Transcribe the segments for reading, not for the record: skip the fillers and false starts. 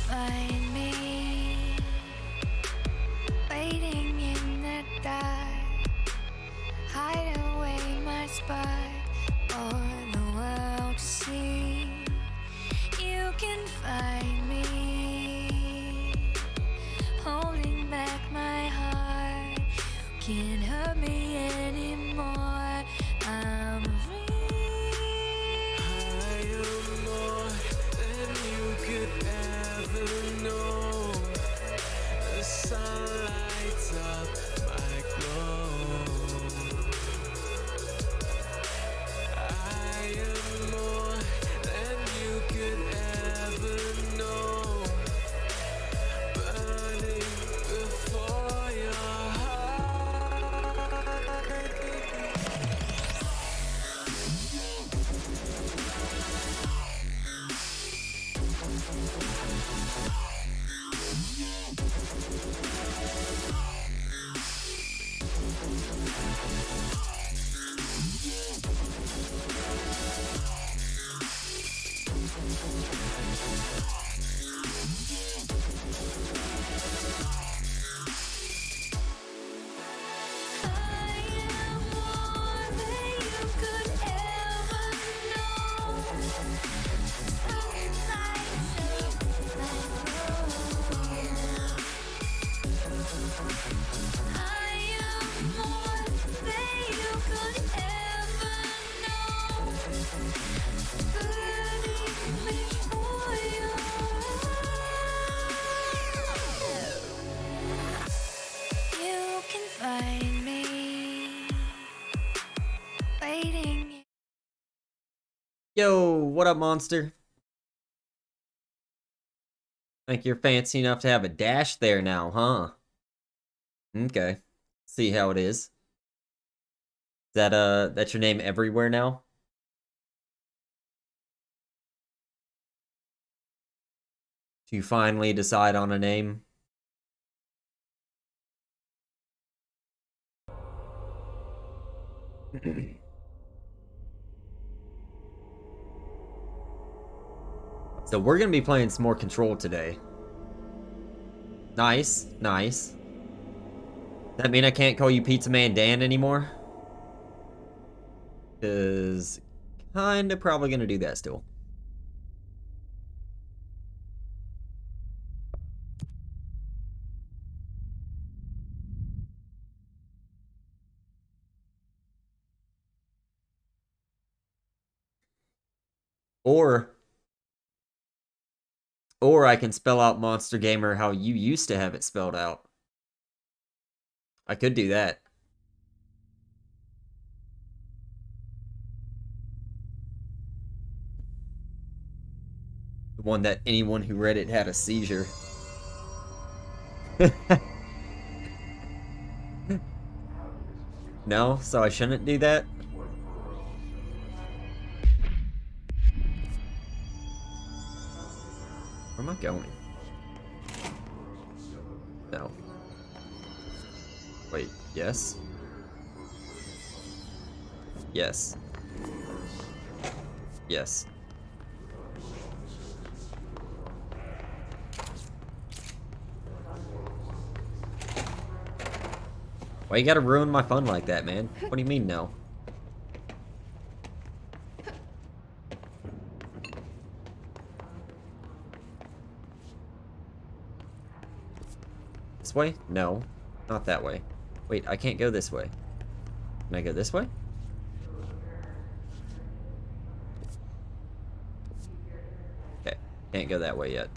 Find me waiting in the dark, hide away my spark for the world to see. You can find me holding back my heart. You can't hurt me anymore. I'm free. I am more than you could ever know. The sun lights up my glow. I am more than you could ever know. Burning before your heart. Find me waiting. Yo, what up, monster? Think you're fancy enough to have a dash there now, huh? Okay. See how it is. That's your name everywhere now? Do you finally decide on a name? So we're gonna be playing some more Control today. Nice, nice. That mean I can't call you Pizza Man Dan anymore? Cause kinda probably gonna do that still. Or I can spell out Monster Gamer how you used to have it spelled out. I could do that. The one that anyone who read it had a seizure. No? So I shouldn't do that? Where am I going? No. Wait, yes? Yes. Yes. Why you gotta ruin my fun like that, man? What do you mean, no? This way? No. Not that way. Wait, I can't go this way. Can I go this way? Okay. Can't go that way yet.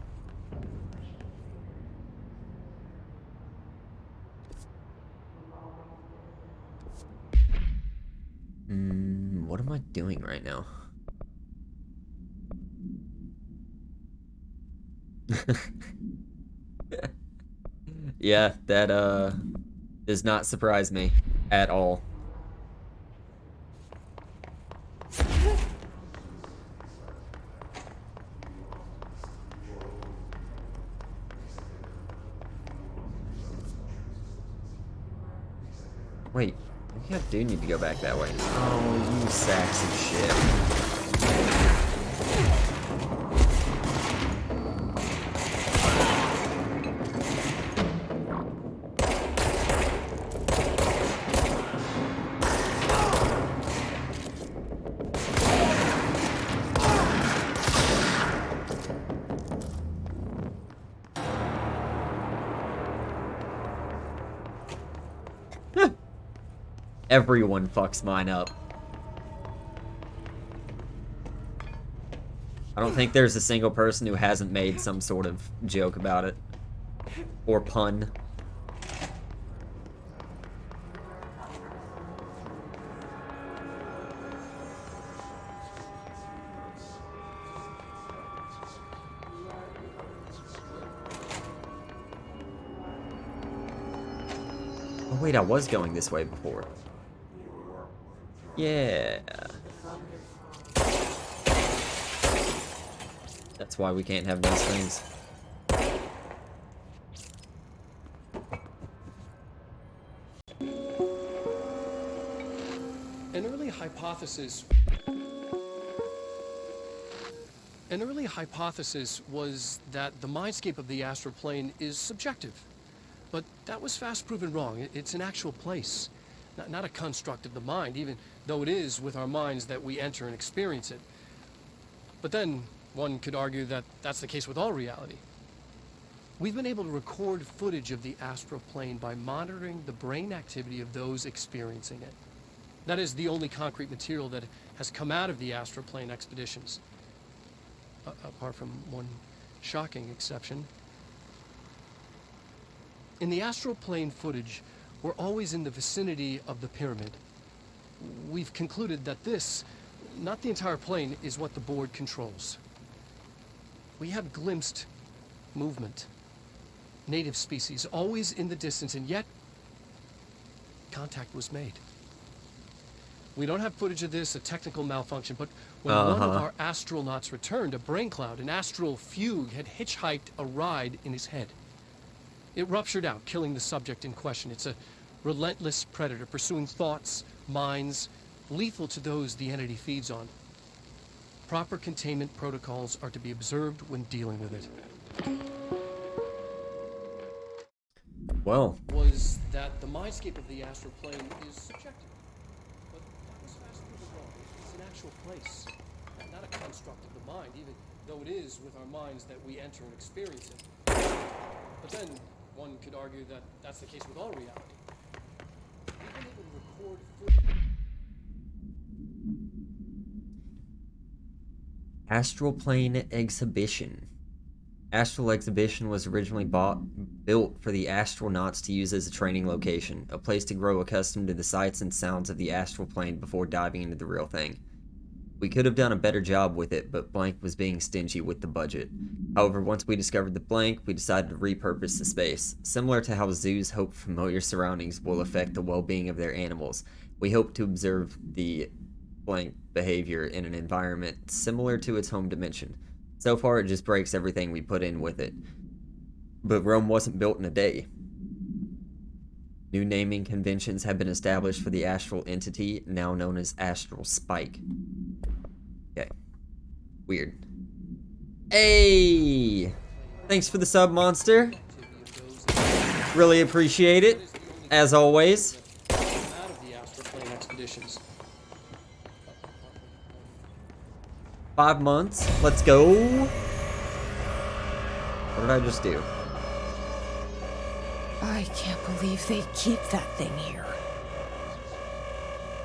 What am I doing right now? Yeah, that does not surprise me at all. Wait, I do need to go back that way. Oh, you sacks of shit. Everyone fucks mine up. I don't think there's a single person who hasn't made some sort of joke about it. Or pun. Oh wait, I was going this way before. Yeah. That's why we can't have nice things. An early hypothesis was that the mindscape of the astral plane is subjective. But that was fast proven wrong. It's an actual place, not a construct of the mind, even though it is with our minds that we enter and experience it. But then one could argue that that's the case with all reality. We've been able to record footage of the astral plane by monitoring the brain activity of those experiencing it. That is the only concrete material that has come out of the astral plane expeditions. Apart from one shocking exception. In the astral plane footage, we're always in the vicinity of the pyramid. We've concluded that this, not the entire plane, is what the board controls. We have glimpsed movement, native species, always in the distance, and yet contact was made. We don't have footage of this, a technical malfunction, but when one of our astronauts returned, a brain cloud, an astral fugue, had hitchhiked a ride in his head. It ruptured out, killing the subject in question. It's a relentless predator, pursuing thoughts, minds, lethal to those the entity feeds on. Proper containment protocols are to be observed when dealing with it. Well. Was that the mindscape of the astral plane is subjective. But that was fast proven wrong. It's an actual place, not a construct of the mind, even though it is with our minds that we enter and experience it. But then one could argue that that's the case with all reality. We've been able to record footage. Astral Plane Exhibition. Astral Exhibition was originally built for the astronauts to use as a training location, a place to grow accustomed to the sights and sounds of the astral plane before diving into the real thing. We could have done a better job with it, but Blank was being stingy with the budget. However, once we discovered the Blank, we decided to repurpose the space. Similar to how zoos hope familiar surroundings will affect the well-being of their animals, we hope to observe the Blank behavior in an environment similar to its home dimension. So far, it just breaks everything we put in with it. But Rome wasn't built in a day. New naming conventions have been established for the astral entity, now known as Astral Spike. Okay. Weird. Hey! Thanks for the sub, Monster. Really appreciate it, as always. for plane expeditions. 5 months. Let's go. What did I just do? I can't believe they keep that thing here.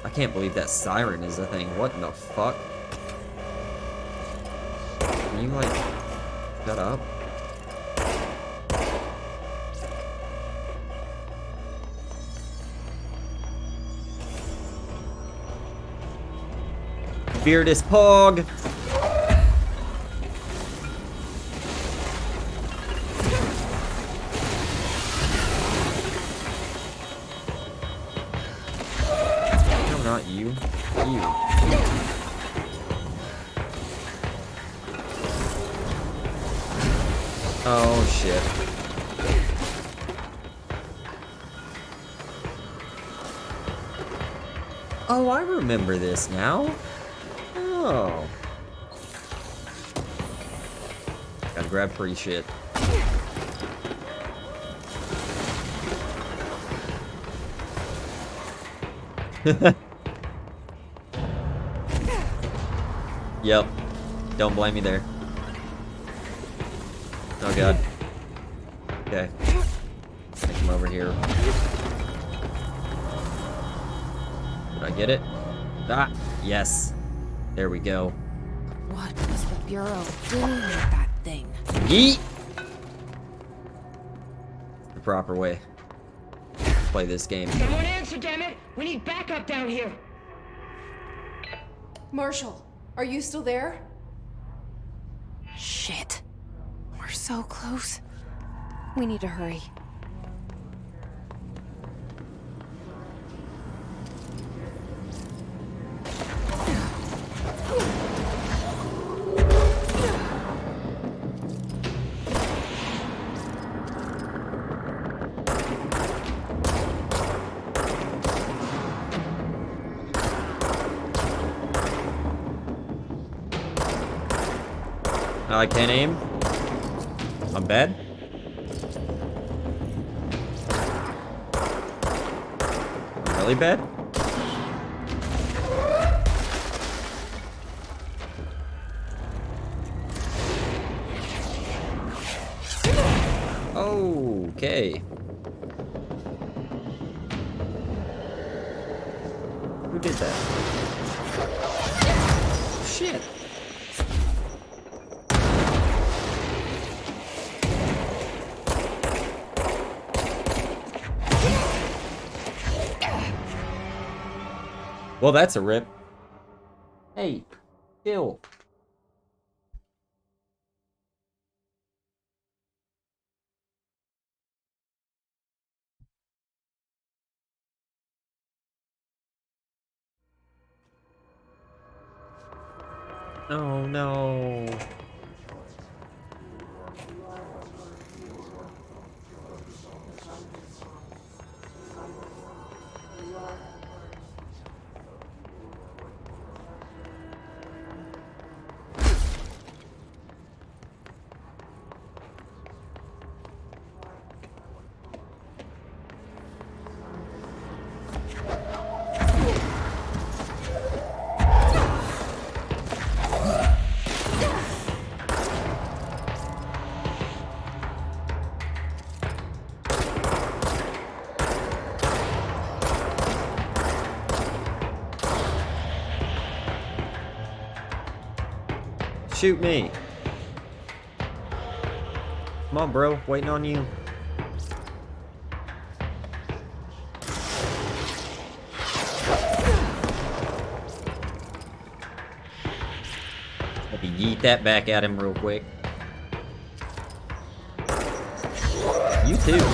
I can't believe that siren is a thing. What in the fuck? Can you, like, shut up? Beardus Pog! No, not you. You. Oh, shit. Oh, I remember this now. Oh. Gotta grab free shit. Yep. Don't blame me there. Oh god. Okay. Take him over here. Did I get it? Ah, yes. There we go. What was the Bureau doing with that thing? Yeet! The proper way to play this game. Someone answer, damn it! We need backup down here. Marshall, are you still there? Shit. We're so close. We need to hurry. I can't aim. I'm bad. I'm really bad. Okay. Who did that? Shit. Well, that's a rip. Hey, chill. Oh no. Shoot me. Come on, bro. Waiting on you. Let me yeet that back at him real quick. You too.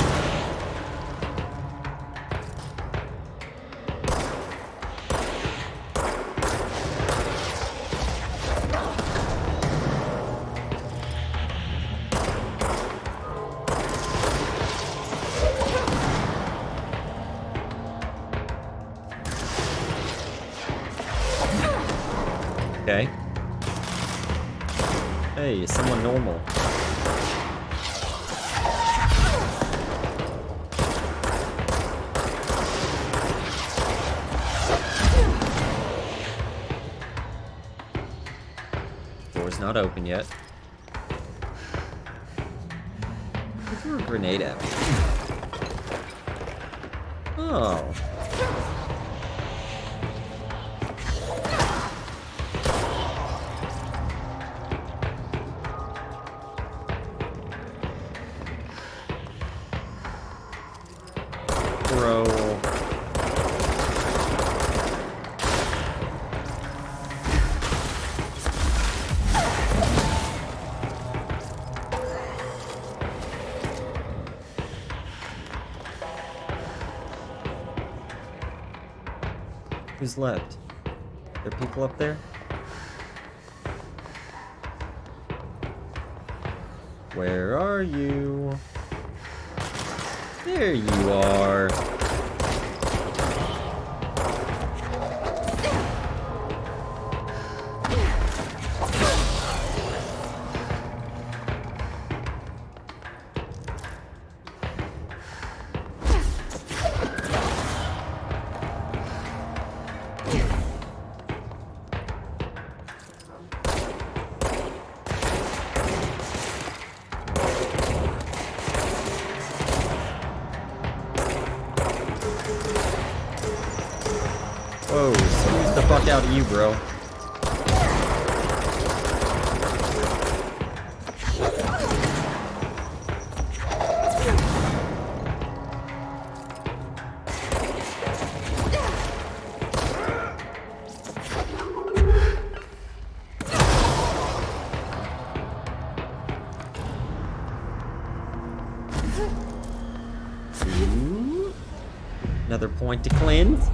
Okay. Hey, is someone normal? Door's not open yet. Who threw a grenade at me? Oh. Bro. Who's left? There are people up there? Where are you? There you are. Whoa, squeeze the fuck out of you, bro. Ooh. Another point to cleanse.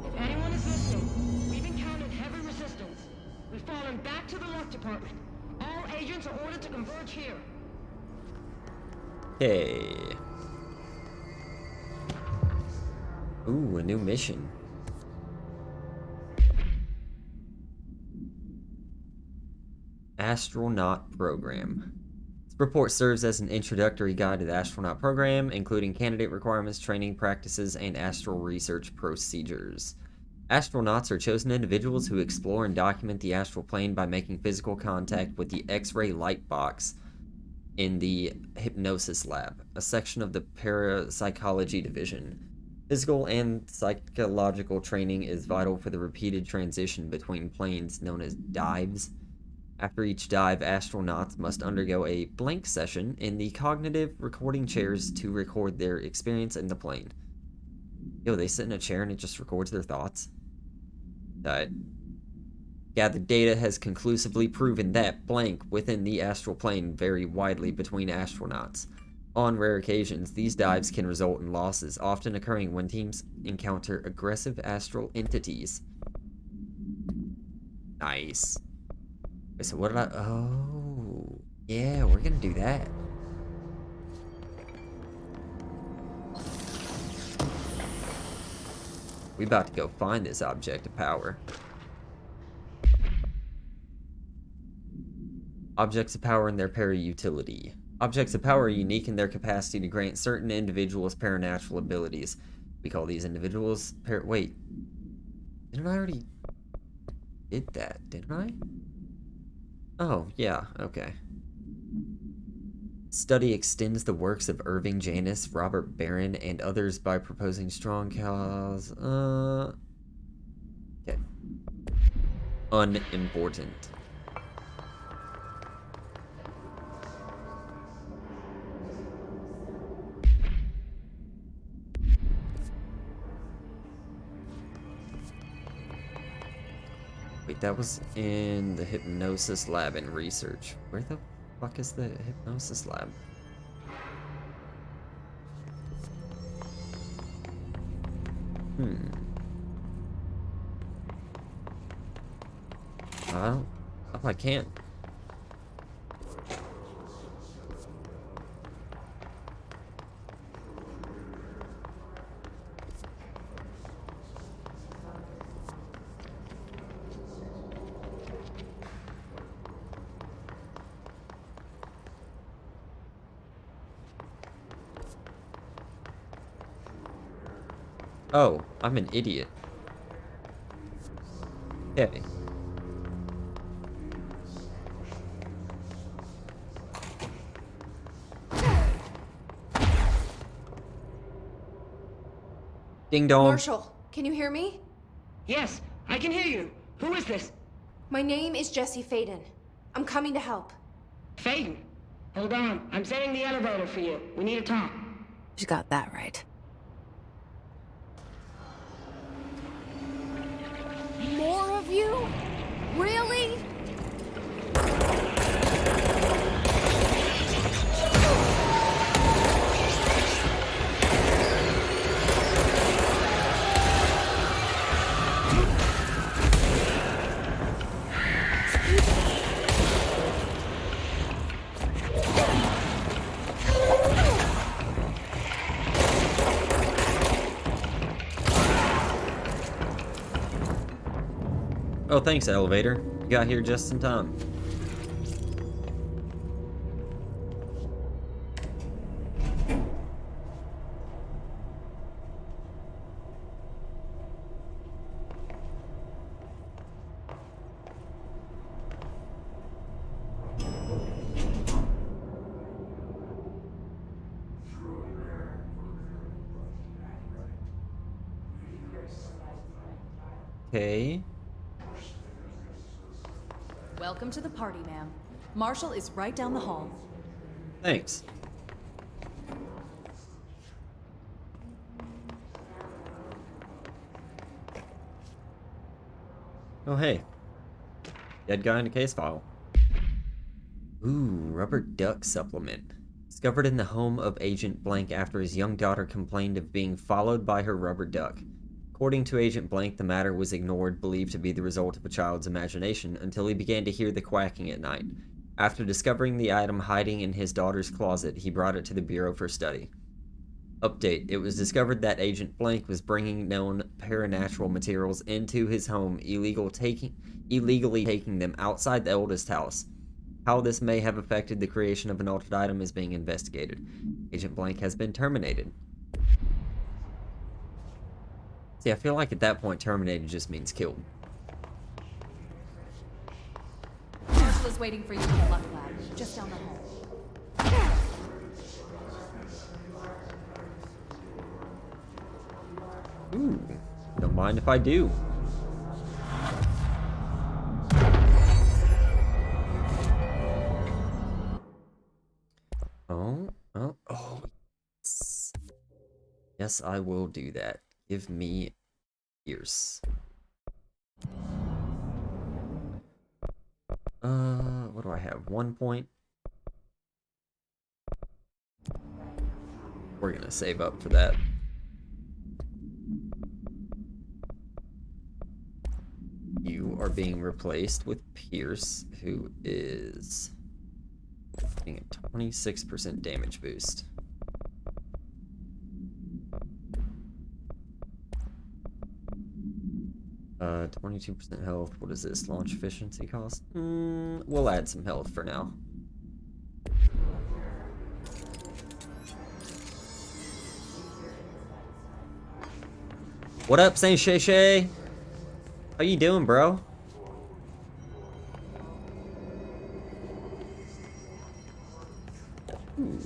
If anyone is listening, we've encountered heavy resistance. We've fallen back to the lock department. All agents are ordered to converge here. Hey. Ooh, a new mission. Astronaut Program. This report serves as an introductory guide to the astronaut program, including candidate requirements, training practices, and astral research procedures. Astronauts are chosen individuals who explore and document the astral plane by making physical contact with the X-ray light box in the hypnosis lab, a section of the parapsychology division. Physical and psychological training is vital for the repeated transition between planes known as dives. After each dive, astronauts must undergo a blank session in the cognitive recording chairs to record their experience in the plane. Yo, they sit in a chair and it just records their thoughts? Gathered data has conclusively proven that blank within the astral plane vary widely between astronauts. On rare occasions, these dives can result in losses, often occurring when teams encounter aggressive astral entities. Nice. Wait, so what did I... Oh, yeah, we're gonna do that. We about to go find this object of power. Objects of power and their para-utility. Objects of power are unique in their capacity to grant certain individuals paranatural abilities. We call these individuals wait. Didn't I already... did that, didn't I? Oh, yeah, okay. Study extends the works of Irving Janis, Robert Barron, and others by proposing strong cause. Okay. Unimportant. Wait, that was in the hypnosis lab and research. Where the fuck is the hypnosis lab? Oh, I can't. Oh, I'm an idiot. Okay. Ding dong. Marshall, can you hear me? Yes, I can hear you. Who is this? My name is Jesse Faden. I'm coming to help. Faden. Hold on. I'm setting the elevator for you. We need to talk. You got that right. More of you? Really? Oh, thanks, elevator. You got here just in time. Okay. Welcome to the party, ma'am. Marshall is right down the hall. Thanks. Oh, hey. Dead guy in a case file. Ooh, rubber duck supplement. Discovered in the home of Agent Blank after his young daughter complained of being followed by her rubber duck. According to Agent Blank, the matter was ignored, believed to be the result of a child's imagination, until he began to hear the quacking at night. After discovering the item hiding in his daughter's closet, he brought it to the Bureau for study. Update. It was discovered that Agent Blank was bringing known paranatural materials into his home, illegally taking them outside the oldest house. How this may have affected the creation of an altered item is being investigated. Agent Blank has been terminated. See, I feel like at that point, terminated just means killed. Marshall is waiting for you in the luck lab, just down the hall. Ooh, don't mind if I do. Oh, yes. Yes, I will do that. Give me ears. What do I have? 1 point. We're gonna save up for that. You are being replaced with Pierce, who is getting a 26% damage boost. Uh, 22% health. What is this? Launch efficiency cost? We'll add some health for now. What up, Saint Shay Shay? How you doing, bro? Ooh.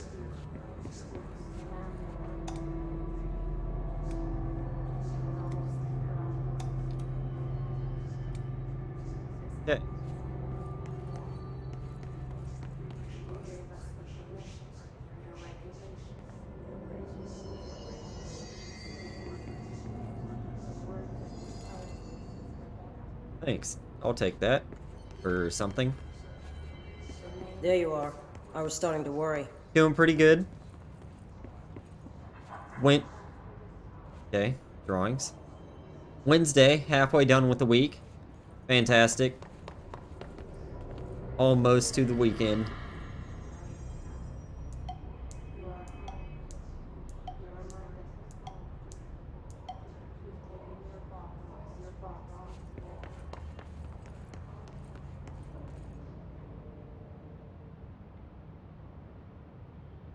Okay. Thanks. I'll take that. For something. There you are. I was starting to worry. Doing pretty good. Went. Okay. Drawings. Wednesday. Halfway done with the week. Fantastic. Almost to the weekend.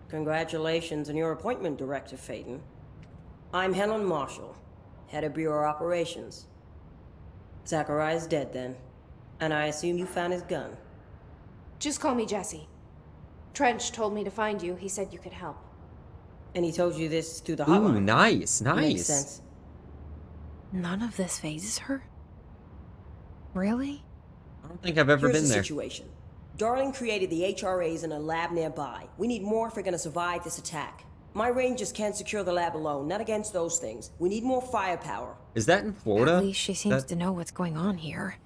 Congratulations on your appointment, Director Faden. I'm Helen Marshall. Head of Bureau Operations. Zachariah's dead then. And I assume you found his gun. Just call me Jesse. Trench told me to find you. He said you could help. And he told you this through the Ooh, hotline. nice, Makes nice. sense. None of this phases her? Really? I don't think I've ever Here's been the there. situation. Darling created the HRAs in a lab nearby. We need more if we're gonna survive this attack. My rangers can't secure the lab alone, not against those things. We need more firepower. Is that in Florida? At least she seems That- to know what's going on here.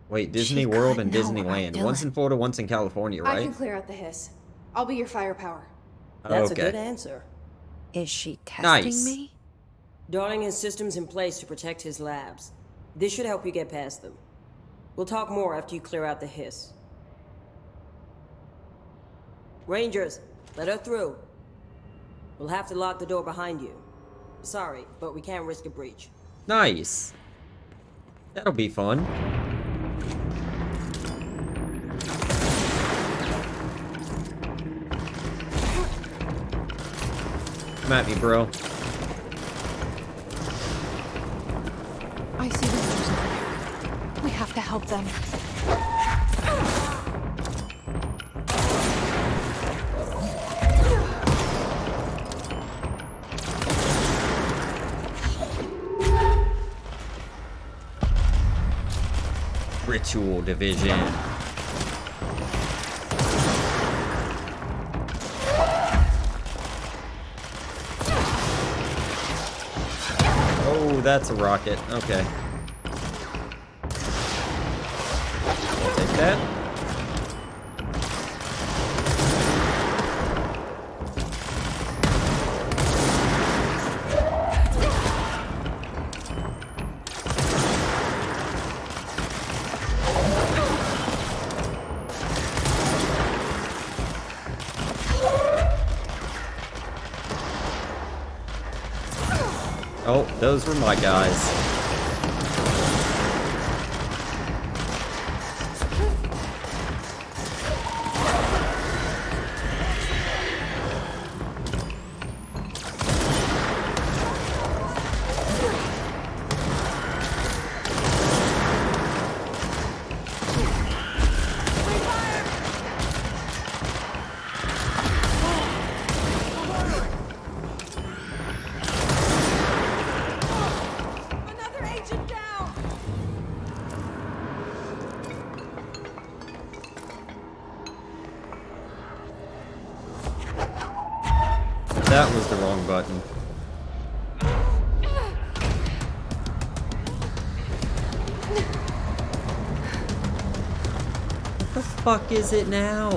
Wait, Disney She World could and know about Disneyland. One's in Dylan. Florida, one's in California, I right? can clear out the hiss. I'll be your firepower. That's Okay. a good answer. Is she testing Nice. me? Darling has systems in place to protect his labs. This should help you get past them. We'll talk more after you clear out the hiss. Rangers, let her through. We'll have to lock the door behind you. Sorry, but we can't risk a breach. Nice. That'll be fun. Come at me, bro. I see the monsters over there. We have to help them. Ritual division. Oh, that's a rocket. Okay. I'll take that. Oh, those were my guys. Another agent down! That was the wrong button. What the fuck is it now?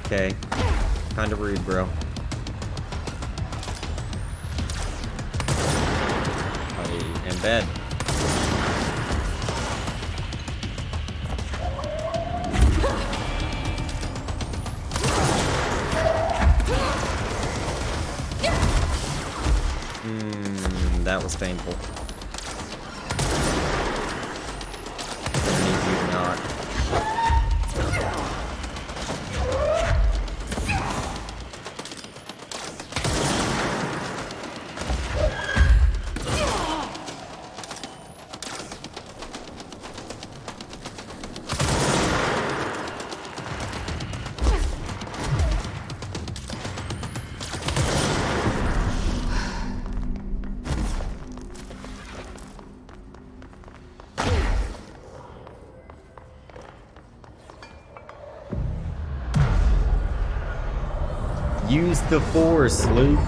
Okay. Kinda rude, bro. I am bad. That was painful. I need you to not. Use the force, Luke.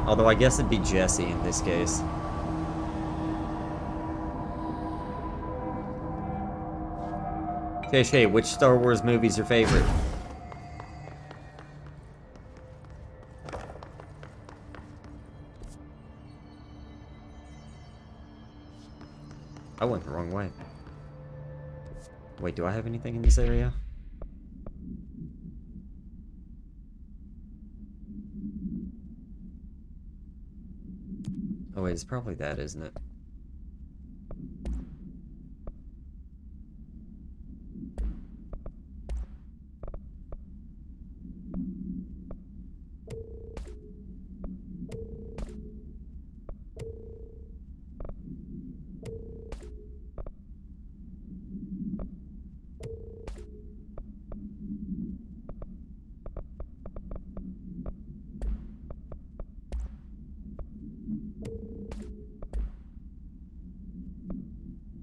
Although I guess it'd be Jesse in this case. Shay, which Star Wars movie's your favorite? I went the wrong way. Wait, do I have anything in this area? Oh wait, it's probably that, isn't it?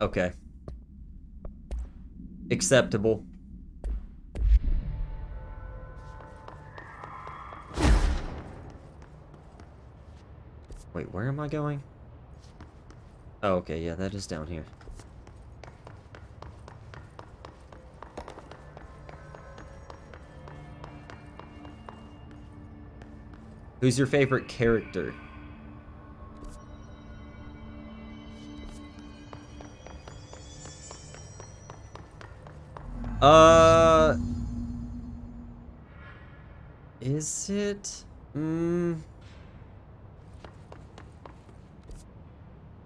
Okay. Acceptable. Wait, where am I going? Oh, okay, yeah, that is down here. Who's your favorite character? Is it? I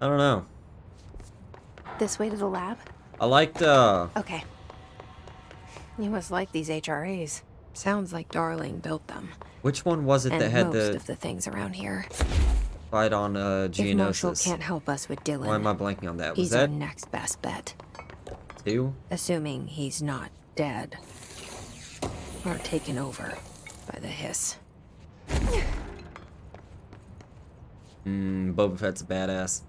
don't know. This way to the lab? I liked, Okay. You must like these HRAs. Sounds like Darling built them. which one was it And that had most the of the things around here. fight on, If Marshall Geonosis? can't help us with Dylan, Why am I blanking on that? Was he's our that next best bet. 2? Assuming he's not dead. Or taken over by the hiss. Boba Fett's a badass.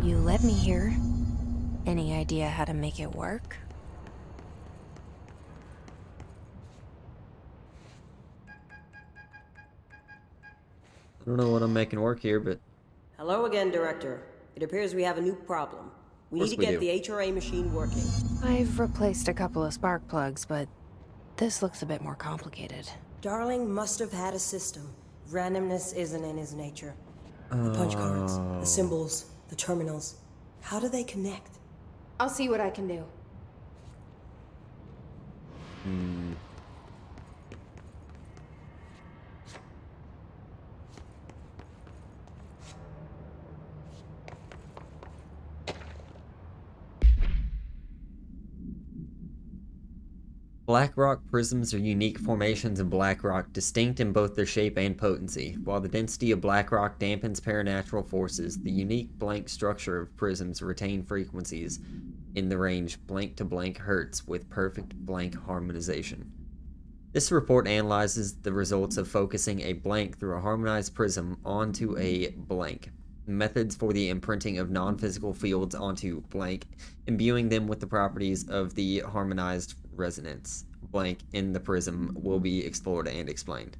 You led me here. Any idea how to make it work? I don't know what I'm making work here, but Hello again, Director. It appears we have a new problem. We need to we get do. the HRA machine working. I've replaced a couple of spark plugs, but this looks a bit more complicated. Darling must have had a system. Randomness isn't in his nature. The punch cards, the symbols, the terminals. How do they connect? I'll see what I can do. Black rock prisms are unique formations in black rock, distinct in both their shape and potency. While the density of black rock dampens paranatural forces, the unique blank structure of prisms retain frequencies in the range blank to blank hertz with perfect blank harmonization. This report analyzes the results of focusing a blank through a harmonized prism onto a blank. Methods for the imprinting of non-physical fields onto blank, imbuing them with the properties of the harmonized resonance blank in the prism will be explored and explained.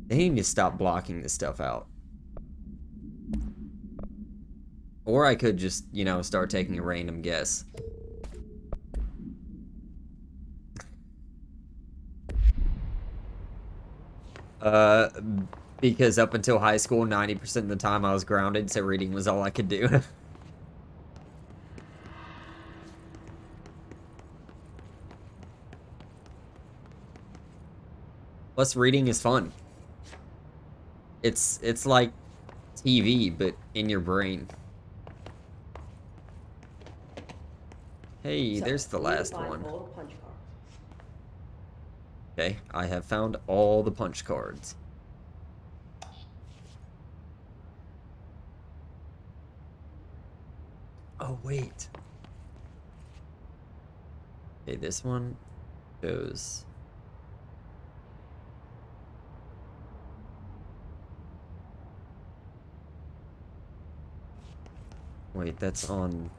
They need to stop blocking this stuff out. Or I could just, you know, start taking a random guess. Because up until high school, 90% of the time I was grounded, so reading was all I could do. Plus, reading is fun. It's like TV, but in your brain. Hey, So, there's the we need to last find one. all the punch cards. Okay, I have found all the punch cards. Oh, wait. Okay, this one goes... Wait, that's on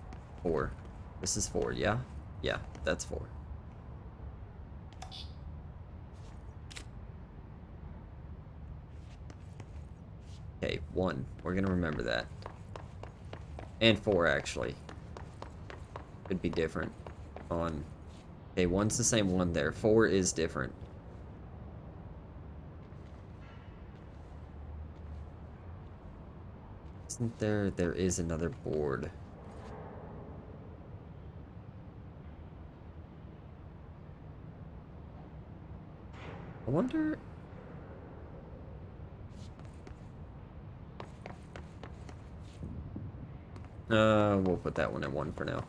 4. This is 4, yeah? Yeah, that's 4. Okay, 1. We're gonna remember that. And 4, actually. could be different on... Okay, 1's the same one there. 4 is different. Isn't there? There is another board. I wonder... we'll put that one at 1 for now.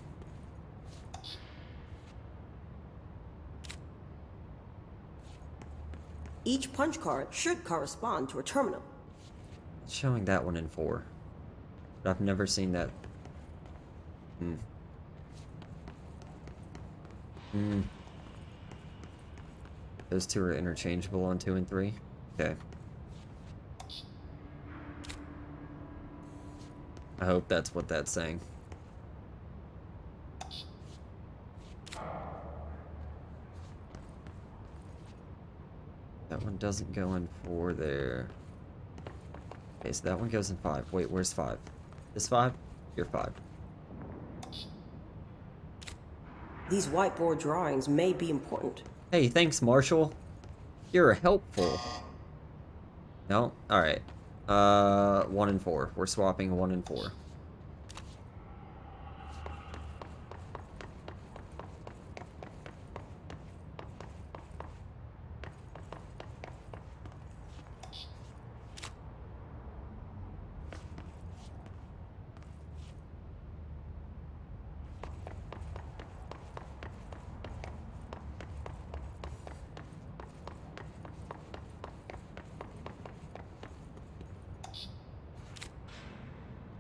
Each punch card should correspond to a terminal. It's showing that one in 4. But I've never seen that. Those two are interchangeable on 2 and 3? Okay. I hope that's what that's saying. That one doesn't go in 4 there. Okay, so that one goes in 5. Wait, where's 5? This 5? You're 5. These whiteboard drawings may be important. Hey, thanks, Marshall. You're helpful. No? Alright. 1 and 4. We're swapping 1 and 4.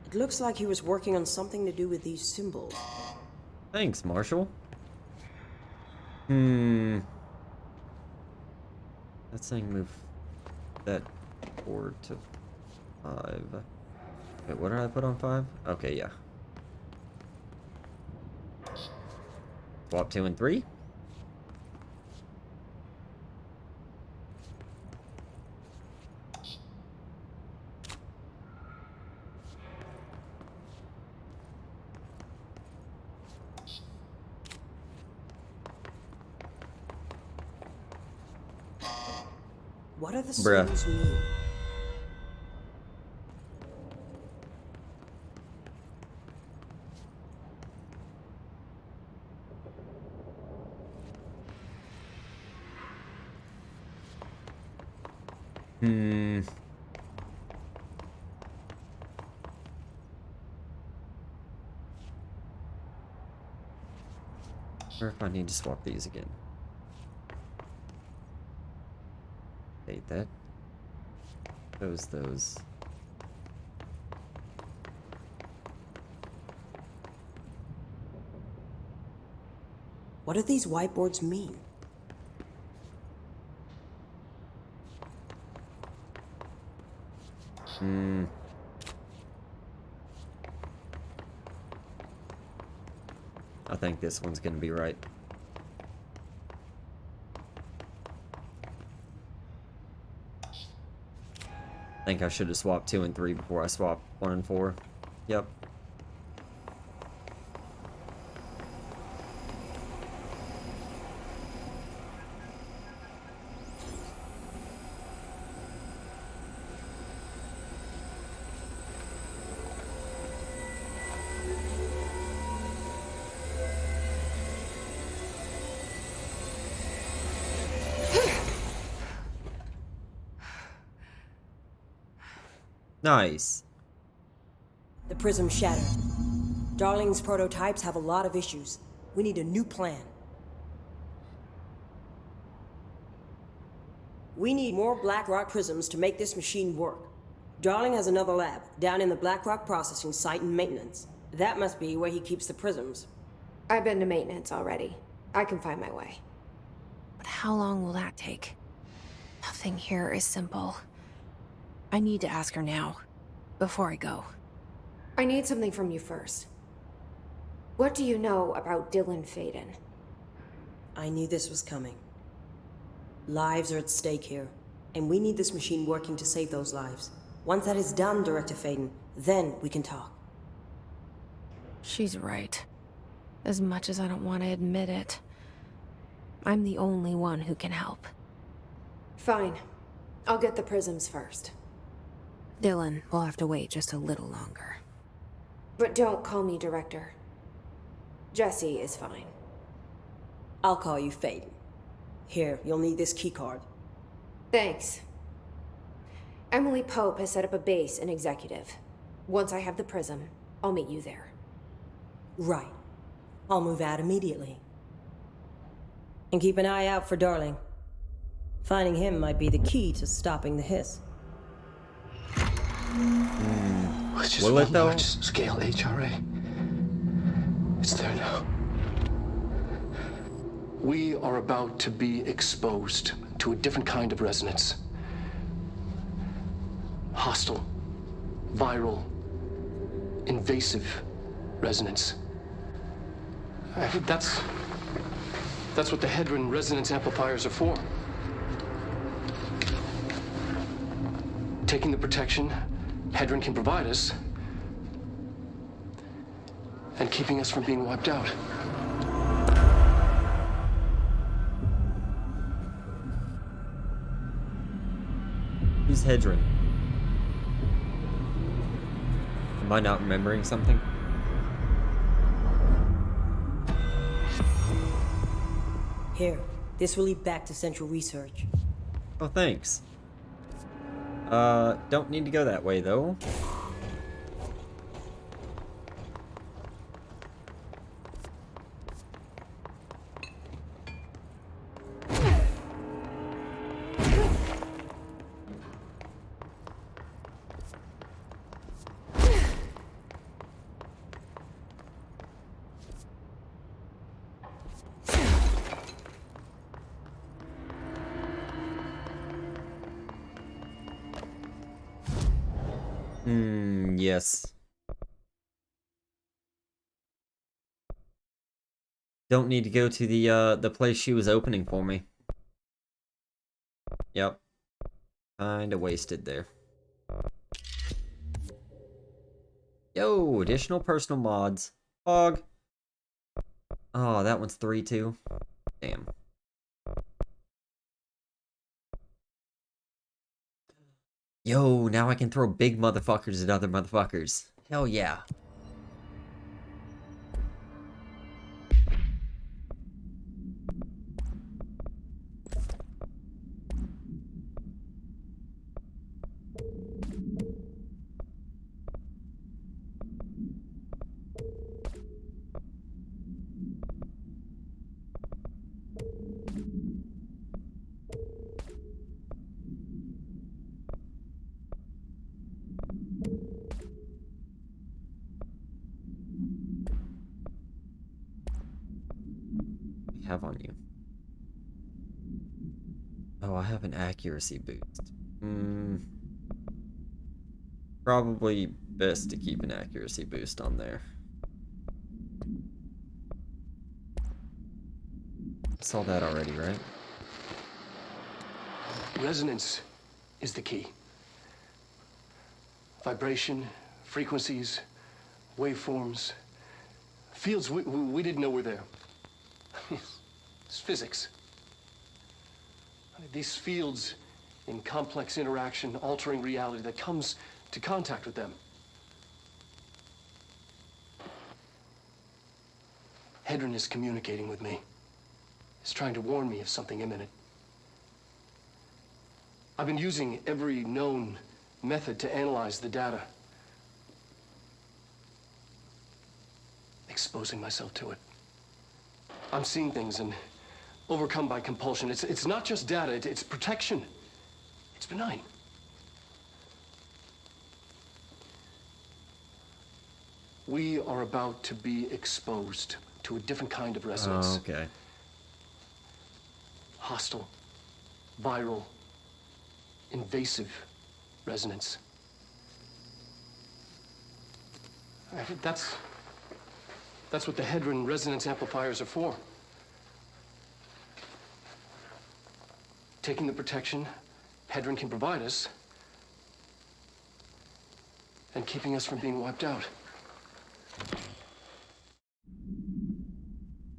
It looks like he was working on something to do with these symbols. Thanks, Marshall. That's saying move that forward to 5. Wait, what did I put on 5? Okay, yeah. Swap 2 and 3. What are the Bruh. symbols mean? Or if I need to swap these again. Hate that. Those. What do these whiteboards mean? I think this one's gonna be right. I think I should have swapped 2 and 3 before I swapped 1 and 4. Yep. Nice. The prism shattered. Darling's prototypes have a lot of issues. We need a new plan. We need more Blackrock prisms to make this machine work. Darling has another lab, down in the Blackrock processing site in maintenance. That must be where he keeps the prisms. I've been to maintenance already. I can find my way. But how long will that take? Nothing here is simple. I need to ask her now, before I go. I need something from you first. What do you know about Dylan Faden? I knew this was coming. Lives are at stake here, and we need this machine working to save those lives. Once that is done, Director Faden, then we can talk. She's right. as much as I don't want to admit it. I'm the only one who can help. Fine. I'll get the prisms first. Dylan will have to wait just a little longer. But don't call me Director. Jesse is fine. I'll call you Faden. Here, you'll need this keycard. Thanks. Emily Pope has set up a base in Executive. Once I have the prism, I'll meet you there. Right. I'll move out immediately. And keep an eye out for Darling. Finding him might be the key to stopping the hiss. It's just Will it one though? large-scale HRA. It's there now. We are about to be exposed to a different kind of resonance. Hostile, viral, invasive resonance. That's what the Hedron resonance amplifiers are for. Taking the protection Hedron can provide us, and keeping us from being wiped out. Who's Hedron? Am I not remembering something? Here, this will lead back to Central Research. Oh, thanks. Don't need to go that way, though. Yes. Don't need to go to the place she was opening for me. Yep. Kinda wasted there. Yo, additional personal mods. Fog. Oh, that one's 3 too. Damn. Yo, now I can throw big motherfuckers at other motherfuckers. Hell yeah. Have on you? Oh, I have an accuracy boost. Probably best to keep an accuracy boost on there. Saw that already, right? Resonance is the key. Vibration, frequencies, waveforms, fields we didn't know were there. It's physics. These fields in complex interaction, altering reality that comes to contact with them. Hedron is communicating with me. He's trying to warn me of something imminent. I've been using every known method to analyze the data. Exposing myself to it. I'm seeing things and overcome by compulsion. It's not just data, it's protection. It's benign. We are about to be exposed to a different kind of resonance. Oh, okay. Hostile, viral, invasive resonance. That's what the Hedron resonance amplifiers are for. Taking the protection Hedron can provide us, and keeping us from being wiped out.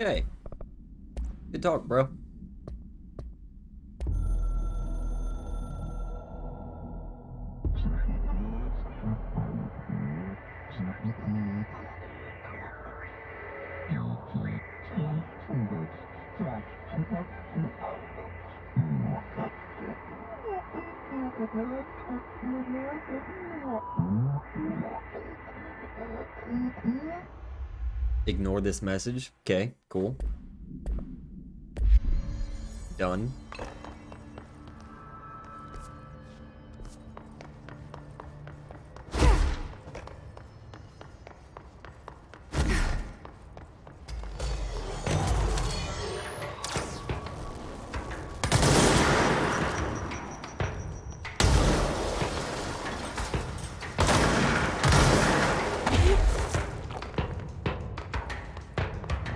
Hey. Good talk, bro. Ignore this message. Okay, cool. Done.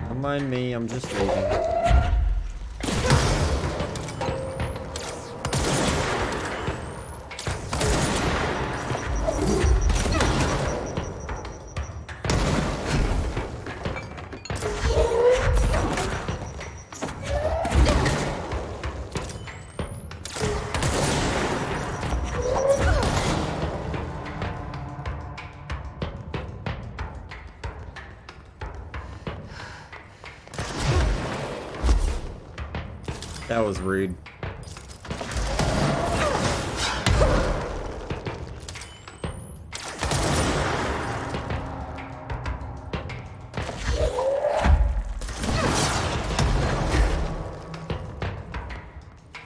Don't mind me, I'm just reading. That was rude.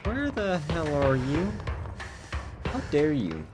Where the hell are you? How dare you?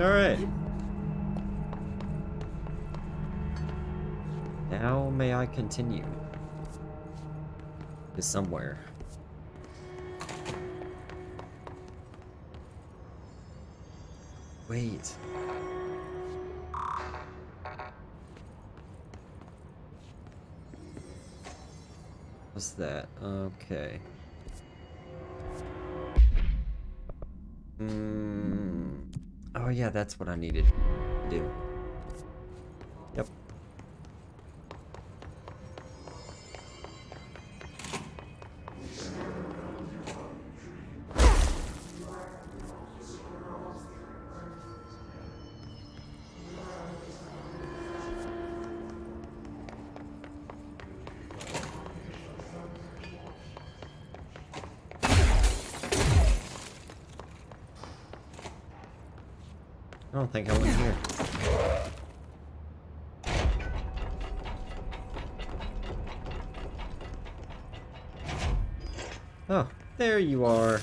Alright. Now may I continue? To somewhere. Wait. What's that? Okay. Oh yeah, that's what I needed to do. Yep. I don't think I went here. Oh, there you are.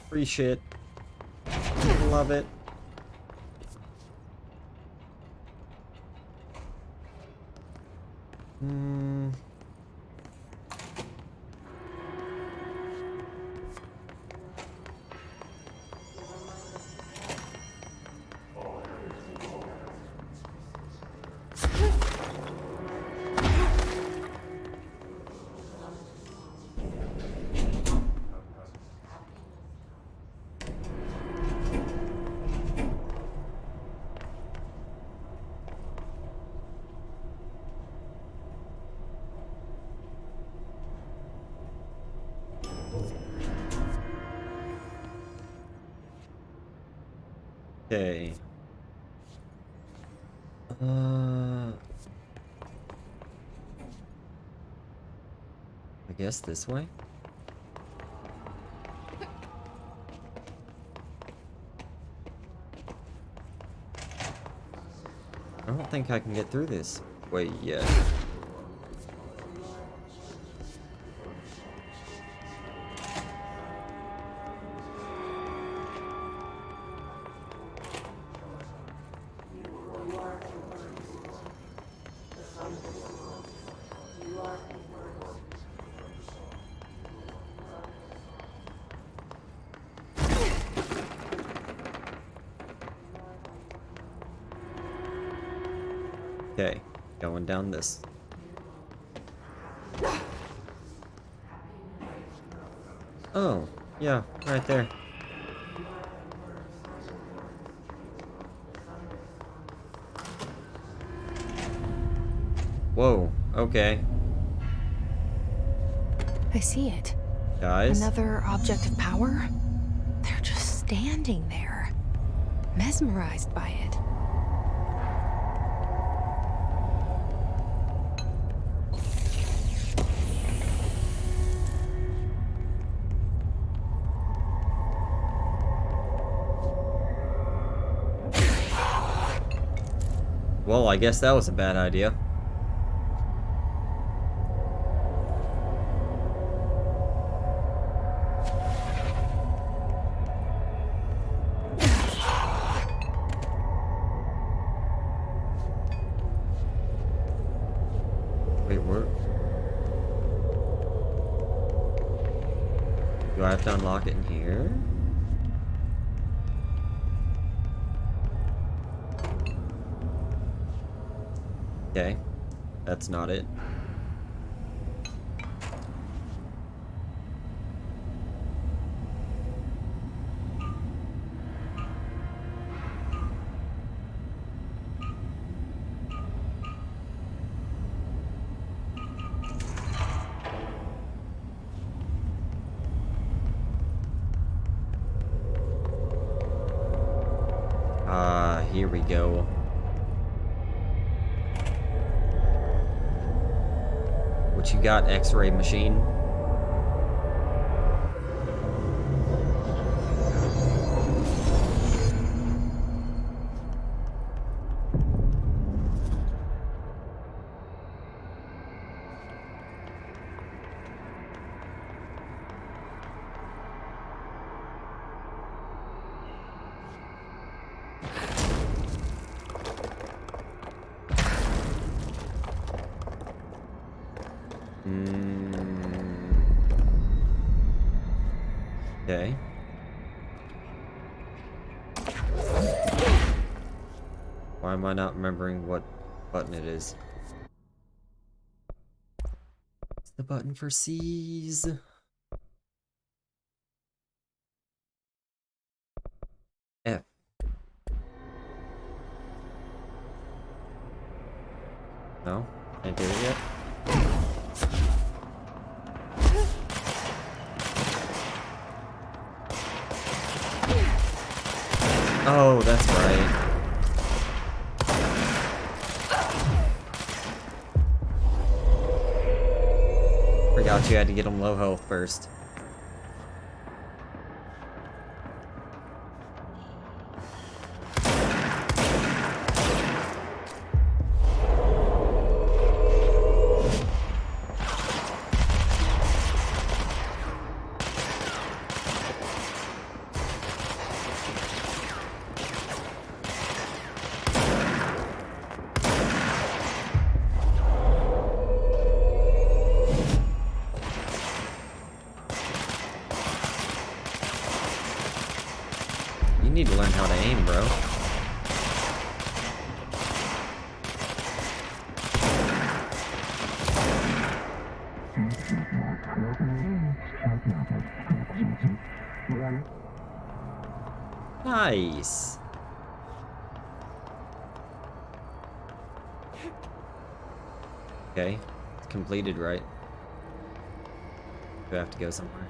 Free shit. Love it. Okay. I guess this way? I don't think I can get through this way yet. Okay, going down this. Oh, yeah, right there. Whoa, okay. I see it. Guys? Another object of power? They're just standing there, mesmerized by it. Well, I guess that was a bad idea. Wait, where? Do I have to unlock it in here? Okay, that's not it. Ah, here we go. What you got, X-ray machine? Okay. Why am I not remembering what button it is? It's the button for C's. F. No? Can't do it yet? Oh, that's right. Forgot you had to get him low health first. You need to learn how to aim, bro. Nice. Okay, it's completed, right? Do I have to go somewhere?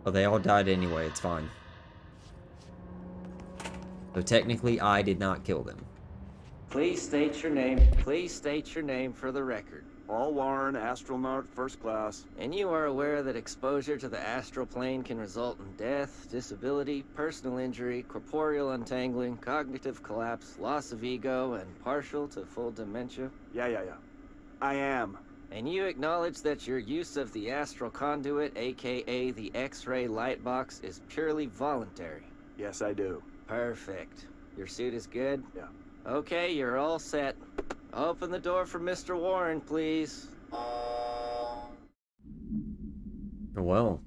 Well, they all died anyway, it's fine. So technically, I did not kill them. Please state your name. Please state your name for the record. Paul Warren, astronaut, first class. And you are aware that exposure to the astral plane can result in death, disability, personal injury, corporeal untangling, cognitive collapse, loss of ego, and partial to full dementia? Yeah. I am. And you acknowledge that your use of the astral conduit, aka the X-ray light box, is purely voluntary? Yes, I do. Perfect. Your suit is good? Yeah. Okay, you're all set. Open the door for Mr. Warren, please. Well.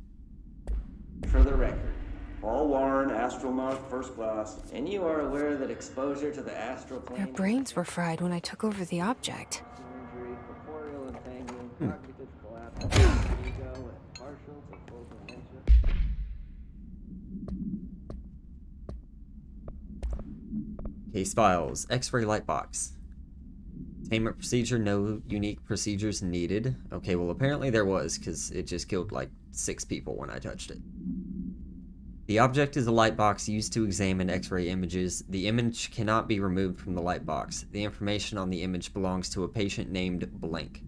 For the record. Paul Warren, astronaut, first class. And you are aware that exposure to the astral plane... Their brains were fried when I took over the object. Injury, corporeal entangling, cognitive collapse, ego, and partial to full dementia. Case files. X-ray light box. Containment procedure. No unique procedures needed. Okay, well apparently there was, because it just killed like 6 people when I touched it. The object is a light box used to examine X-ray images. The image cannot be removed from the light box. The information on the image belongs to a patient named Blank.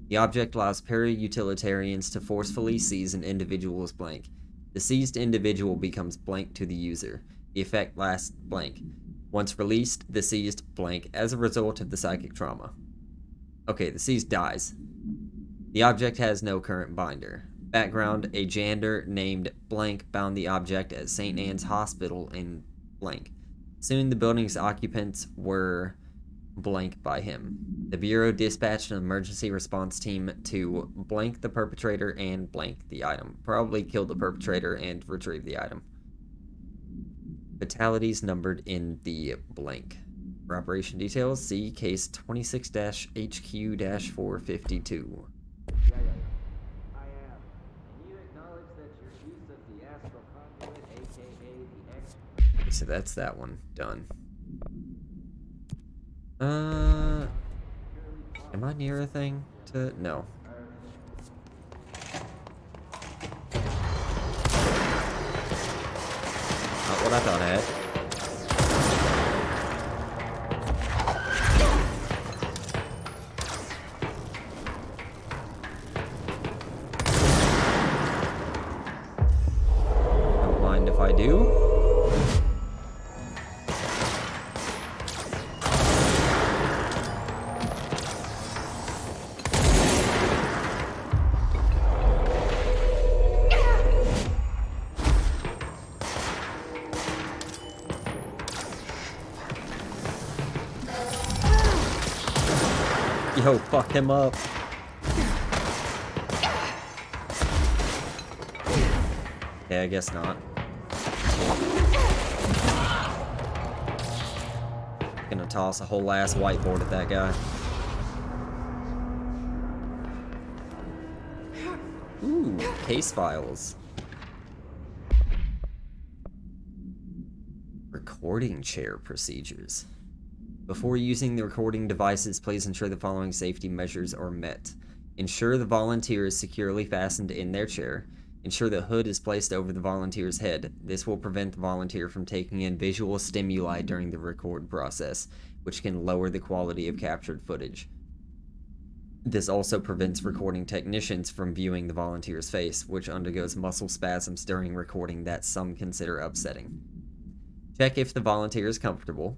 The object allows para-utilitarians to forcefully seize an individual as Blank. The seized individual becomes Blank to the user. The effect lasts Blank. Once released, the seized Blank as a result of the psychic trauma. Okay, the seized dies. The object has no current binder. Background, a janitor named Blank bound the object at St. Anne's Hospital in Blank. Soon the building's occupants were Blank by him. The Bureau dispatched an emergency response team to Blank the perpetrator and Blank the item. Probably killed the perpetrator and retrieved the item. Fatalities numbered in the blank. For operation details, see case 26-HQ-452. I am. And you acknowledge that your use of the astral conduit, aka the X... Okay, so that's that one. Done. Am I near a thing to... No. Not what I thought I had. Don't mind if I do. Yo, fuck him up. Yeah, I guess not. Gonna toss a whole ass whiteboard at that guy. Ooh, case files. Recording chair procedures. Before using the recording devices, please ensure the following safety measures are met. Ensure the volunteer is securely fastened in their chair. Ensure the hood is placed over the volunteer's head. This will prevent the volunteer from taking in visual stimuli during the record process, which can lower the quality of captured footage. This also prevents recording technicians from viewing the volunteer's face, which undergoes muscle spasms during recording that some consider upsetting. Check if the volunteer is comfortable.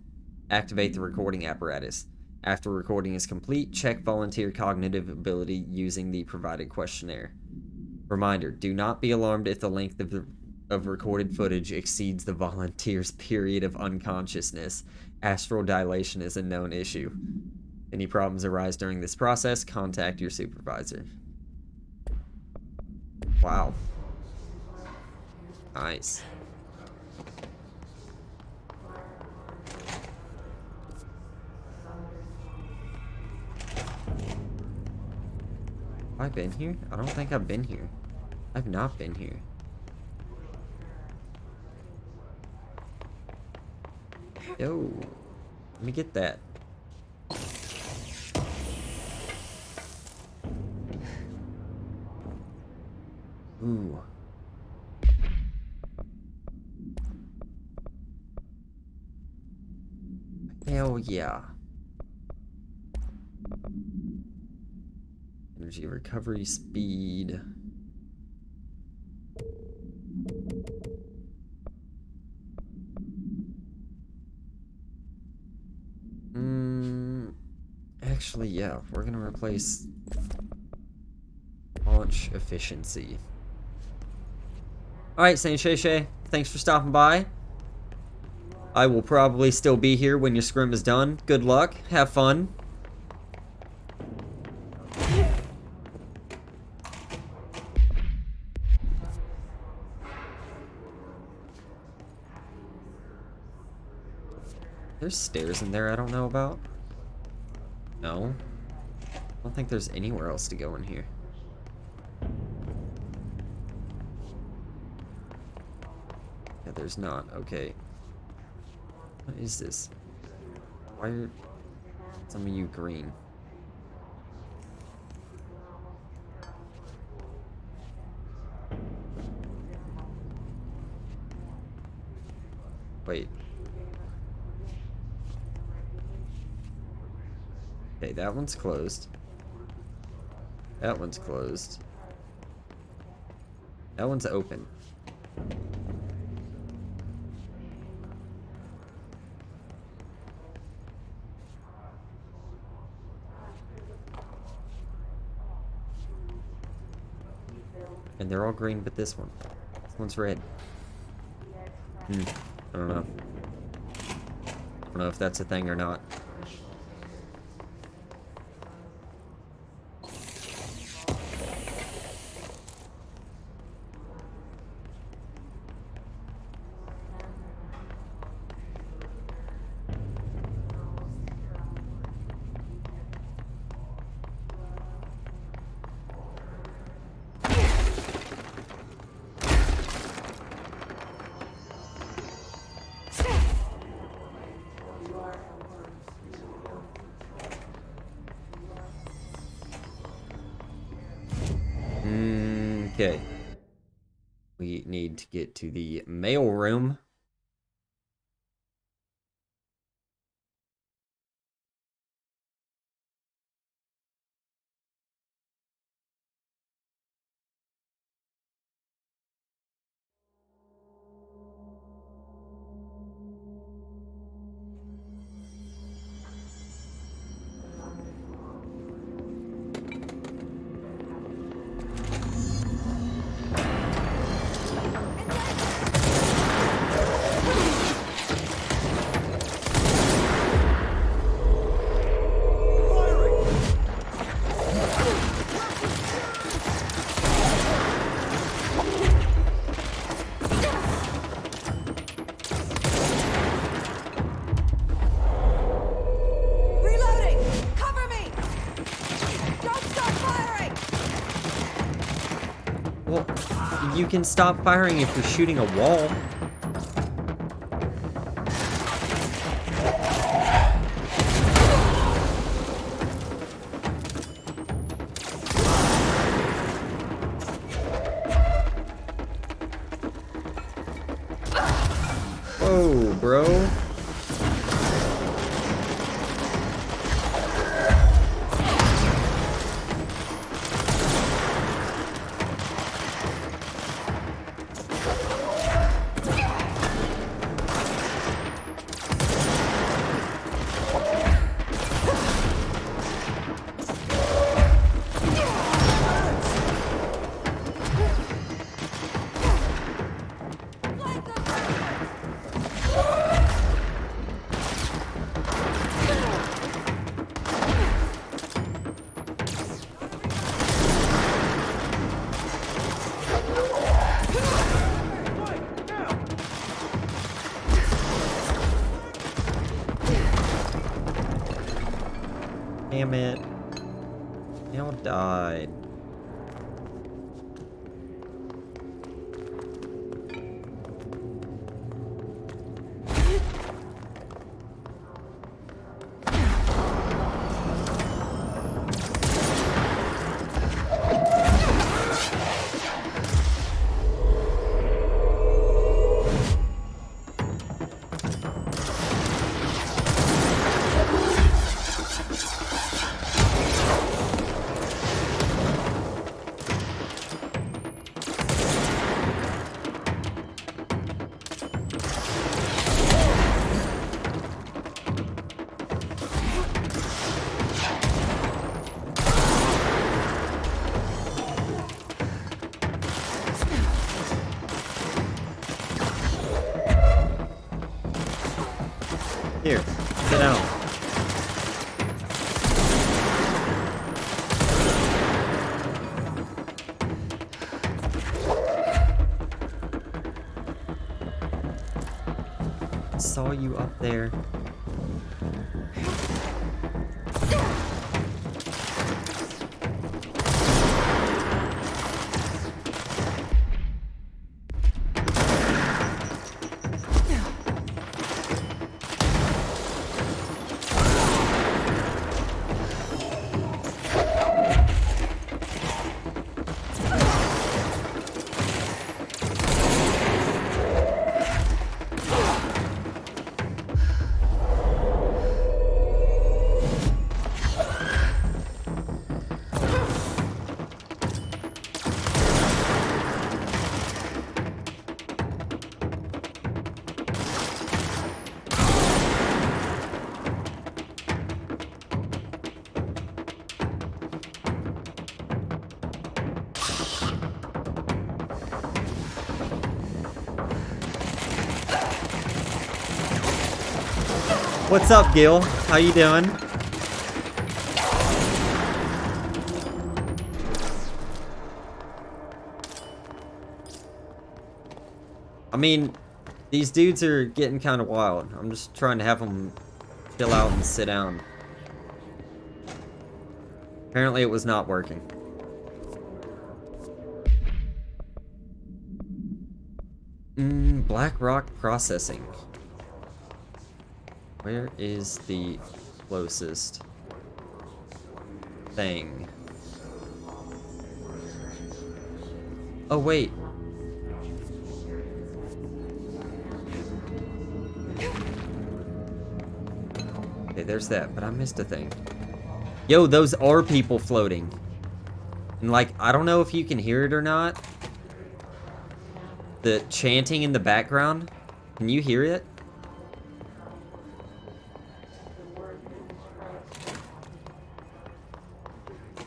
Activate the recording apparatus. After recording is complete, check volunteer cognitive ability using the provided questionnaire. Reminder, do not be alarmed if the length of recorded footage exceeds the volunteer's period of unconsciousness. Astral dilation is a known issue. Any problems arise during this process, contact your supervisor. Wow. Nice. Have I been here? I don't think I've been here. I've not been here. Yo, let me get that. Ooh. Hell yeah. Energy recovery speed. Actually, yeah, we're gonna replace launch efficiency. Alright, Saint Shay, thanks for stopping by. I will probably still be here when your scrim is done. Good luck, have fun. There's stairs in there I don't know about. No. I don't think there's anywhere else to go in here. Yeah, there's not. Okay. What is this? Why are some of you green? Wait. Okay, that one's closed. That one's closed. That one's open. And they're all green, but this one. This one's red. I don't know. I don't know if that's a thing or not. Okay. We need to get to the mail room. You can stop firing if you're shooting a wall. Whoa, bro. Damn it. They all died. Here, sit down. Saw you up there. What's up, Gil? How you doing? I mean, these dudes are getting kind of wild. I'm just trying to have them chill out and sit down. Apparently it was not working. Black Rock Processing. Where is the closest thing? Oh, wait. Okay, there's that, but I missed a thing. Yo, those are people floating. And, like, I don't know if you can hear it or not. The chanting in the background. Can you hear it?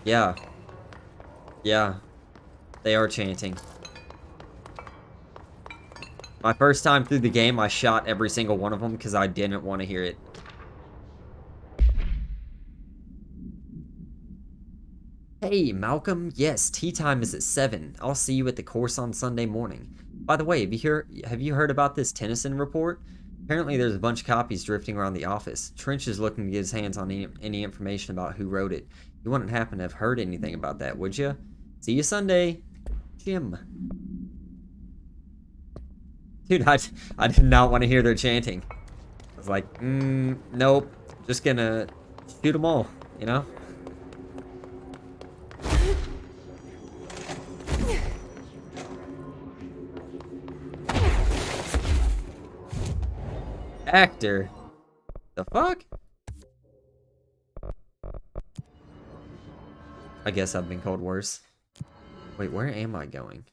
Yeah. Yeah. They are chanting. My first time through the game, I shot every single one of them because I didn't want to hear it. Hey, Malcolm. Yes, tea time is at 7. I'll see you at the course on Sunday morning. By the way, have you heard about this Tennyson report? Apparently there's a bunch of copies drifting around the office. Trench is looking to get his hands on any information about who wrote it. You wouldn't happen to have heard anything about that, would you? See you Sunday, Jim. Dude, I did not want to hear their chanting. I was like, nope. Just gonna shoot them all, you know? Actor. The fuck? I guess I've been called worse. Wait, where am I going?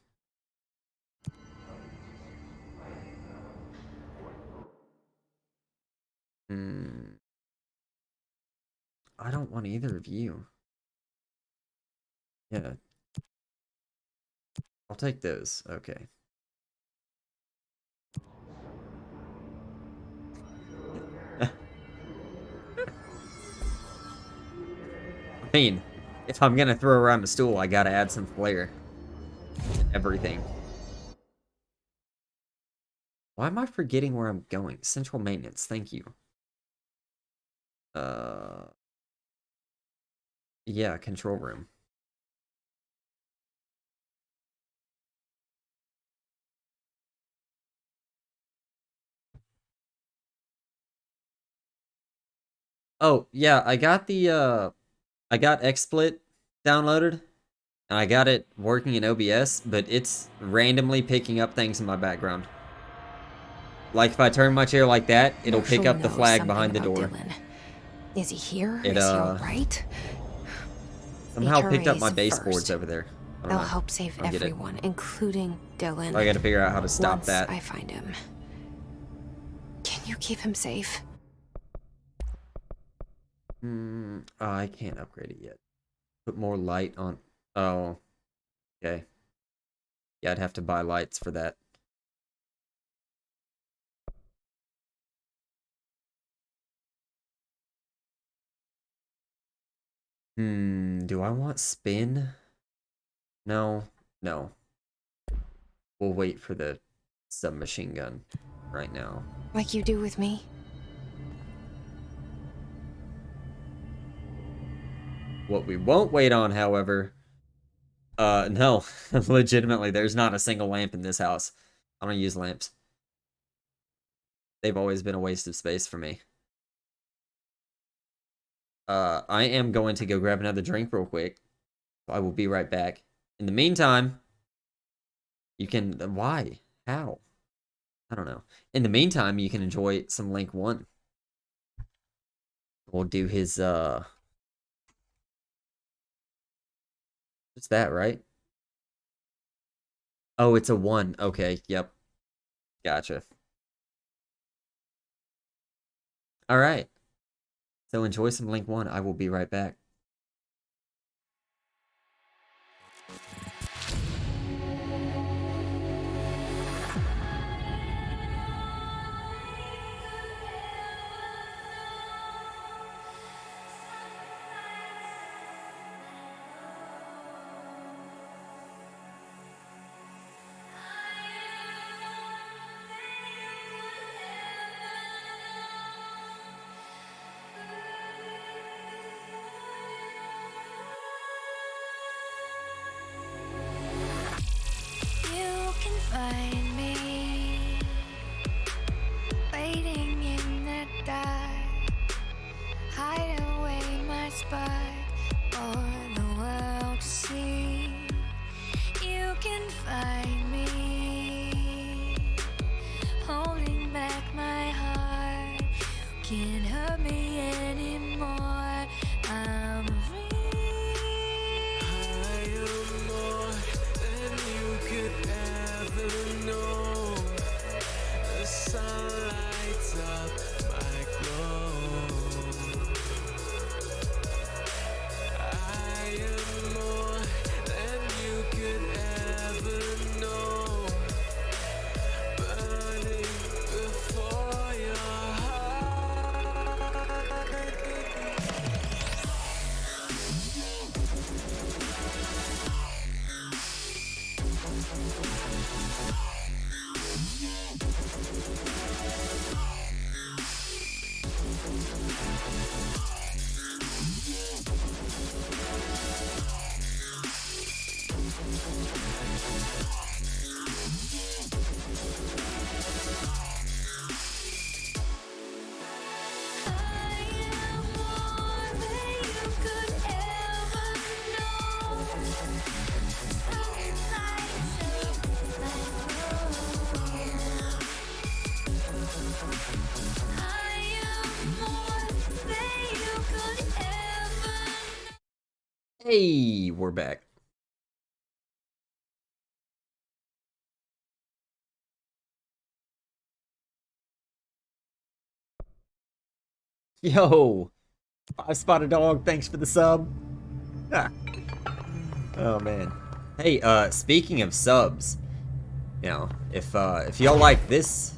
I don't want either of you. Yeah. I'll take those. Okay. I mean, if I'm gonna throw around the stool, I gotta add some flair. Everything. Why am I forgetting where I'm going? Central maintenance, thank you. Yeah, control room. Oh, yeah, I got XSplit downloaded, and I got it working in OBS, but it's randomly picking up things in my background. Like, if I turn my chair like that, it'll pick up the flag behind the door. Dylan. Is he here? Is he alright? Somehow picked up my HRAs baseboards first. over there. They'll help save everyone, including Dylan. I gotta figure out how to stop Once that. I find him. Can you keep him safe? I can't upgrade it yet. Put more light on. Oh. Okay. Yeah, I'd have to buy lights for that. Do I want spin? No, no. We'll wait for the submachine gun right now. Like you do with me. What we won't wait on, however, no, legitimately, there's not a single lamp in this house. I don't use lamps. They've always been a waste of space for me. I am going to go grab another drink real quick. I will be right back. In the meantime, you can... Why? How? I don't know. In the meantime, you can enjoy some Link 1. We'll do his, What's that, right? Oh, it's a 1. Okay, yep. Gotcha. Alright. So enjoy some Link 1. I will be right back. You can find me waiting in the dark, hide away my spark for the world to see. You can find me holding back my heart. You can't hurt me anymore. I'm free. I am more than you could ever know. The sun lights up my glow. I am more than you could ever know. Burning before your heart. Hey, we're back. Yo, FiveSpot dog, thanks for the sub. Oh man. Hey, speaking of subs, you know, if y'all like this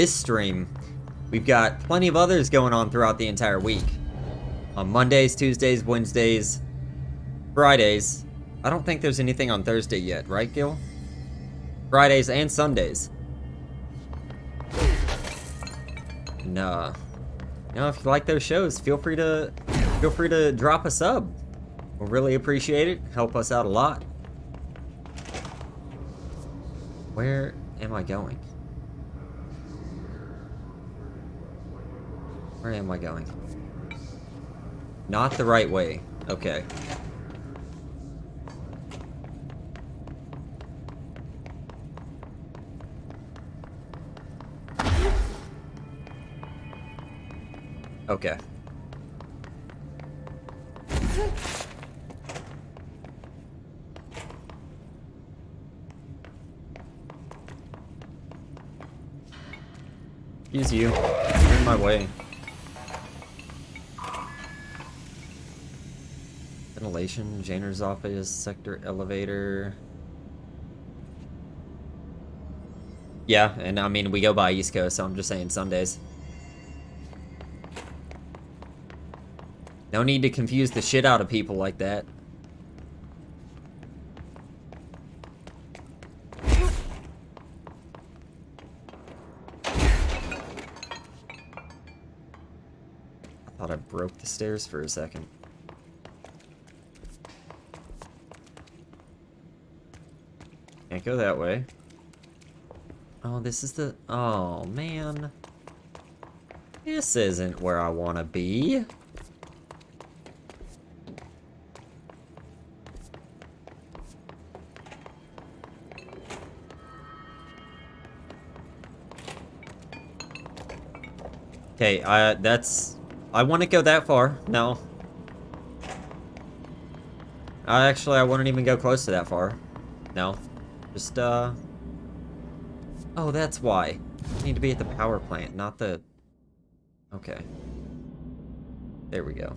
stream, we've got plenty of others going on throughout the entire week. On Mondays, Tuesdays, Wednesdays, Fridays. I don't think there's anything on Thursday yet, right, Gil? Fridays and Sundays. And, you know, if you like those shows, feel free to drop a sub. We'll really appreciate it. Help us out a lot. Where am I going? Where am I going? Not the right way. Okay. Okay. Excuse you. You're in my way. Ventilation, janitor's office, sector elevator. Yeah, and I mean, we go by East Coast, so I'm just saying Sundays. No need to confuse the shit out of people like that. I thought I broke the stairs for a second. Can't go that way. Oh, this is the... Oh, man. This isn't where I want to be. Okay, I want to go that far. No. Actually, I wouldn't even go close to that far. No. Just, Oh, that's why. I need to be at the power plant, not the... Okay. There we go.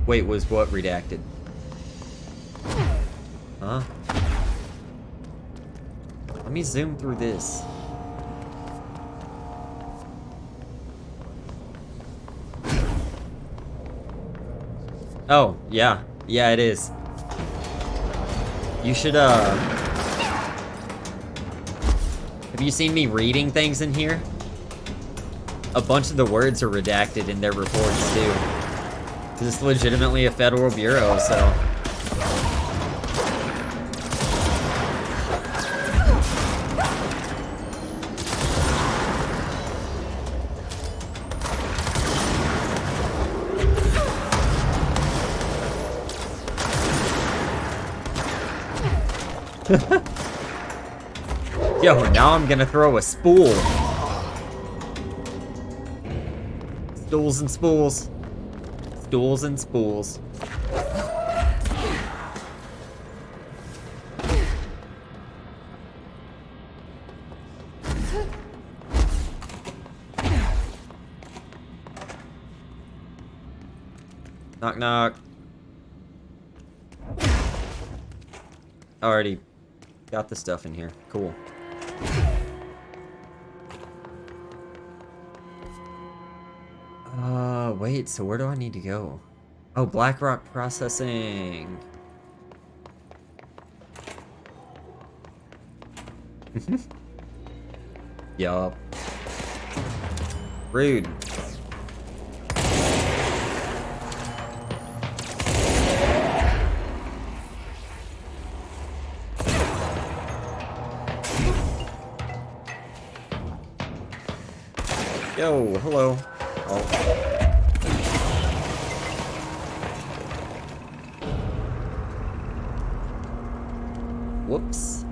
Wait, was what redacted? Huh? Let me zoom through this. Oh, yeah. Yeah, it is. You should, Have you seen me reading things in here? A bunch of the words are redacted in their reports, too. Because it's legitimately a federal bureau, so... Yo, now I'm gonna throw a spool. Stools and spools. Stools and spools. Knock knock. Already got the stuff in here. Cool. Wait, so where do I need to go? Oh, Blackrock processing. Yup. Rude. Yo, hello. Oh. Whoops.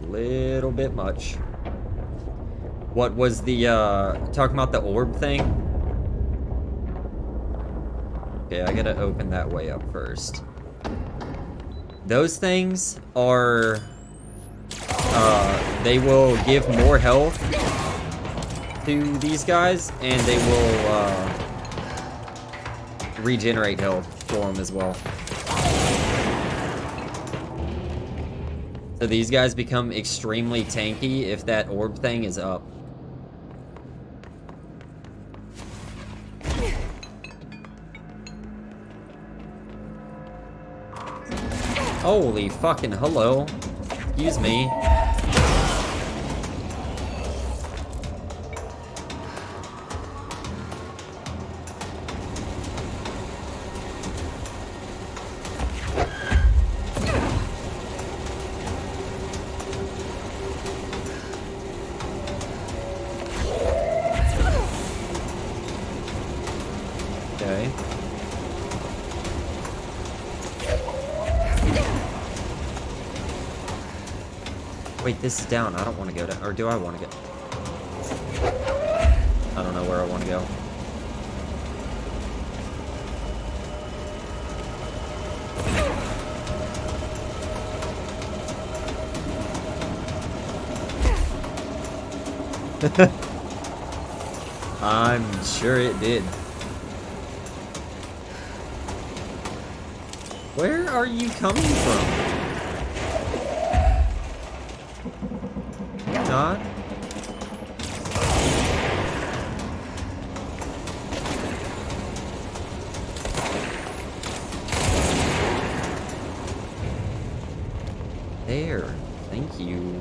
Little bit much. What was the, talking about the orb thing? Okay, I gotta open that way up first. Those things are, they will give more health to these guys, and they will, regenerate health for them as well. So these guys become extremely tanky if that orb thing is up. Holy fucking hello. Excuse me. Okay. Wait, this is down. I don't want to go down. Or do I want to go? I don't know where I want to go. I'm sure it did. Where are you coming from? not. There. Thank you.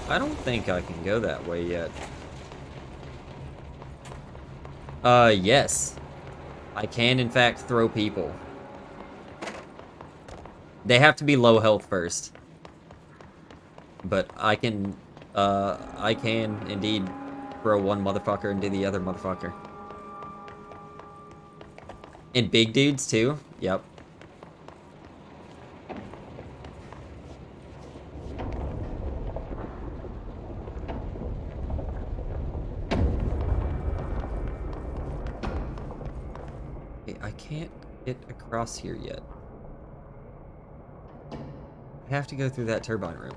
I don't think I can go that way yet. Yes. I can, in fact, throw people. They have to be low health first. But I can indeed throw one motherfucker into the other motherfucker. And big dudes, too? Yep. Okay, I can't get across here yet. I have to go through that turbine room.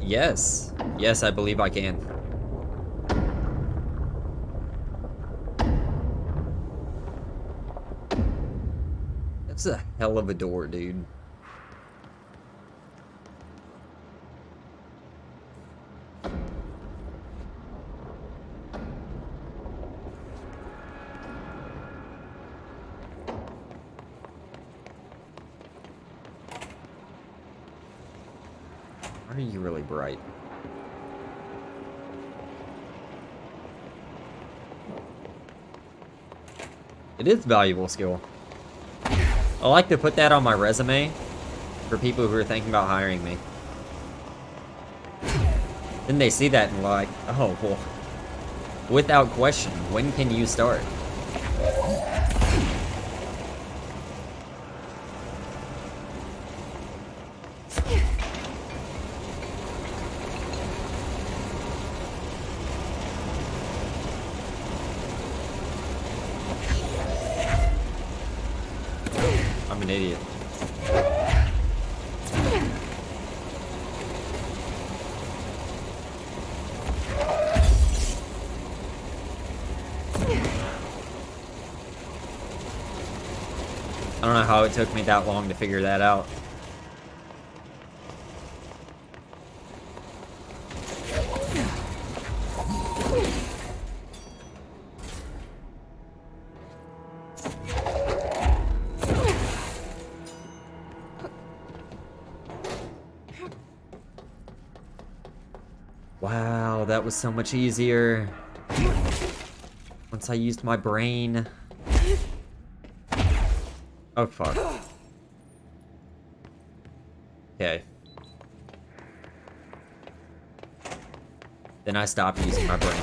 Yes. Yes, I believe I can. That's a hell of a door, dude. Are you really bright? It is valuable skill. I like to put that on my resume for people who are thinking about hiring me. Then they see that and like, oh, well, without question, when can you start? I'm an idiot. I don't know how it took me that long to figure that out. Wow, that was so much easier. Once I used my brain. Oh, fuck. Okay. Then I stopped using my brain.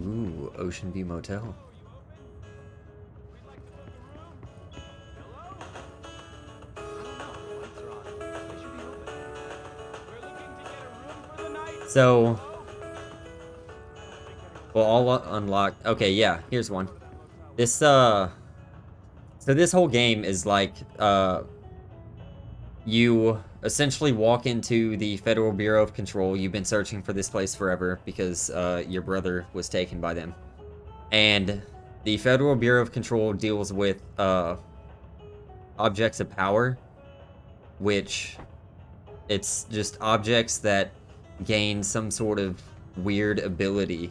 Ooh, Ocean View Motel. So, well, all unlocked. Okay, yeah, here's one. This, so this whole game is like, you essentially walk into the Federal Bureau of Control. You've been searching for this place forever because, your brother was taken by them. And the Federal Bureau of Control deals with, objects of power, which it's just objects that gain some sort of weird ability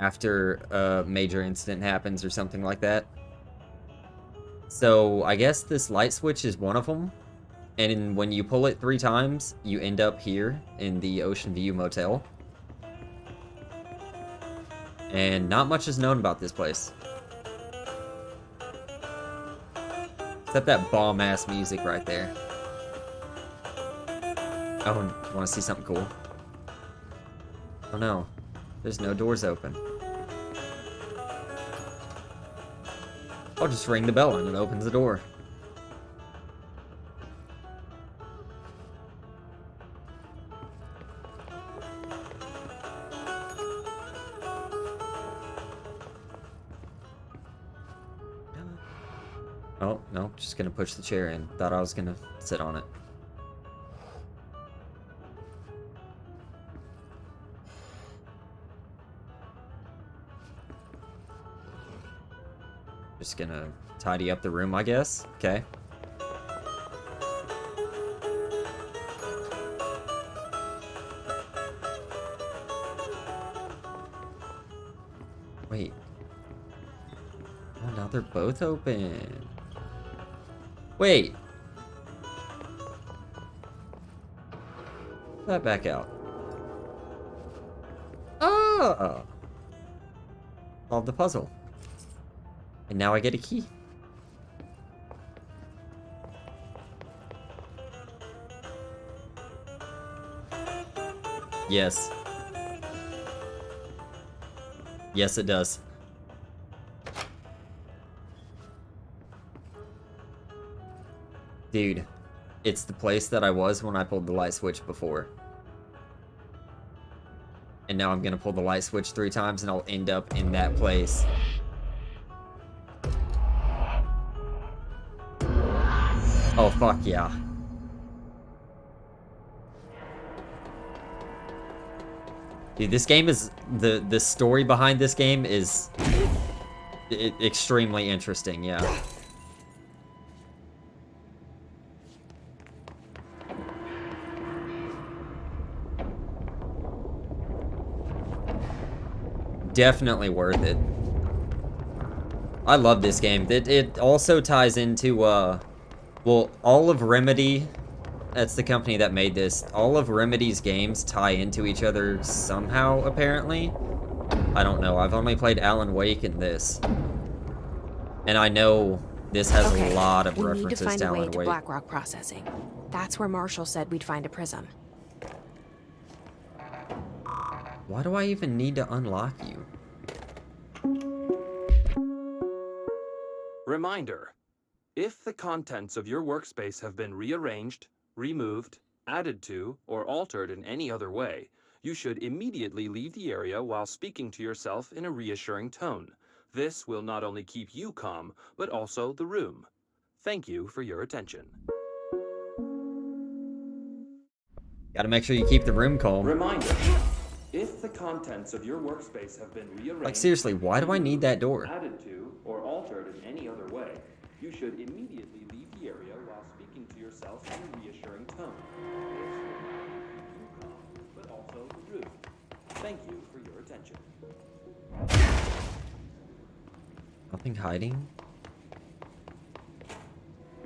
after a major incident happens or something like that. So I guess this light switch is one of them. And when you pull it 3 times, you end up here in the Ocean View Motel. And not much is known about this place. Except that bomb-ass music right there. Oh, you want to see something cool? Oh no, there's no doors open. I'll just ring the bell and it opens the door. Oh, no, just gonna push the chair in. Thought I was gonna sit on it. Just gonna tidy up the room, I guess. Okay. Wait. Oh, now they're both open. Wait. That back out. Oh! Solved the puzzle. And now I get a key. Yes. Yes, it does. Dude, it's the place that I was when I pulled the light switch before. And now I'm gonna pull the light switch 3 times and I'll end up in that place. Oh, fuck yeah. Dude, this game is... The story behind this game is... extremely interesting, yeah. Definitely worth it. I love this game. It also ties into, well, all of Remedy, that's the company that made this, all of Remedy's games tie into each other somehow, apparently. I don't know. I've only played Alan Wake and this. And I know this has a lot of references we need to find a way Alan to Wake. Blackrock processing. That's where Marshall said we'd find a prism. Why do I even need to unlock you? Reminder. If the contents of your workspace have been rearranged, removed, added to, or altered in any other way, you should immediately leave the area while speaking to yourself in a reassuring tone. This will not only keep you calm, but also the room. Thank you for your attention. Gotta make sure you keep the room calm. Reminder. If the contents of your workspace have been rearranged... Like, seriously, why do I need that door? ...added to, or altered in any other way, you should immediately leave the area while speaking to yourself in a reassuring tone. This will not only keep you calm, but also the room. Thank you for your attention. Nothing hiding?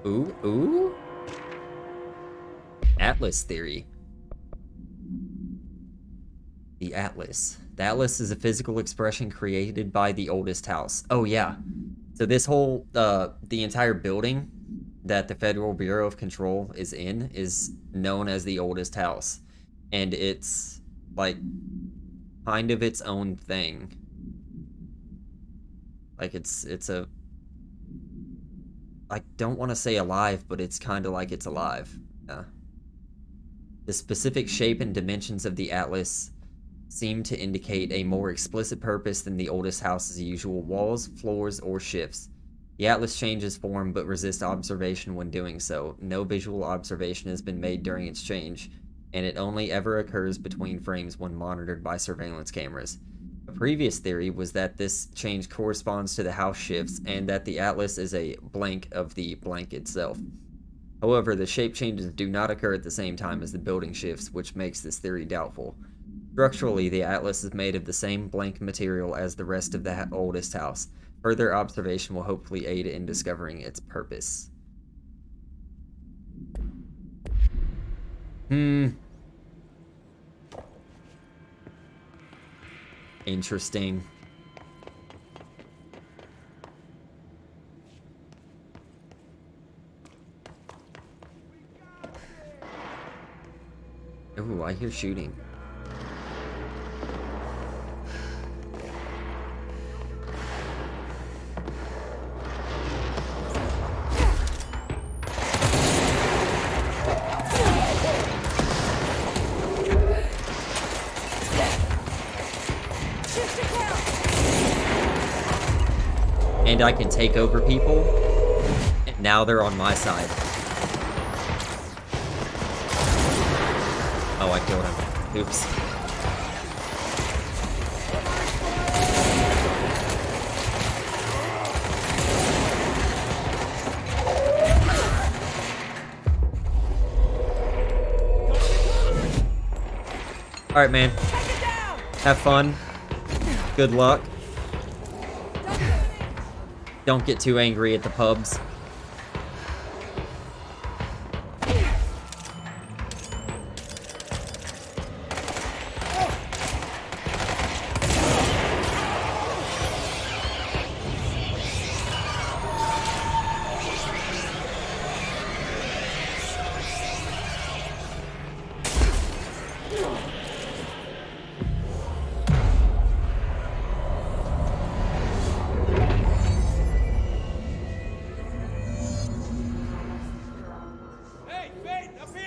Ooh, ooh? Atlas theory. The Atlas. The Atlas is a physical expression created by the oldest house. Oh, yeah. So this whole, the entire building that the Federal Bureau of Control is in is known as the oldest house. And it's, like, kind of its own thing. Like, it's a... I don't want to say alive, but it's kind of like it's alive. Yeah. The specific shape and dimensions of the Atlas seem to indicate a more explicit purpose than the oldest house's usual walls, floors, or shifts. The Atlas changes form but resists observation when doing so. No visual observation has been made during its change, and it only ever occurs between frames when monitored by surveillance cameras. A previous theory was that this change corresponds to the house shifts and that the Atlas is a blank of the blank itself. However, the shape changes do not occur at the same time as the building shifts, which makes this theory doubtful. Structurally, the Atlas is made of the same blank material as the rest of the oldest house. Further observation will hopefully aid in discovering its purpose. Interesting. Ooh, I hear shooting. and I can take over people, and now they're on my side. Oh, I killed him. Oops. Alright, man. Have fun. Good luck. Don't get too angry at the pubs.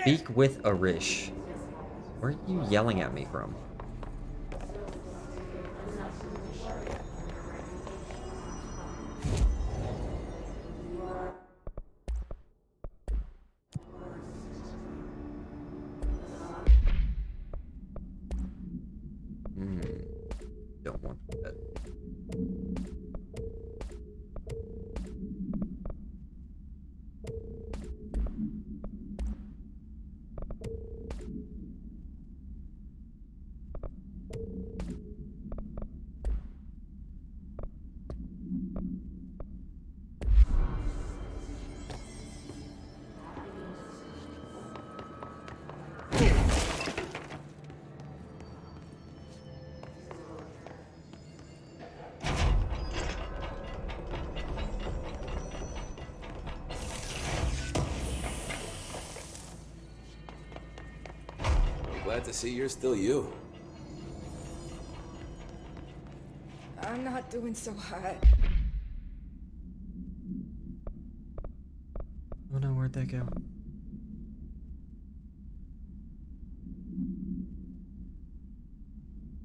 Speak with Arish. Where are you yelling at me from? Don't want that. Glad to see you're still you. I'm not doing so hot. Oh no, where'd that go?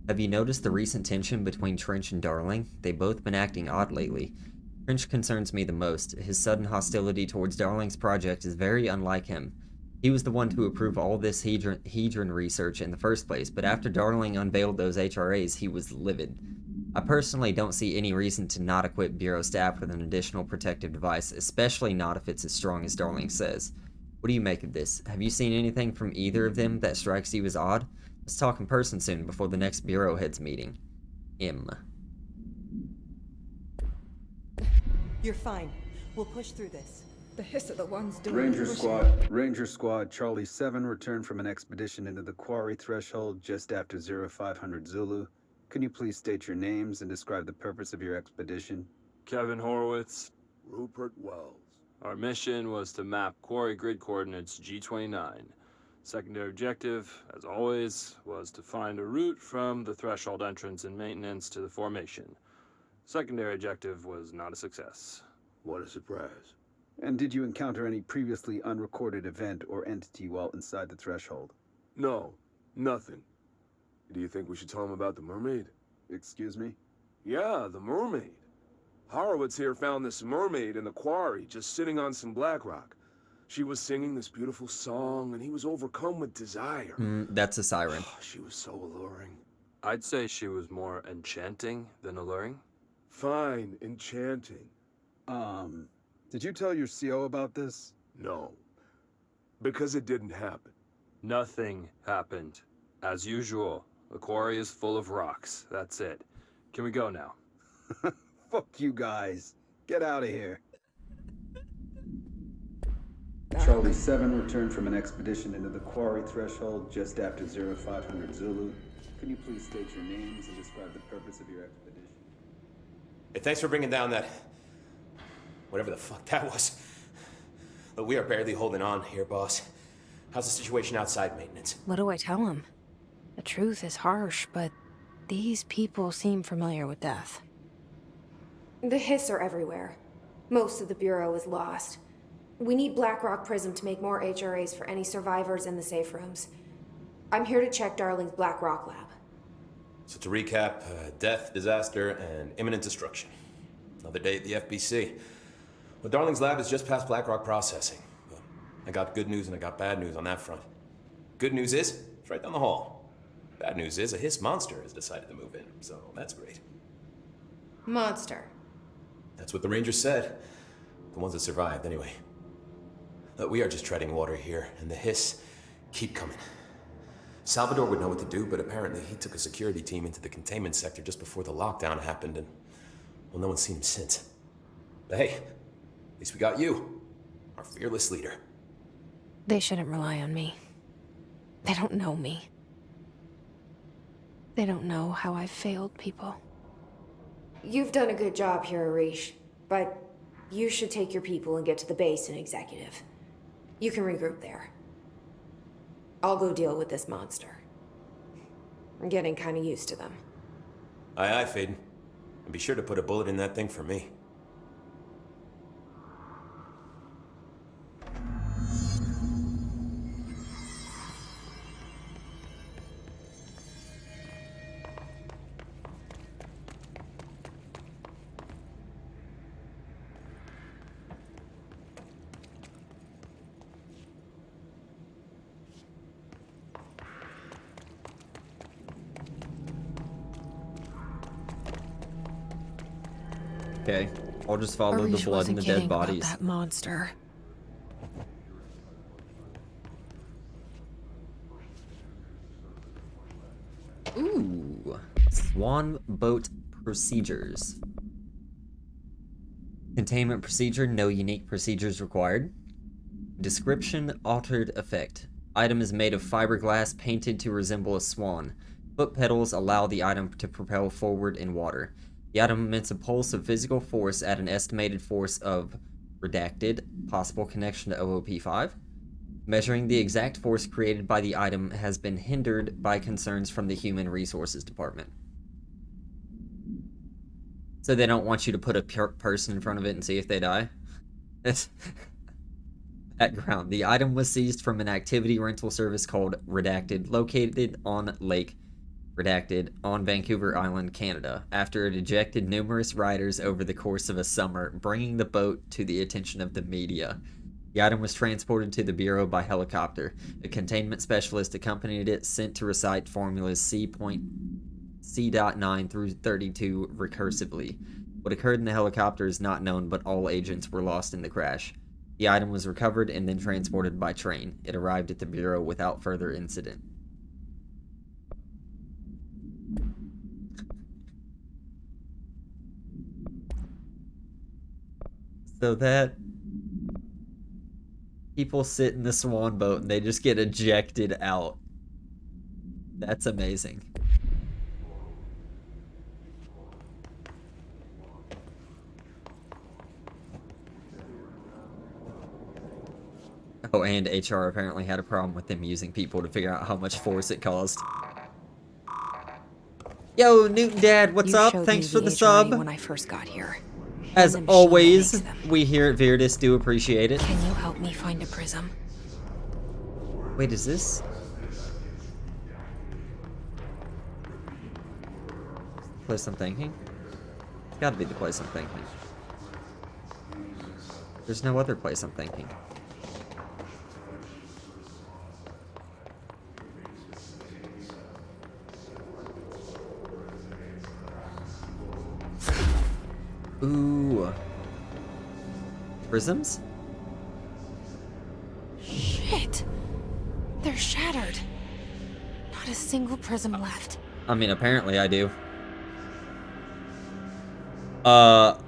Have you noticed the recent tension between Trench and Darling? They've both been acting odd lately. Trench concerns me the most. His sudden hostility towards Darling's project is very unlike him. He was the one to approve all this Hedron research in the first place, but after Darling unveiled those HRAs, he was livid. I personally don't see any reason to not equip Bureau staff with an additional protective device, especially not if it's as strong as Darling says. What do you make of this? Have you seen anything from either of them that strikes you as odd? Let's talk in person soon before the next Bureau heads meeting. M. You're fine. We'll push through this. The hiss of the ones doing Ranger Squad, Charlie 7 returned from an expedition into the quarry threshold just after 0500 Zulu. Can you please state your names and describe the purpose of your expedition? Kevin Horowitz. Rupert Wells. Our mission was to map quarry grid coordinates G29. Secondary objective, as always, was to find a route from the threshold entrance and maintenance to the formation. Secondary objective was not a success. What a surprise. And did you encounter any previously unrecorded event or entity while inside the threshold? No, nothing. Do you think we should tell him about the mermaid? Excuse me? Yeah, the mermaid. Horowitz here found this mermaid in the quarry, just sitting on some black rock. She was singing this beautiful song, and he was overcome with desire. That's a siren. She was so alluring. I'd say she was more enchanting than alluring. Fine, enchanting. Did you tell your CO about this? No. Because it didn't happen. Nothing happened. As usual, the quarry is full of rocks. That's it. Can we go now? Fuck you guys. Get out of here. Charlie 7 returned from an expedition into the quarry threshold just after 0500 Zulu. Can you please state your names and describe the purpose of your expedition? Hey, thanks for bringing down that... whatever the fuck that was. But we are barely holding on here, boss. How's the situation outside maintenance? What do I tell him? The truth is harsh, but these people seem familiar with death. The hiss are everywhere. Most of the Bureau is lost. We need Blackrock Prism to make more HRAs for any survivors in the safe rooms. I'm here to check Darling's Blackrock lab. So to recap, death, disaster, and imminent destruction. Another day at the FBC. Well, Darling's lab is just past BlackRock processing. But I got good news and I got bad news on that front. Good news is, it's right down the hall. Bad news is, a Hiss monster has decided to move in, so that's great. Monster. That's what the Rangers said. The ones that survived, anyway. But we are just treading water here, and the Hiss keep coming. Salvador would know what to do, but apparently he took a security team into the containment sector just before the lockdown happened, and, well, no one's seen him since. But hey, at least we got you, our fearless leader. They shouldn't rely on me. They don't know me. They don't know how I've failed people. You've done a good job here, Arish, but you should take your people and get to the base and executive. You can regroup there. I'll go deal with this monster. I'm getting kind of used to them. Aye, aye, Faden. And be sure to put a bullet in that thing for me. Okay, I'll just follow the blood and the dead bodies. That monster. Ooh, Swan Boat Procedures. Containment procedure, no unique procedures required. Description, altered effect. Item is made of fiberglass painted to resemble a swan. Foot pedals allow the item to propel forward in water. The item emits a pulse of physical force at an estimated force of redacted, possible connection to OOP5. Measuring the exact force created by the item has been hindered by concerns from the Human Resources Department. So they don't want you to put a person in front of it and see if they die? Background. The item was seized from an activity rental service called Redacted, located on Lake Redacted on Vancouver Island, Canada, after it ejected numerous riders over the course of a summer, bringing the boat to the attention of the media. The item was transported to the Bureau by helicopter. A containment specialist accompanied it, sent to recite formulas C.9 through 32 recursively. What occurred in the helicopter is not known, but all agents were lost in the crash. The item was recovered and then transported by train. It arrived at the Bureau without further incident. So that people sit in the swan boat and they just get ejected out. That's amazing. Oh, and HR apparently had a problem with them using people to figure out how much force it caused. Yo, Newton Dad, what's up? Thanks for the sub. When I first got here. As always, we here at Viridis do appreciate it. Can you help me find a prism? Wait, is this? Place I'm thinking? It's gotta be the place I'm thinking. There's no other place I'm thinking. Ooh. Prisms? Shit. They're shattered. Not a single prism left. I mean, apparently I do. Well.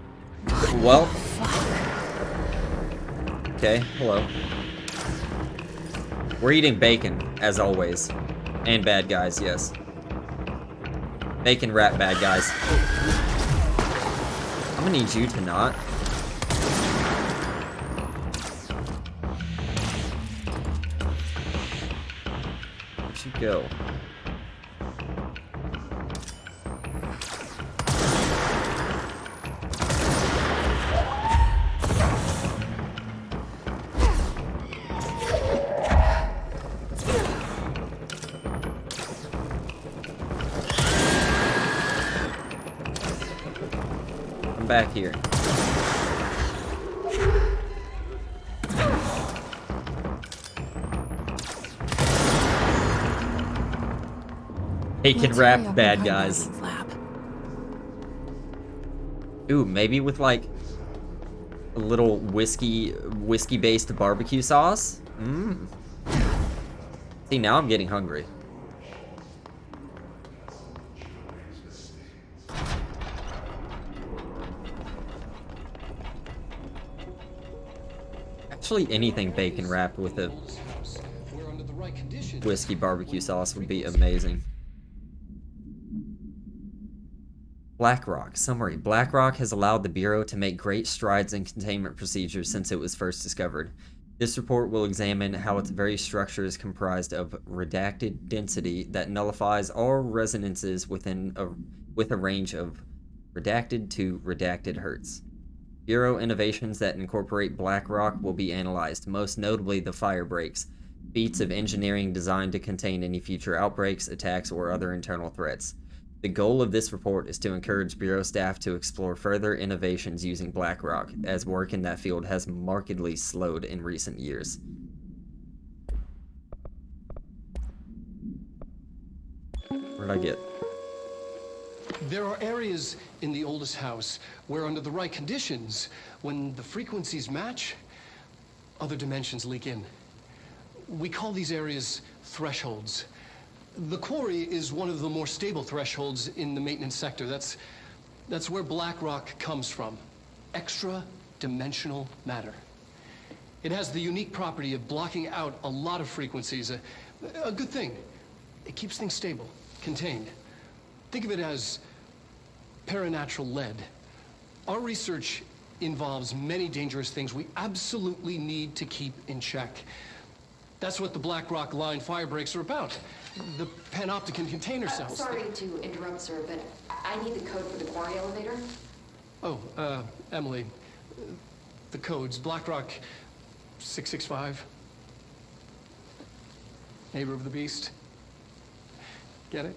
Okay, hello. We're eating bacon, as always. And bad guys, yes. Bacon rat bad guys. I'm gonna need you to not. Where'd you go? back here. Bacon wrapped bad guys. Ooh, maybe with like a little whiskey-based barbecue sauce? Mmm. See, now I'm getting hungry. Actually, anything bacon wrapped with a whiskey barbecue sauce would be amazing. BlackRock. Summary. BlackRock has allowed the Bureau to make great strides in containment procedures since it was first discovered. This report will examine how its very structure is comprised of redacted density that nullifies all resonances with a range of redacted to redacted hertz. Bureau innovations that incorporate BlackRock will be analyzed, most notably the fire breaks, feats of engineering designed to contain any future outbreaks, attacks, or other internal threats. The goal of this report is to encourage Bureau staff to explore further innovations using BlackRock, as work in that field has markedly slowed in recent years. Where'd I get? There are areas in the oldest house where, under the right conditions, when the frequencies match, other dimensions leak in. We call these areas thresholds. The quarry is one of the more stable thresholds in the maintenance sector. That's where BlackRock comes from. Extra-dimensional matter. It has the unique property of blocking out a lot of frequencies. A good thing. It keeps things stable, contained. Think of it as paranatural lead. Our research involves many dangerous things we absolutely need to keep in check. That's what the BlackRock line fire breaks are about. The panopticon container cells. Sorry to interrupt, sir, but I need the code for the quarry elevator. Oh, Emily. The codes. BlackRock 665. Neighbor of the Beast. Get it?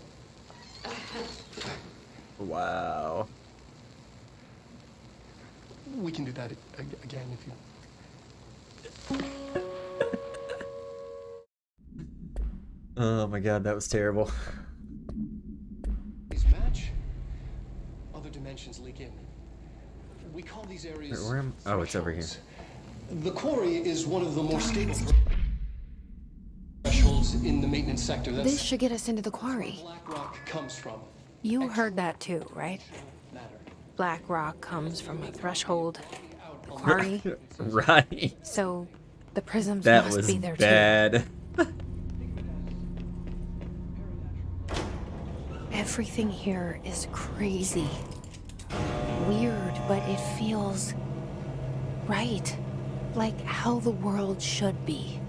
Wow. We can do that again if you... Oh my god, that was terrible. These match, other dimensions leak in. We call these areas... Where am... Oh, it's over here. The quarry is one of the more stable thresholds in the maintenance sector. This should get us into the quarry. BlackRock comes from. You heard that too, right? BlackRock comes from a threshold. The quarry. Right. So the prisms that must was be there bad. too. Everything here is crazy. Weird, but it feels right. Like how the world should be.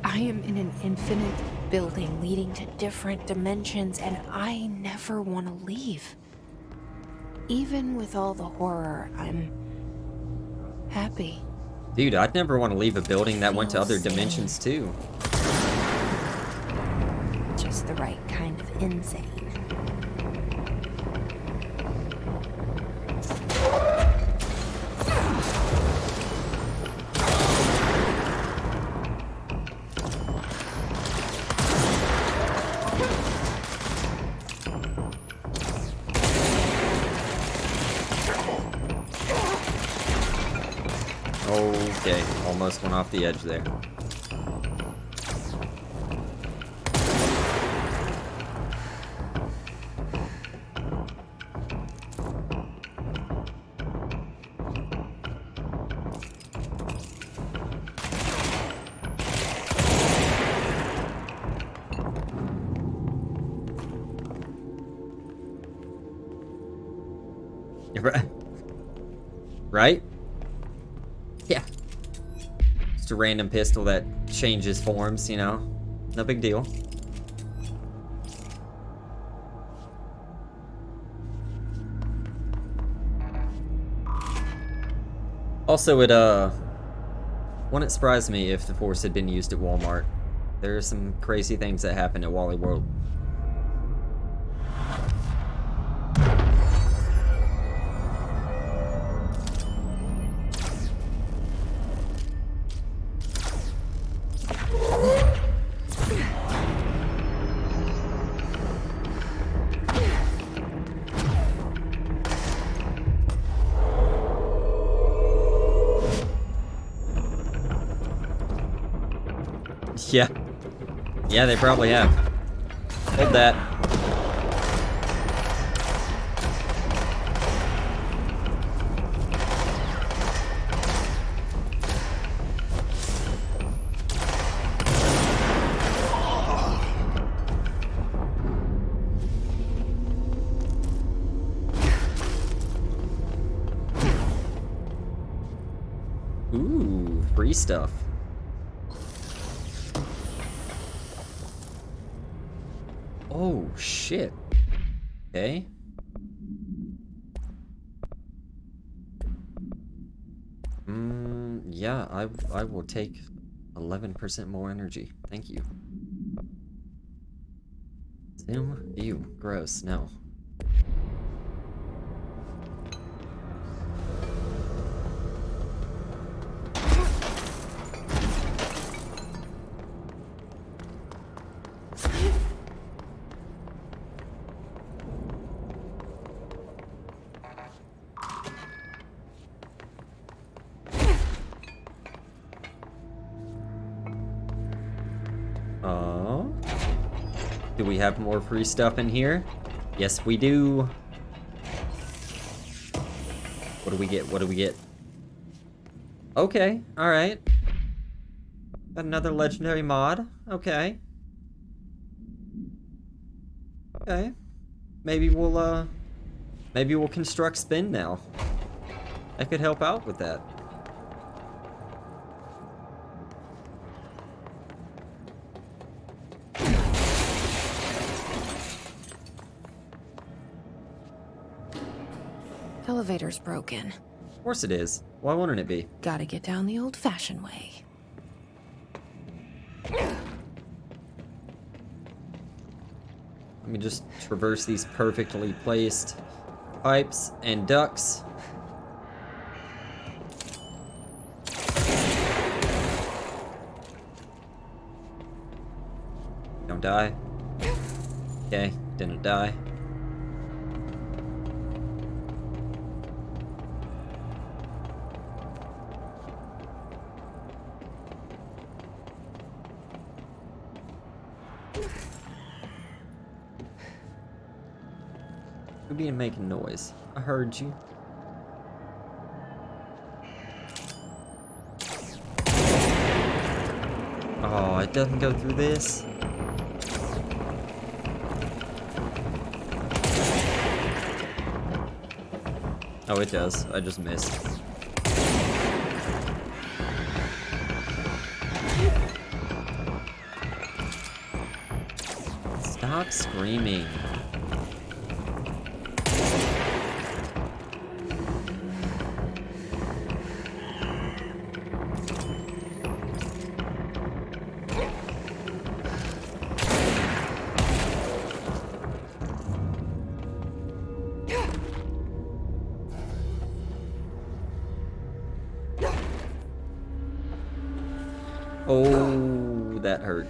I am in an infinite building leading to different dimensions, and I never want to leave. Even with all the horror, I'm happy. Dude, I'd never want to leave a building that went to other dimensions too. Just the right kind of insane. Okay, almost went off the edge there. Right? Yeah. Just a random pistol that changes forms, you know? No big deal. Also, it wouldn't surprise me if the Force had been used at Walmart. There are some crazy things that happen at Wally World. Yeah. Yeah, they probably have. Hold that. Ooh, free stuff. Oh, shit. Okay. Yeah, I will take 11% more energy. Thank you. Zoom view. Gross. No. Oh. Do we have more free stuff in here? Yes, we do. What do we get? What do we get? Okay, alright. Got another legendary mod. Okay. Okay. Maybe we'll construct spin now. That could help out with that. Elevator's broken. Of course it is. Why wouldn't it be? Gotta get down the old-fashioned way. Let me just traverse these perfectly placed pipes and ducts. Don't die. Okay, didn't die. You're being making noise. I heard you. Oh, it doesn't go through this. Oh, it does. I just missed. Stop screaming. Oh, that hurt.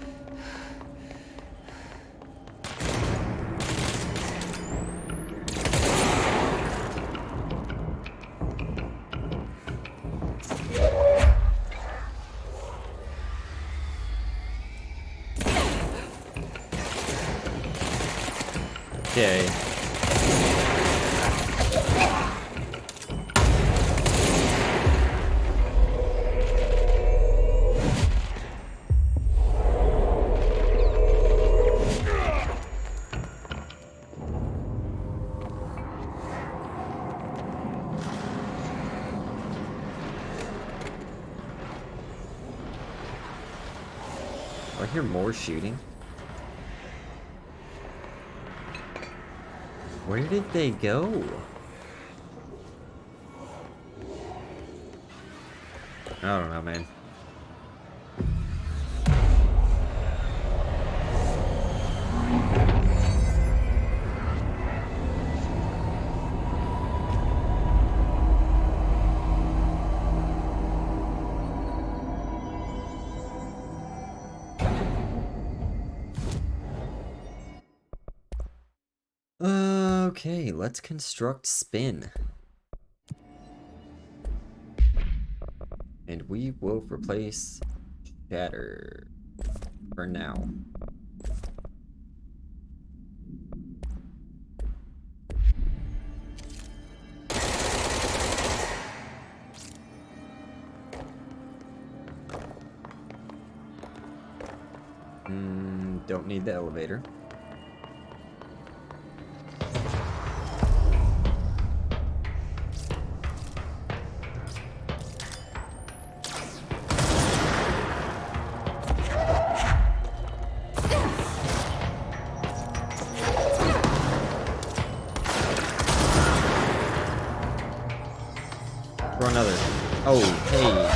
Okay. I hear more shooting. Where did they go? I don't know, man. Okay, let's construct spin. And we will replace shatter. For now. Don't need the elevator. For another. Oh, hey.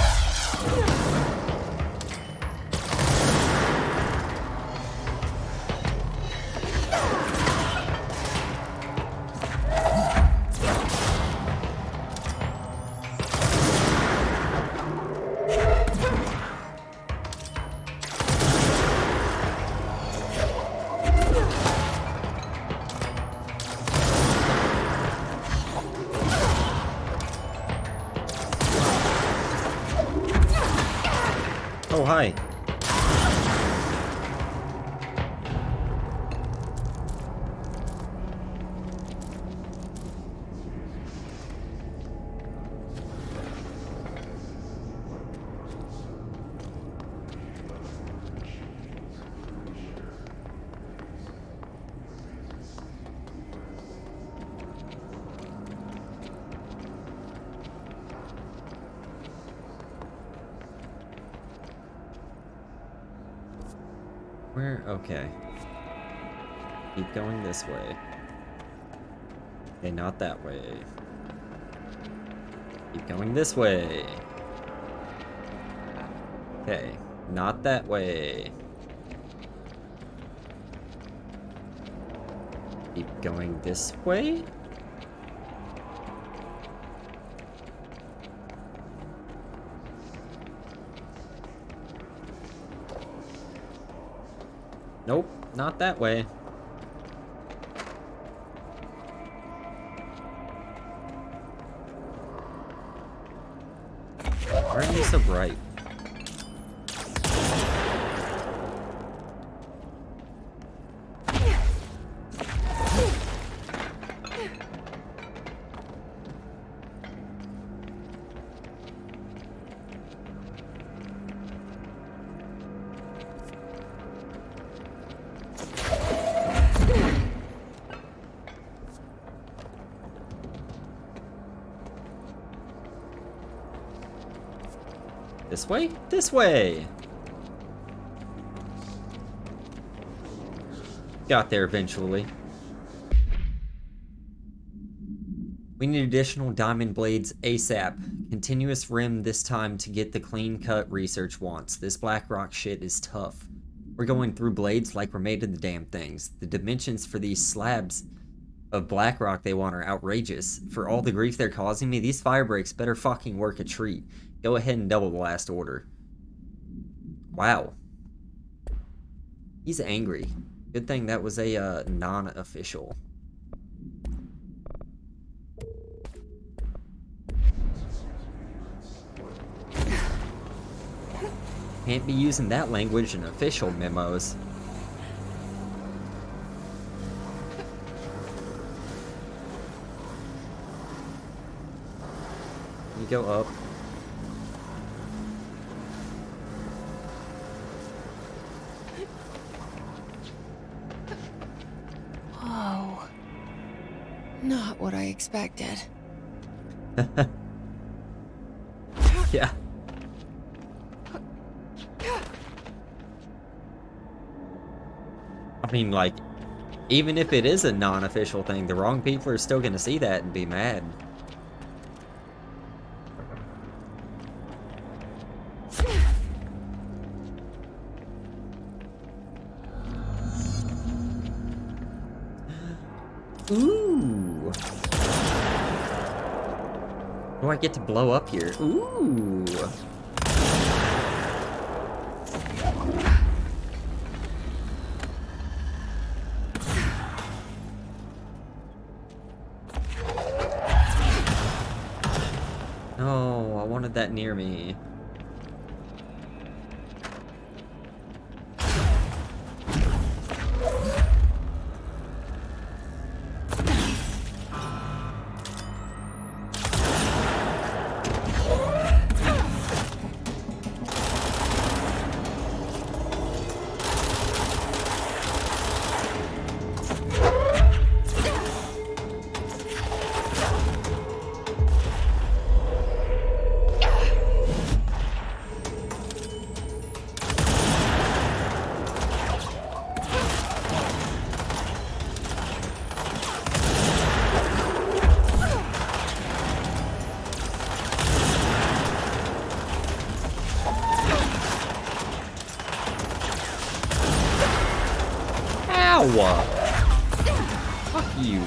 Oh, hi. Where? Okay. Keep going this way. Okay, not that way. Keep going this way. Okay, not that way. Keep going this way. Nope, not that way. Why are you so bright? This way? This way! Got there eventually. We need additional diamond blades ASAP. Continuous rim this time to get the clean cut research wants. This black rock shit is tough. We're going through blades like we're made of the damn things. The dimensions for these slabs of black rock they want are outrageous. For all the grief they're causing me, these fire breaks better fucking work a treat. Go ahead and double the last order. Wow. He's angry. Good thing that was a non-official. Can't be using that language in official memos. You go up. Whoa. Not what I expected. Yeah. I mean, like, even if it is a non-official thing, the wrong people are still gonna see that and be mad. Ooh. Do I get to blow up here? Ooh. No, I wanted that near me. Ow! Fuck you.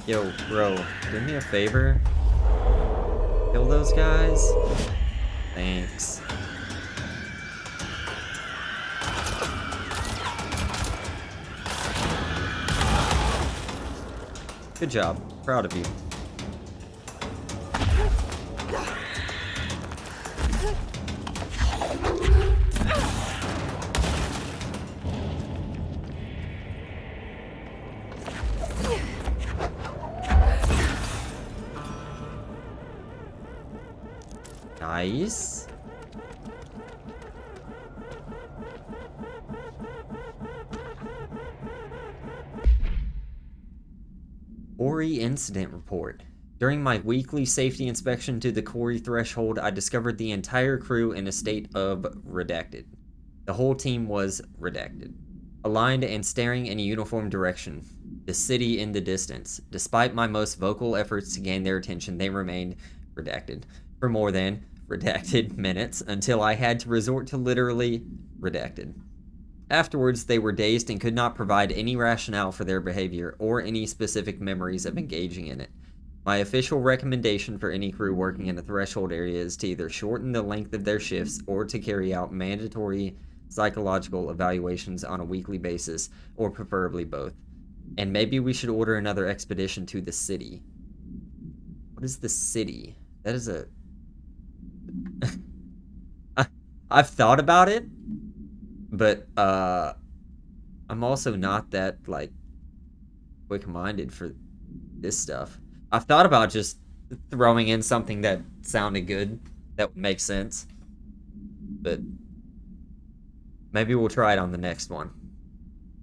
Yo, bro, do me a favor. Kill those guys. Thanks. Good job. Proud of you. Nice. Quarry Incident Report. During my weekly safety inspection to the quarry threshold, I discovered the entire crew in a state of redacted. The whole team was redacted, aligned and staring in a uniform direction, the city in the distance. Despite my most vocal efforts to gain their attention, they remained redacted for more than redacted minutes until I had to resort to literally redacted. Afterwards, they were dazed and could not provide any rationale for their behavior or any specific memories of engaging in it. My official recommendation for any crew working in a threshold area is to either shorten the length of their shifts or to carry out mandatory psychological evaluations on a weekly basis, or preferably both. And maybe we should order another expedition to the city. What is the city? That is a... I've thought about it, but I'm also not that, like, quick-minded for this stuff. I've thought about just throwing in something that sounded good, that would make sense, but maybe we'll try it on the next one.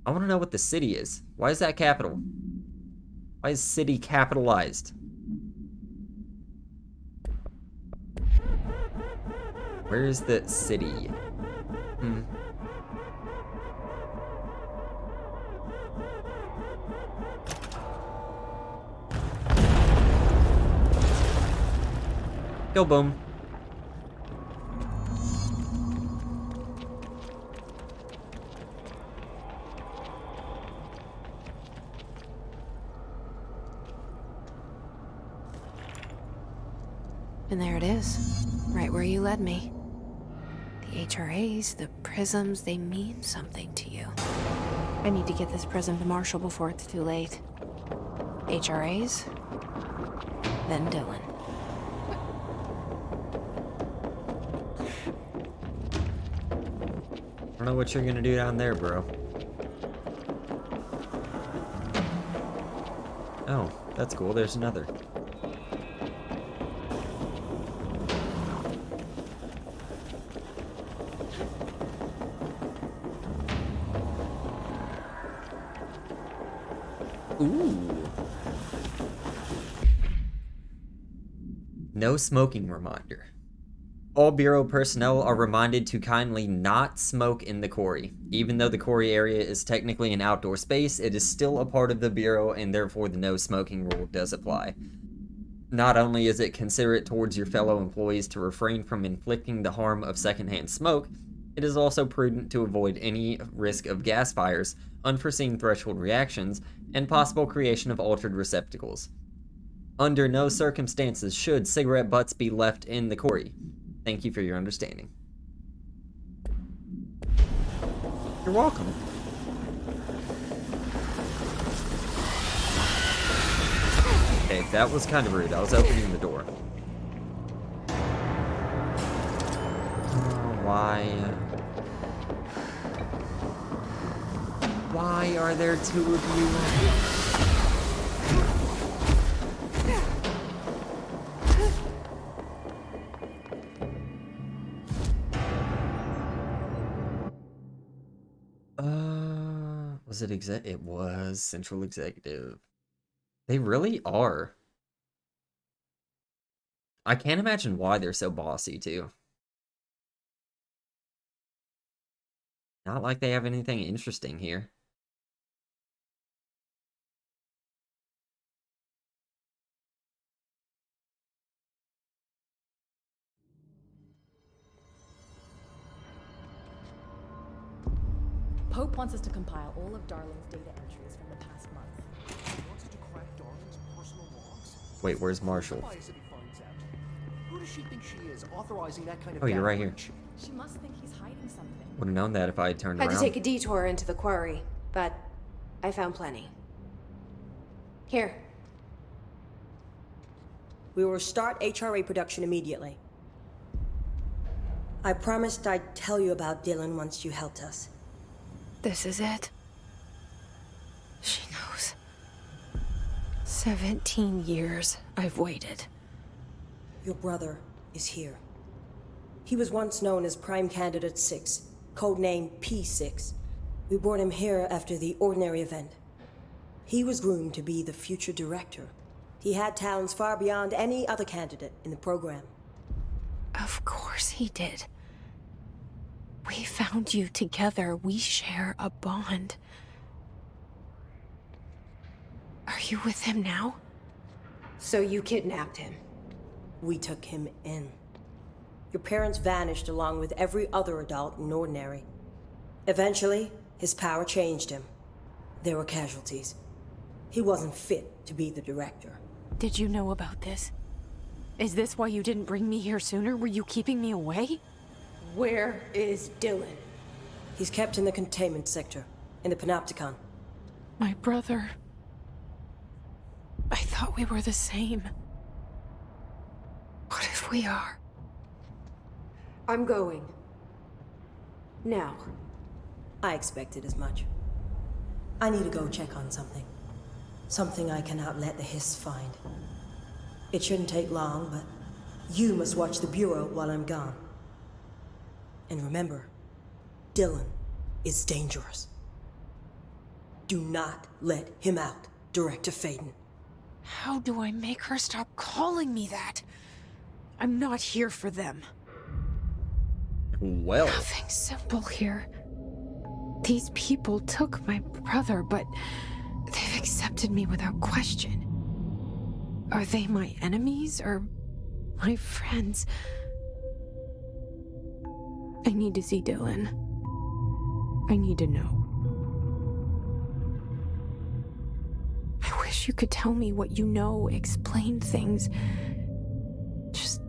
I want to know what the city is. Why is that capital? Why is city capitalized? Where is the city? Go boom. And there it is, right where you led me. The HRAs, the prisms, they mean something to you. I need to get this prism to Marshall before it's too late. HRAs, then Dylan. I don't know what you're gonna do down there, bro. Oh, that's cool. There's another. Ooh. No smoking reminder. All Bureau personnel are reminded to kindly not smoke in the quarry. Even though the quarry area is technically an outdoor space, it is still a part of the Bureau, and therefore the no smoking rule does apply. Not only is it considerate towards your fellow employees to refrain from inflicting the harm of secondhand smoke, it is also prudent to avoid any risk of gas fires, unforeseen threshold reactions, and possible creation of altered receptacles. Under no circumstances should cigarette butts be left in the quarry. Thank you for your understanding. You're welcome. Okay, that was kind of rude. I was opening the door. Why? Why are there two of you? Was it it was Central Executive. They really are. I can't imagine why they're so bossy, too. Not like they have anything interesting here. Pope wants us to compile all of Darling's data entries from the past month. He wants us to crack Darling's personal logs? Wait, where's Marshall? If he finds out. Who does she think she is, authorizing that kind of Oh, you're right damage? here. She must think he's hiding something. Would have known that if I had turned Had around. to take a detour into the quarry, but I found plenty. Here. We will start HRA production immediately. I promised I'd tell you about Dylan once you helped us. This is it. She knows. 17 years I've waited. Your brother is here. He was once known as Prime Candidate 6, codename P6. We brought him here after the ordinary event. He was groomed to be the future director. He had talents far beyond any other candidate in the program. Of course he did. We found you together. We share a bond. Are you with him now? So you kidnapped him? We took him in. Your parents vanished along with every other adult in Ordinary. Eventually, his power changed him. There were casualties. He wasn't fit to be the director. Did you know about this? Is this why you didn't bring me here sooner? Were you keeping me away? Where is Dylan? He's kept in the containment sector, in the Panopticon. My brother. I thought we were the same. What if we are? I'm going. Now. I expected as much. I need to go check on something. Something I cannot let the Hiss find. It shouldn't take long, but you must watch the Bureau while I'm gone. And remember, Dylan is dangerous. Do not let him out, Director Faden. How do I make her stop calling me that? I'm not here for them. Well. Nothing simple here. These people took my brother, but they've accepted me without question. Are they my enemies or my friends? I need to see Dylan. I need to know. I wish you could tell me what you know, explain things. Just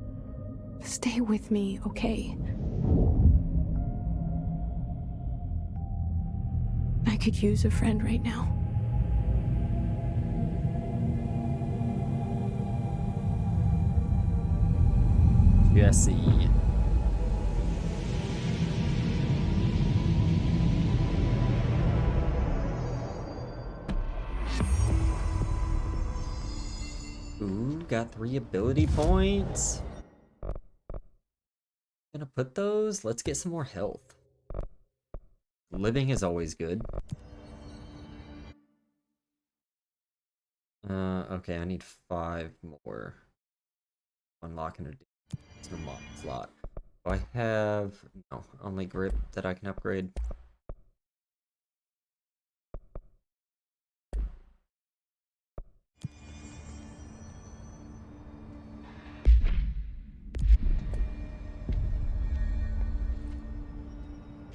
stay with me, okay? I could use a friend right now. Jesse. Ooh, got 3 ability points. Gonna put those. Let's get some more health. Living is always good. Okay, I need 5 more. Unlocking a slot. Do I have no only grip that I can upgrade?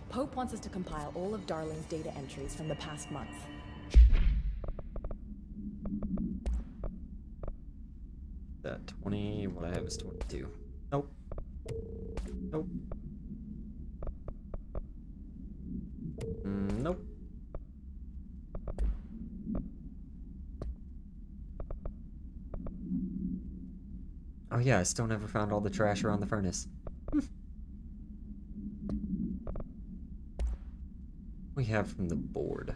Pope wants us to compile all of Darling's data entries from the past month. That 20, what I have is 22. Nope. Nope. Nope. Oh yeah, I still never found all the trash around the furnace. We have from the board.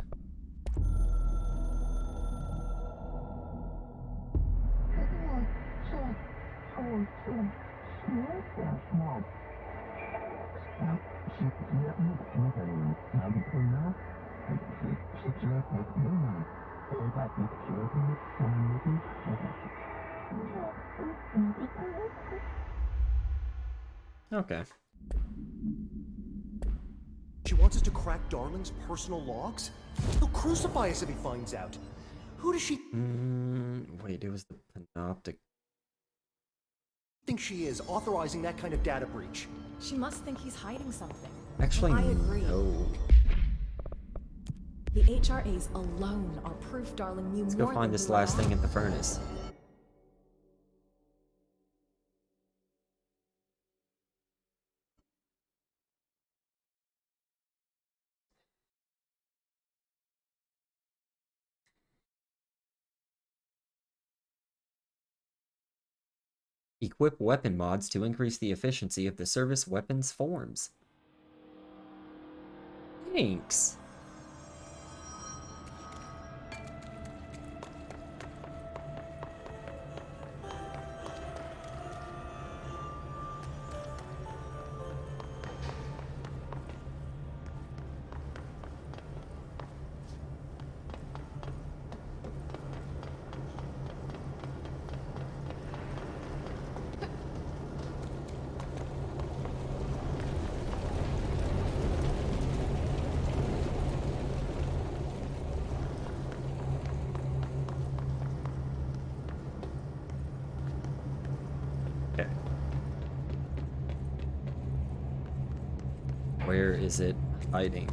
Okay. She wants us to crack Darling's personal logs? He'll crucify us if he finds out. Who does she Wait, it was the Panoptic. think she is, authorizing that kind of data breach? She must think he's hiding something. Actually, I agree. no. The HRAs alone are proof Darling knew Let's more go find than this we last let thing on. at the furnace. Equip weapon mods to increase the efficiency of the service weapons forms. Thanks. Okay. Where is it hiding?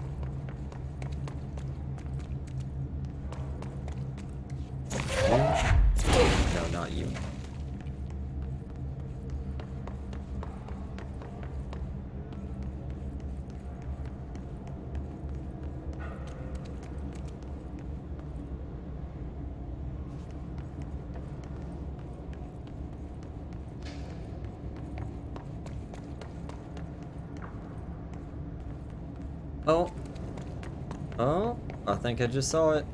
You? No, not you. Oh. Oh, I think I just saw it.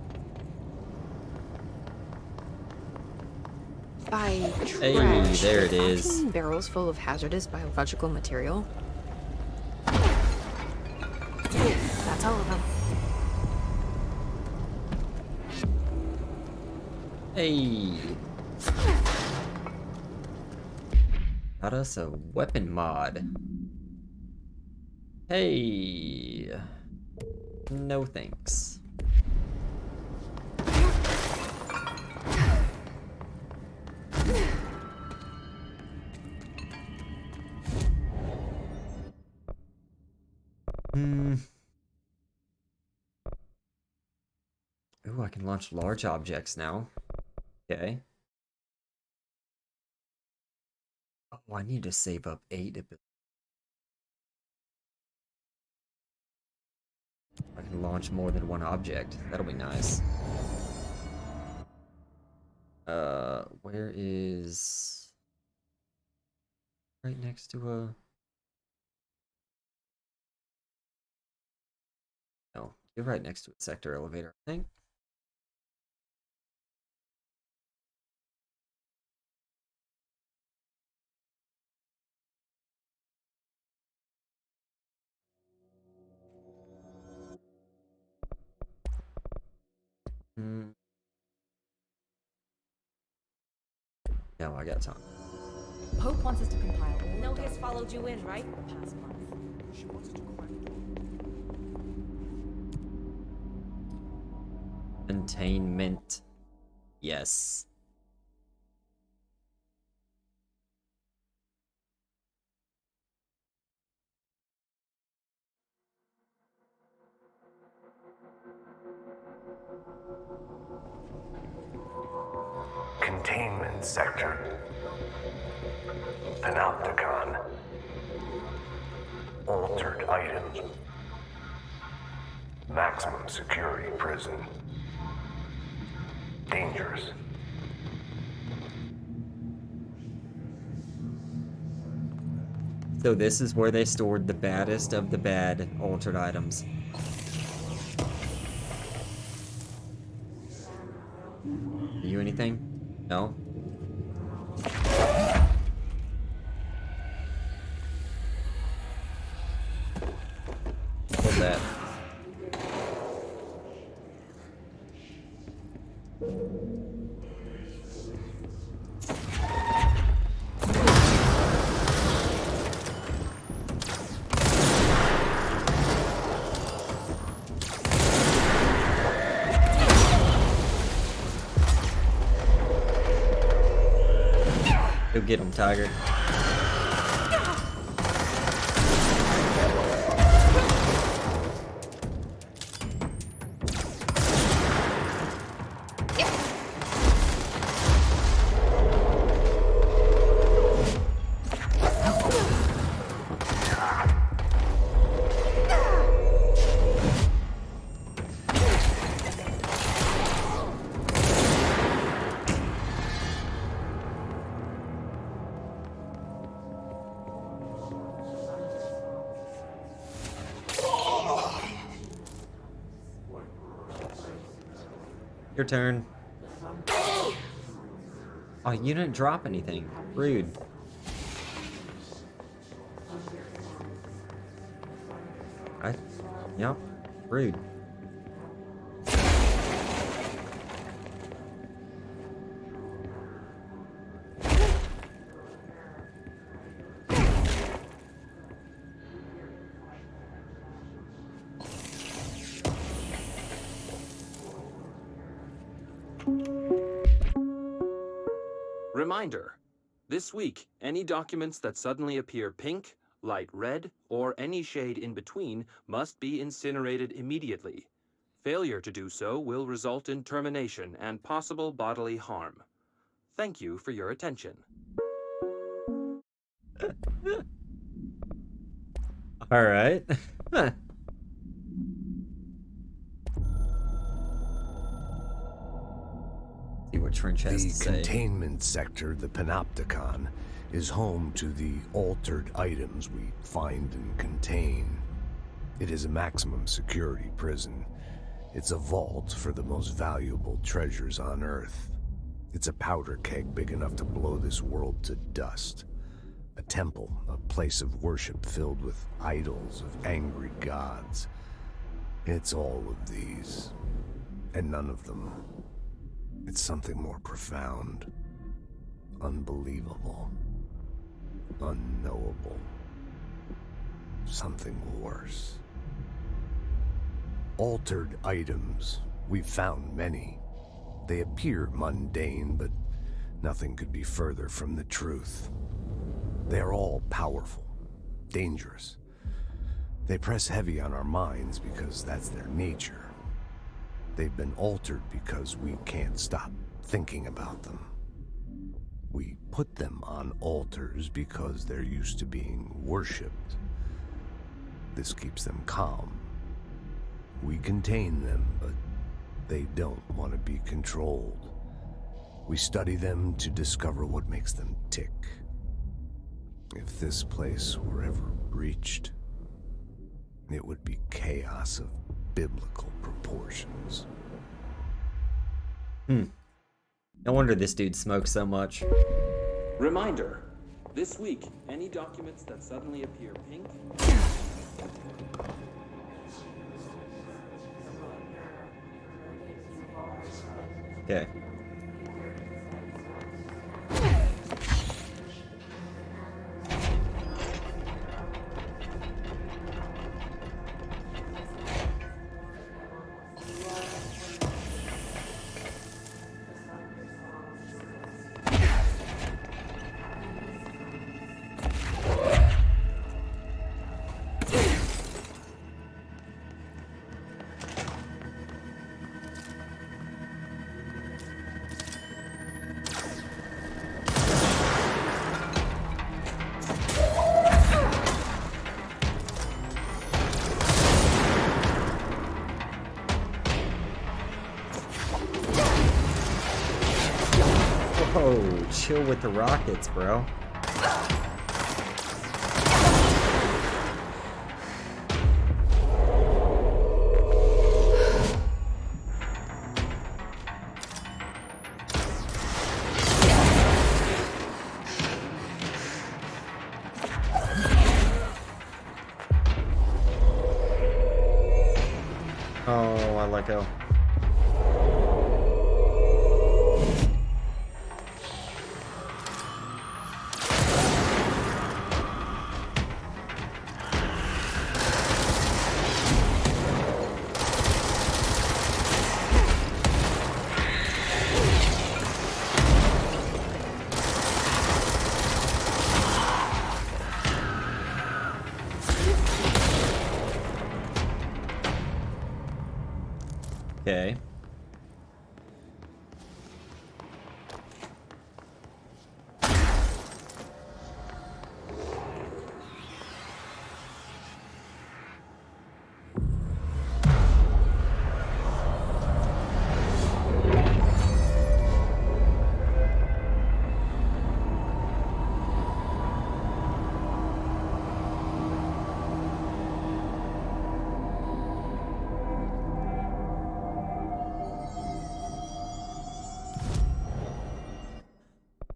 By Hey, trash, there you're it is. talking barrels full of hazardous biological material? That's all of them. Hey. Got us a weapon mod. Hey. No thanks. Ooh, I can launch large objects now. Okay. Oh, I need to save up 8 abilities. I can launch more than one object. That'll be nice. Where is... Right next to a... No, you're right next to a sector elevator, I think. No, I got time. Pope wants us to compile all No the hiss followed you in, right? the past month. She wants us to crack Containment. Yes. Containment sector. Panopticon. Altered items. Maximum security prison. Dangerous. So this is where they stored the baddest of the bad altered items. Are you anything? No? What's that? get him, Tiger. Your turn. Oh, you didn't drop anything. Rude. Yep. Rude. Reminder. This week, any documents that suddenly appear pink, light red, or any shade in between must be incinerated immediately. Failure to do so will result in termination and possible bodily harm. Thank you for your attention. All right. See what Trench has to The say. containment sector, the Panopticon, is home to the altered items we find and contain. It is a maximum security prison. It's a vault for the most valuable treasures on Earth. It's a powder keg big enough to blow this world to dust. A temple, a place of worship filled with idols of angry gods. It's all of these, and none of them. It's something more profound, unbelievable, unknowable, something worse. Altered items. We've found many. They appear mundane, but nothing could be further from the truth. They're all powerful, dangerous. They press heavy on our minds because that's their nature. They've been altered because we can't stop thinking about them. We put them on altars because they're used to being worshipped. This keeps them calm. We contain them, but they don't want to be controlled. We study them to discover what makes them tick. If this place were ever breached, it would be chaos of biblical proportions. No wonder this dude smokes so much. Reminder. This week, any documents that suddenly appear pink... Okay. Whoa, chill with the rockets, bro. Oh, I let go. Okay.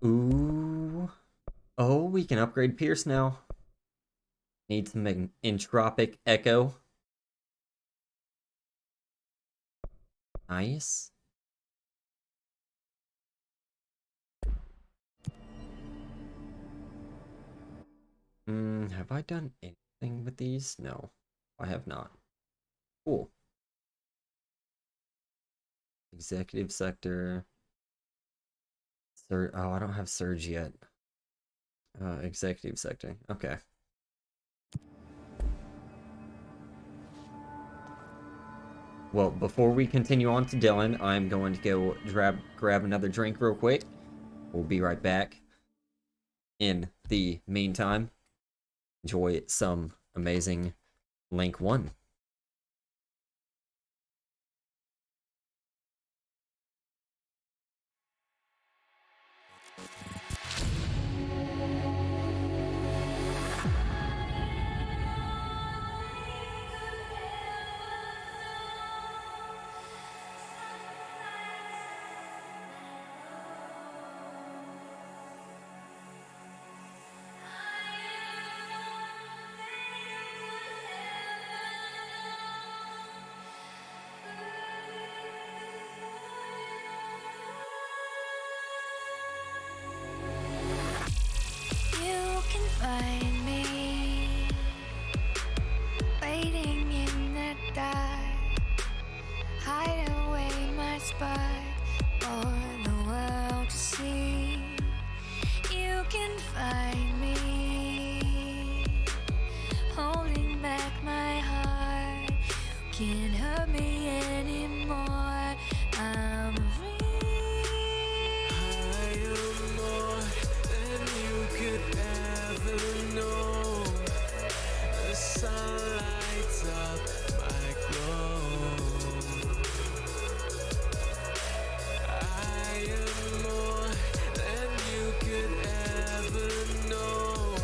Ooh. Oh, we can upgrade Pierce now. Need some entropic echo. Nice. Have I done anything with these? No, I have not. Cool. Executive sector. Oh, I don't have surge yet. Executive sector. Okay. Well, before we continue on to Dylan, I'm going to go grab another drink real quick. We'll be right back. In the meantime, enjoy some amazing Link 1. You can find me waiting in the dark, hide away my spark for the world to see. You can find me holding back my heart. You can't hurt me anymore. I'm free. I am more than you could ever know. The sun lights up my glow. I am more than you could ever know.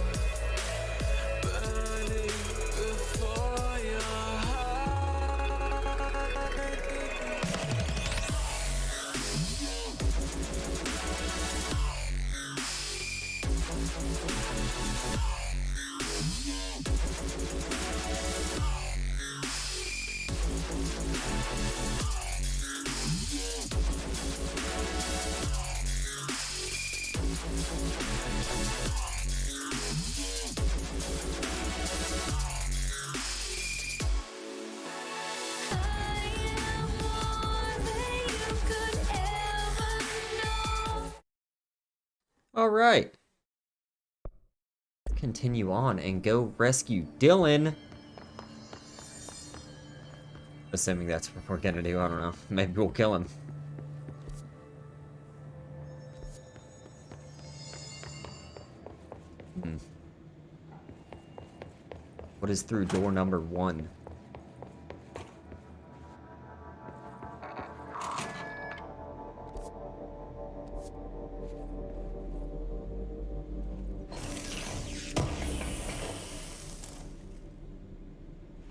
Burning before your heart. All right. Let's continue on and go rescue Dylan. Assuming that's what we're gonna do, I don't know. Maybe we'll kill him. What is through door number 1?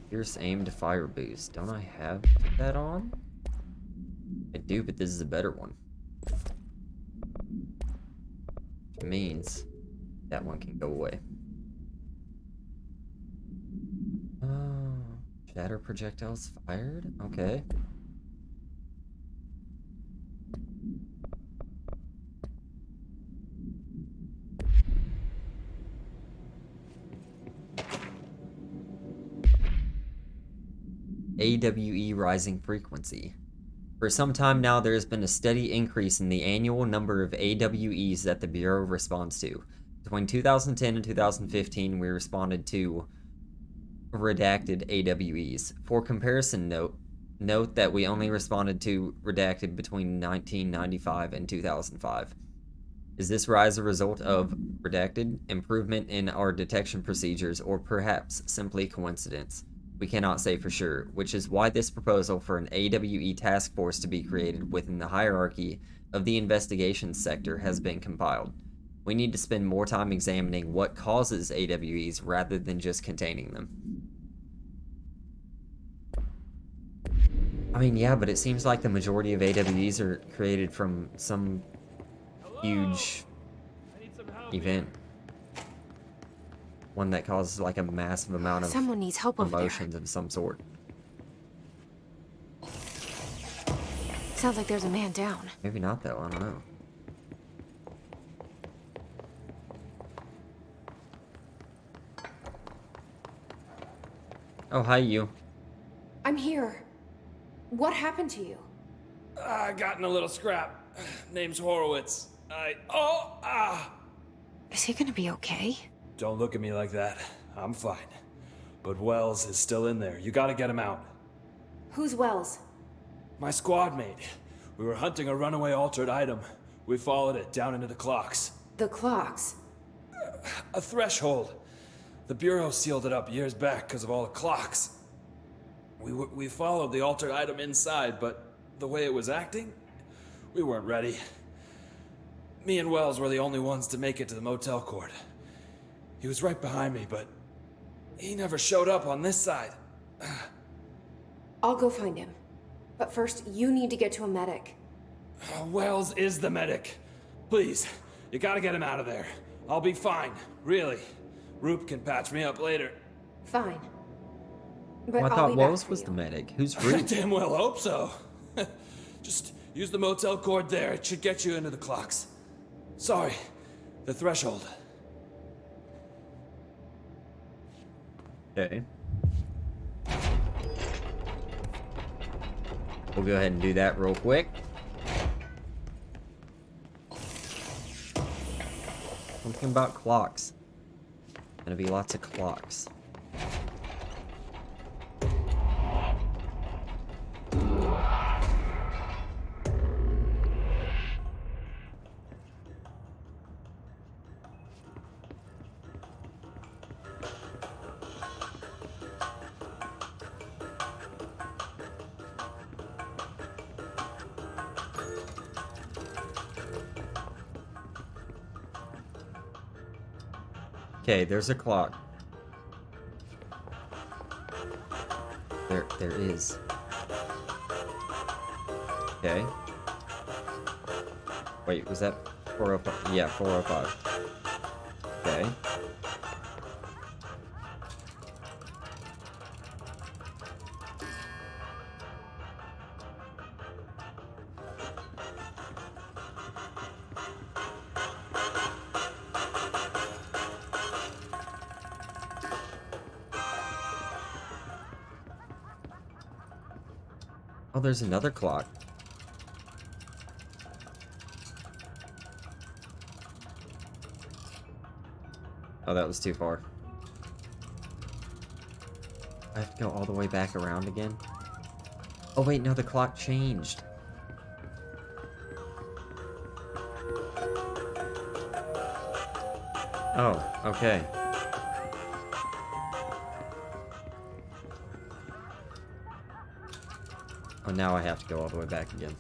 Fierce aimed fire boost. Don't I have that on? I do, but this is a better one. Which means that one can go away. Oh, shatter projectiles fired? Okay. AWE rising frequency. For some time now, there has been a steady increase in the annual number of AWEs that the Bureau responds to. Between 2010 and 2015, we responded to redacted AWEs. For comparison note that we only responded to redacted between 1995 and 2005. Is this rise a result of redacted, improvement in our detection procedures, or perhaps simply coincidence? We cannot say for sure, which is why this proposal for an AWE task force to be created within the hierarchy of the investigations sector has been compiled. We need to spend more time examining what causes AWEs rather than just containing them. I mean, yeah, but it seems like the majority of AWEs are created from some huge event. One that causes like a massive amount of Someone needs help over emotions of some sort. Sounds like there's a man down. Maybe not though, I don't know. Oh, hi you. I'm here. What happened to you? I got in a little scrap. Name's Horowitz. Is he gonna be okay? Don't look at me like that. I'm fine. But Wells is still in there. You gotta get him out. Who's Wells? My squad mate. We were hunting a runaway altered item. We followed it down into the clocks. The clocks? A threshold. The Bureau sealed it up years back because of all the clocks. We followed the altered item inside, but the way it was acting, we weren't ready. Me and Wells were the only ones to make it to the motel court. He was right behind me, but he never showed up on this side. I'll go find him. But first, you need to get to a medic. Wells is the medic. Please, you gotta get him out of there. I'll be fine, really. Roop can patch me up later. Fine. But Well, I I'll thought be back Wells for was you. the medic. Who's I Root? damn well hope so. Just use the motel cord there. It should get you into the clocks. Sorry, the threshold. Okay. We'll go ahead and do that real quick. Something about clocks. Gonna be lots of clocks. Okay, there's a clock. There is. Okay. Wait, was that 405? Yeah, 405. Okay. Oh, there's another clock. Oh, that was too far. I have to go all the way back around again? Oh wait, no, the clock changed. Oh, okay. Oh, now I have to go all the way back again.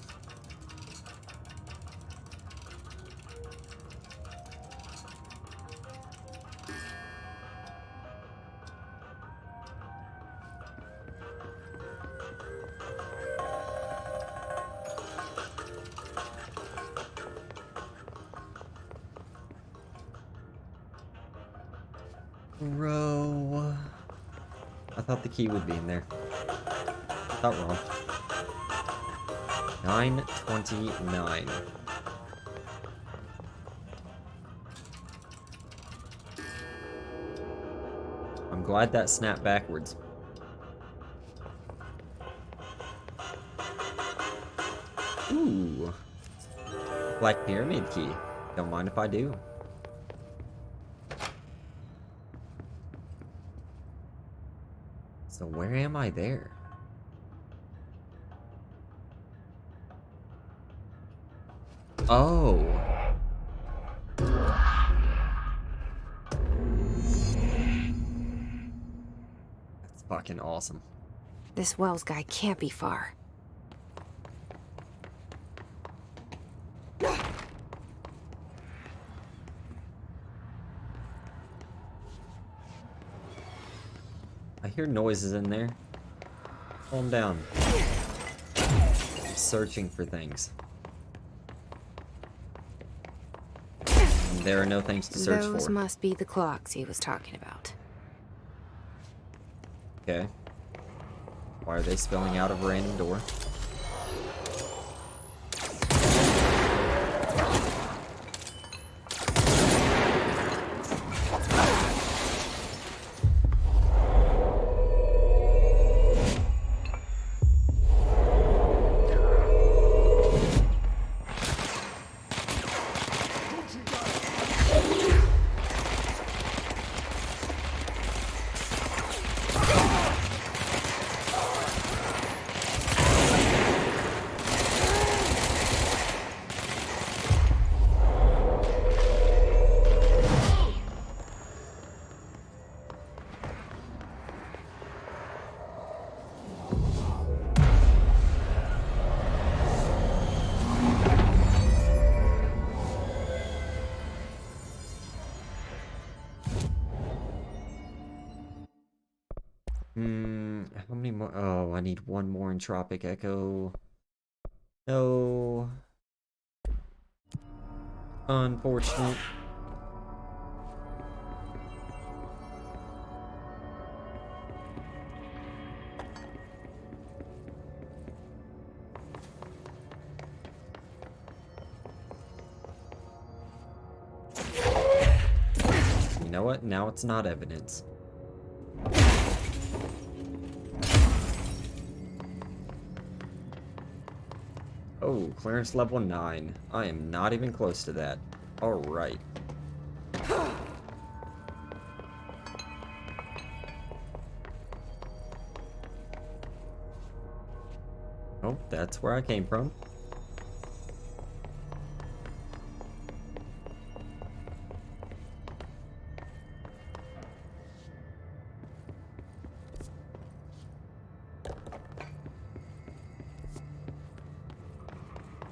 Bro. I thought the key would be in there. I thought wrong. 9:29. I'm glad that snapped backwards. Ooh. Black Pyramid key. Don't mind if I do. So where am I there? Oh. That's fucking awesome. This Wells guy can't be far. I hear noises in there. Calm down. I'm searching for things. And there are no things to search Those for. must be the clocks he was talking about. Okay. Why are they spilling out of a random door? How many more? Oh, I need one more entropic echo. No. Unfortunate. You know what? Now it's not evidence. Oh, clearance level 9. I am not even close to that. Alright. Oh, that's where I came from.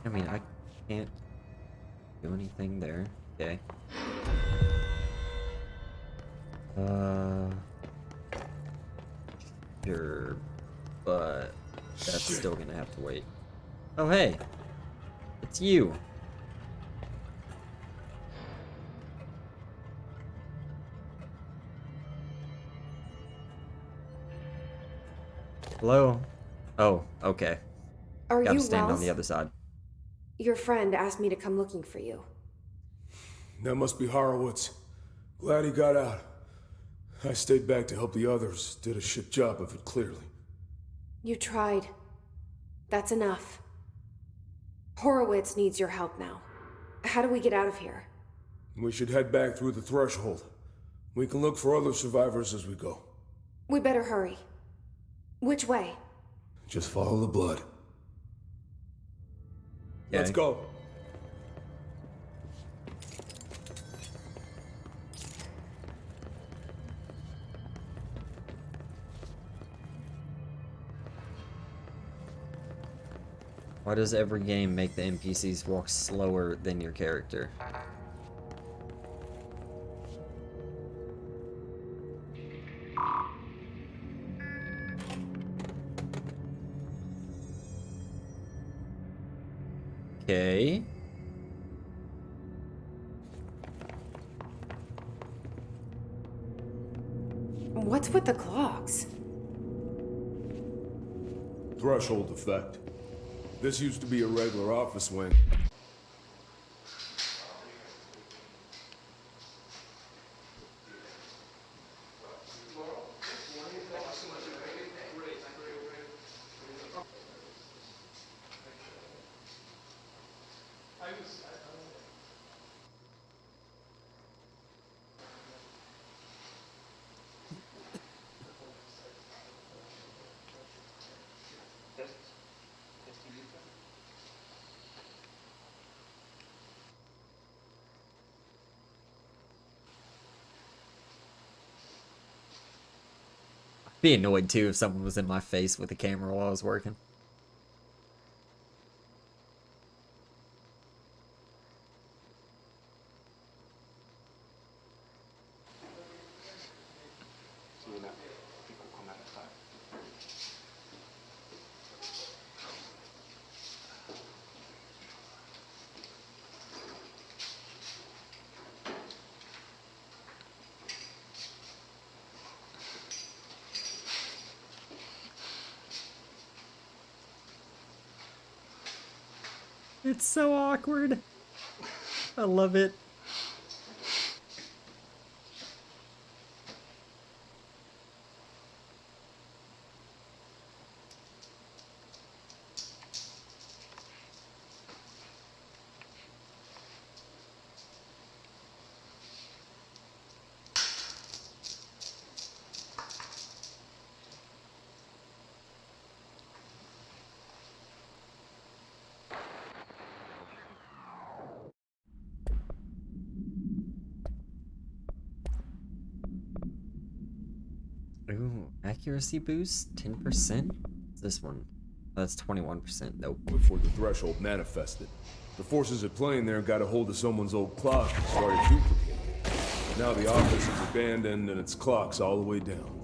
I mean, I can't do anything there. Okay. Sure, but that's still gonna have to wait. Oh, hey! It's you! Hello? Oh, okay. Are Gotta you stand on Wells? the other side. Your friend asked me to come looking for you. That must be Horowitz. Glad he got out. I stayed back to help the others. Did a shit job of it, clearly. You tried. That's enough. Horowitz needs your help now. How do we get out of here? We should head back through the threshold. We can look for other survivors as we go. We better hurry. Which way? Just follow the blood. Let's Okay. go. Why does every game make the NPCs walk slower than your character? Okay. What's with the clocks? Threshold effect. This used to be a regular office wing. Be annoyed too if someone was in my face with the camera while I was working. It's so awkward. I love it. Ooh, accuracy boost, 10%? This one. Oh, that's 21%. Nope. Before the threshold manifested, the forces at play in there got a hold of someone's old clock and started duplicating it. Now the office is abandoned and its clock's all the way down.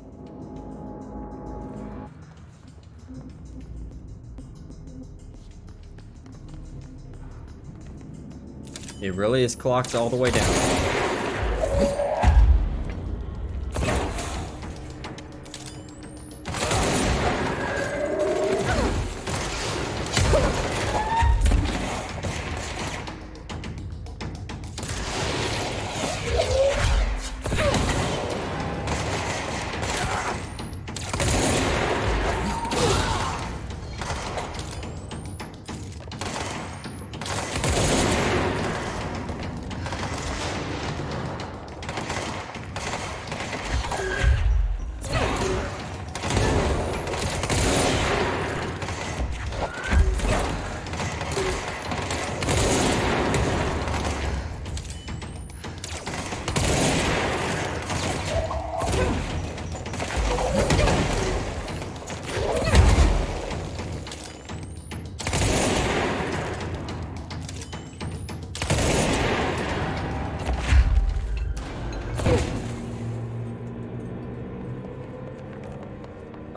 It really is clocked all the way down.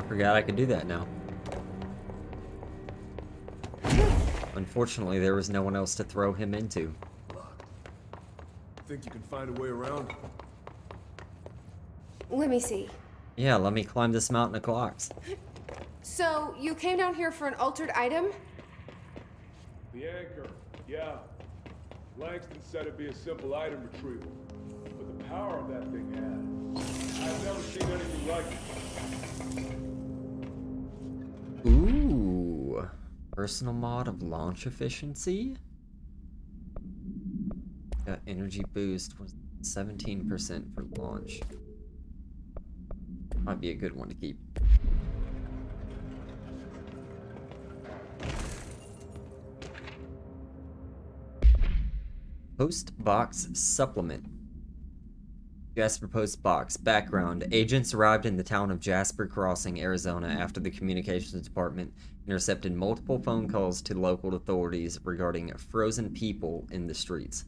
Forgot I could do that now. Unfortunately, there was no one else to throw him into. Think you can find a way around? Let me see. Yeah, let me climb this mountain of clocks. So, you came down here for an altered item? The anchor, yeah. Langston said it'd be a simple item retrieval. But the power of that thing had. I've never seen anything like it. Ooh. Personal mod of launch efficiency? Got energy boost was 17% for launch. Might be a good one to keep. Post box supplement. Jasper Post box. Background. Agents arrived in the town of Jasper Crossing, Arizona after the communications department intercepted multiple phone calls to local authorities regarding frozen people in the streets.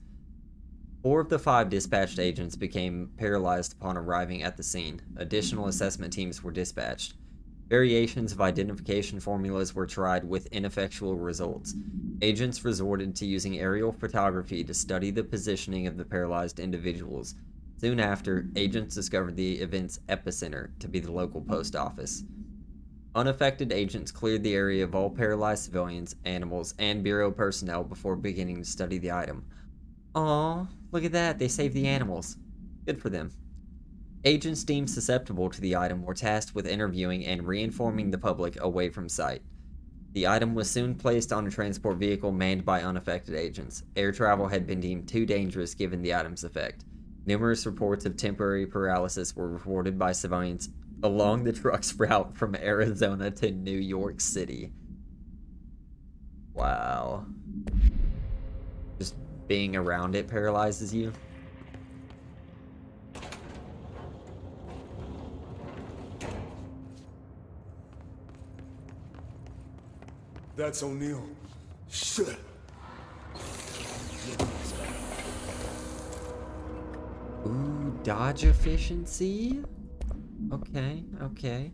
4 of the 5 dispatched agents became paralyzed upon arriving at the scene. Additional assessment teams were dispatched. Variations of identification formulas were tried with ineffectual results. Agents resorted to using aerial photography to study the positioning of the paralyzed individuals. Soon after, agents discovered the event's epicenter to be the local post office. Unaffected agents cleared the area of all paralyzed civilians, animals, and Bureau personnel before beginning to study the item. Aww, look at that, they saved the animals. Good for them. Agents deemed susceptible to the item were tasked with interviewing and reinforming the public away from sight. The item was soon placed on a transport vehicle manned by unaffected agents. Air travel had been deemed too dangerous given the item's effect. Numerous reports of temporary paralysis were reported by civilians along the truck's route from Arizona to New York City. Wow. Just being around it paralyzes you. That's O'Neill. Shit. Ooh, dodge efficiency? Okay, okay.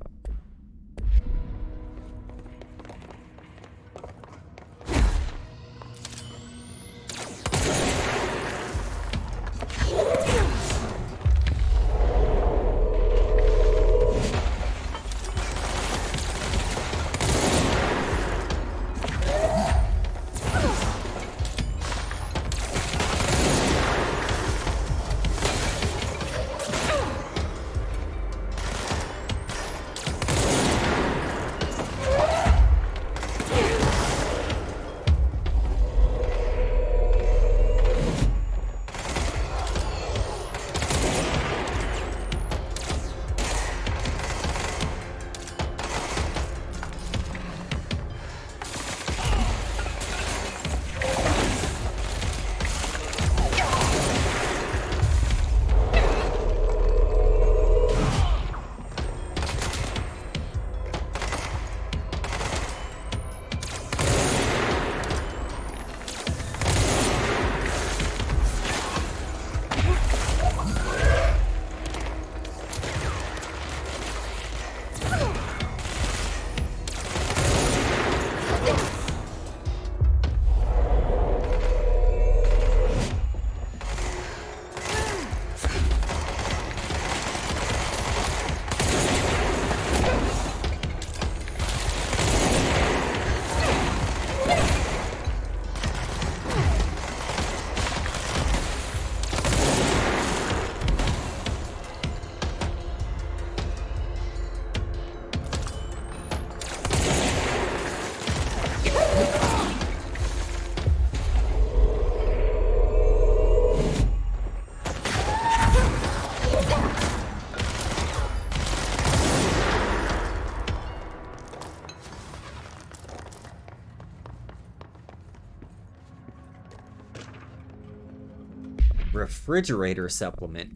Refrigerator supplement.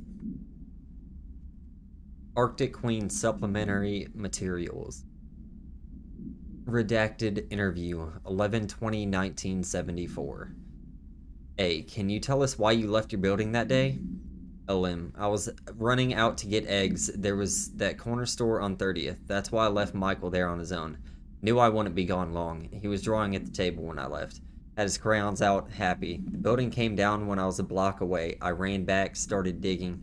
Arctic Queen supplementary materials. Redacted interview 11/20/1974. A. Can you tell us why you left your building that day? LM. I was running out to get eggs. There was that corner store on 30th. That's why I left Michael there on his own. Knew I wouldn't be gone long. He was drawing at the table when I left. Had his crayons out, happy. The building came down when I was a block away. I ran back, started digging.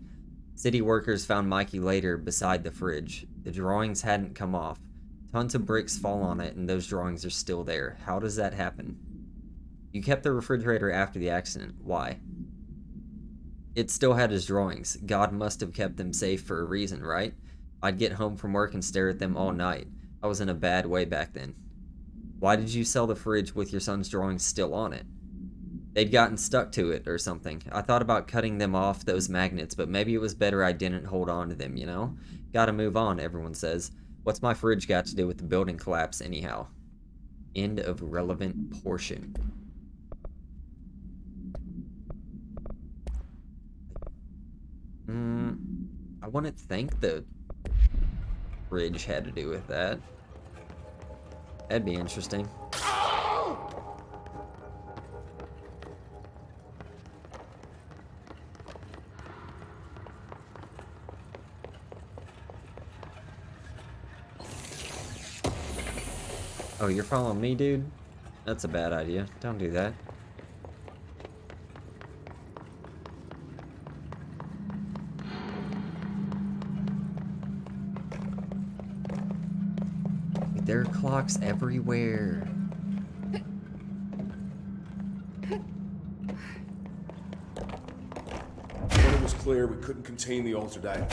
City workers found Mikey later beside the fridge. The drawings hadn't come off. Tons of bricks fall on it, and those drawings are still there. How does that happen? You kept the refrigerator after the accident. Why? It still had his drawings. God must have kept them safe for a reason, right? I'd get home from work and stare at them all night. I was in a bad way back then. Why did you sell the fridge with your son's drawings still on it? They'd gotten stuck to it or something. I thought about cutting them off, those magnets, but maybe it was better I didn't hold on to them, you know? Gotta move on, everyone says. What's my fridge got to do with the building collapse anyhow? End of relevant portion. I wouldn't think the fridge had to do with that. That'd be interesting. Oh, you're following me, dude? That's a bad idea. Don't do that. There are clocks everywhere. When it was clear we couldn't contain the altered item,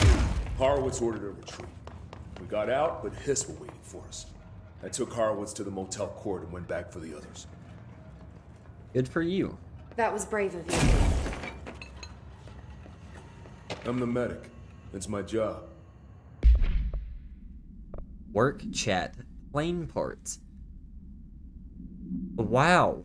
Horowitz ordered a retreat. We got out, but Hiss were waiting for us. I took Horowitz to the motel court and went back for the others. Good for you. That was brave of you. I'm the medic. It's my job. Work, chat, plane parts. Wow.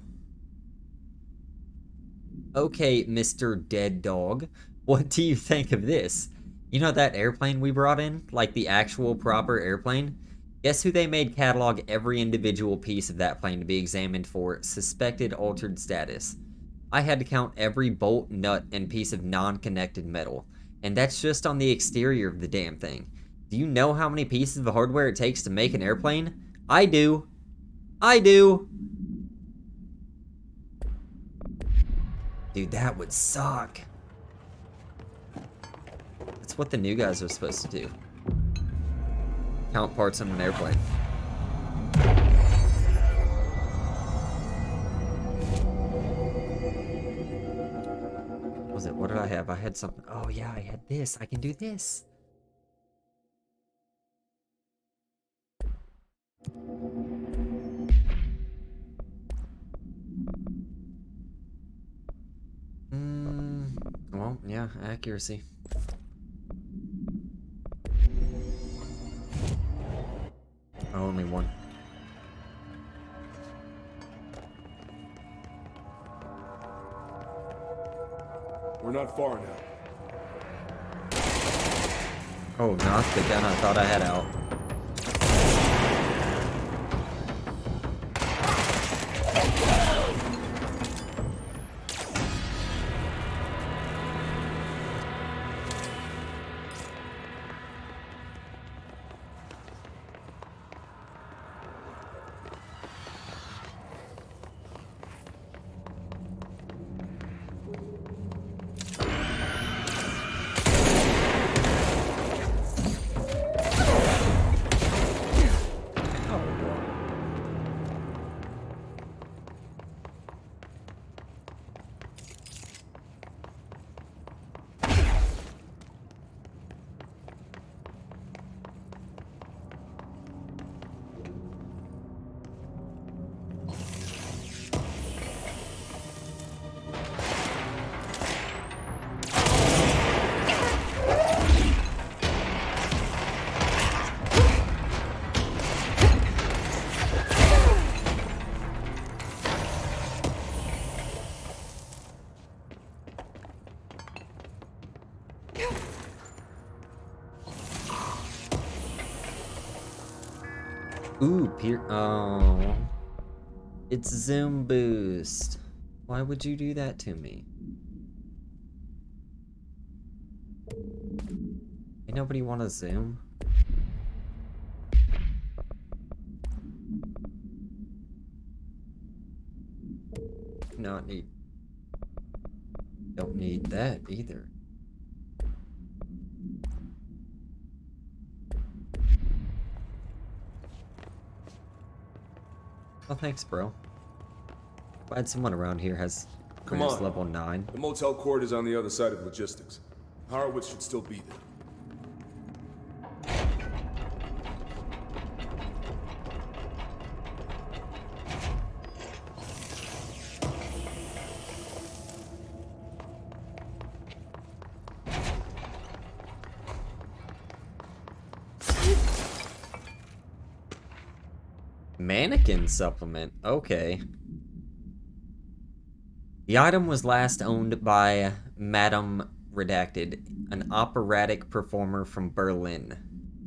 Okay, Mr. Dead Dog. What do you think of this? You know that airplane we brought in? Like the actual proper airplane? Guess who they made catalog every individual piece of that plane to be examined for suspected altered status? I had to count every bolt, nut, and piece of non-connected metal. And that's just on the exterior of the damn thing. Do you know how many pieces of hardware it takes to make an airplane? I do. I do. Dude, that would suck. That's what the new guys are supposed to do. Count parts on an airplane. What was it? What did I have? I had something. Oh yeah, I had this. I can do this. Well, yeah, accuracy. Oh, only one. We're not far now. Oh, not the gun I thought I had out. Ooh, oh. It's zoom boost. Why would you do that to me? Ain't nobody want to zoom? Not need. Don't need that either. Oh, thanks, bro. Glad someone around here has Come clearance on. level 9. The motel court is on the other side of logistics. Horowitz should still be there. Mannequin supplement. Okay. The item was last owned by Madame Redacted, an operatic performer from Berlin.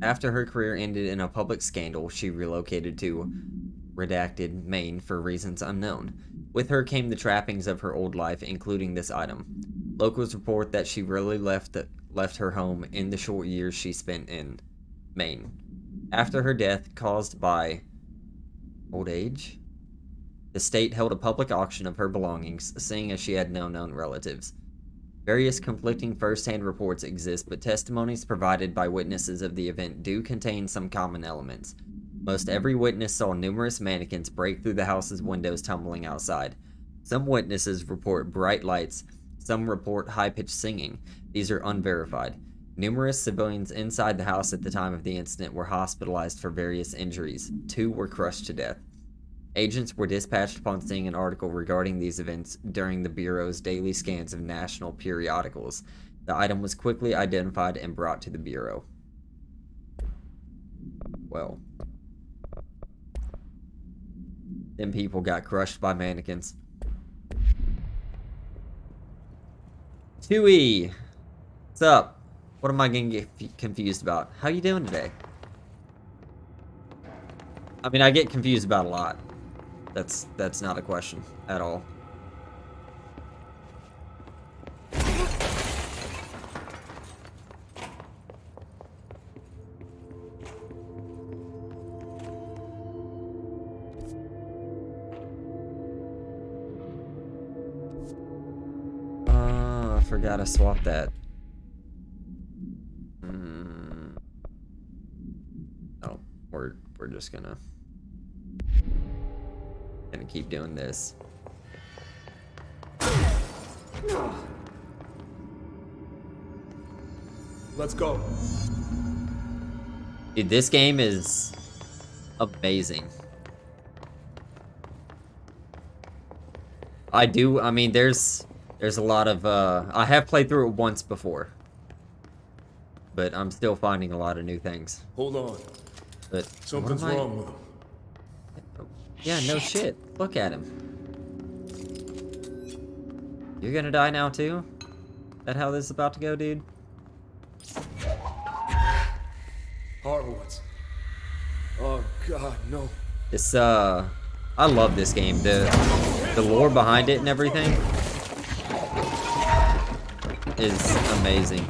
After her career ended in a public scandal, she relocated to Redacted, Maine for reasons unknown. With her came the trappings of her old life, including this item. Locals report that she rarely left her home in the short years she spent in Maine. After her death, caused by old age, the state held a public auction of her belongings, seeing as she had no known relatives. Various conflicting first-hand reports exist, but testimonies provided by witnesses of the event do contain some common elements. Most every witness saw numerous mannequins break through the house's windows, tumbling outside. Some witnesses report bright lights, some report high-pitched singing. These are unverified. Numerous civilians inside the house at the time of the incident were hospitalized for various injuries. 2 were crushed to death. Agents were dispatched upon seeing an article regarding these events during the Bureau's daily scans of national periodicals. The item was quickly identified and brought to the Bureau. Well, them people got crushed by mannequins. 2E! What's up? What am I gonna get confused about? How you doing today? I mean, I get confused about a lot. That's not a question at all. I forgot to swap that. Oh, we're just gonna keep doing this. Let's go. Dude, this game is amazing. I mean, there's a lot of, I have played through it once before. But I'm still finding a lot of new things. Hold on. But Something's wrong with him. Yeah, no shit. Look at him. You're gonna die now too? That how this is about to go, dude? Horowitz. Oh god, no. This I love this game. The lore behind it and everything is amazing.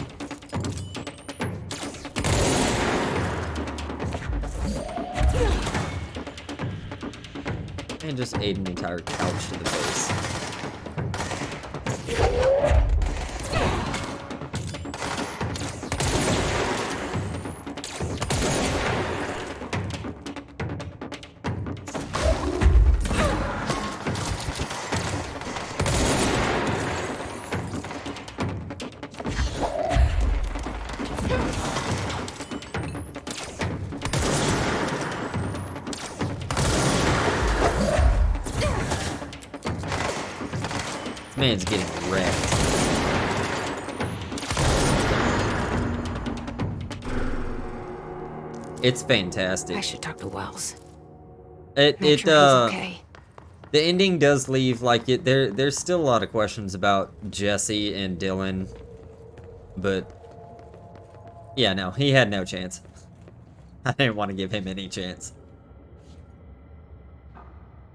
And just ate an entire couch to the face. Man's getting wrecked. It's fantastic. I should talk to Wells. Make sure he's okay. The ending does leave like it. There's still a lot of questions about Jesse and Dylan, but yeah, no, he had no chance. I didn't want to give him any chance.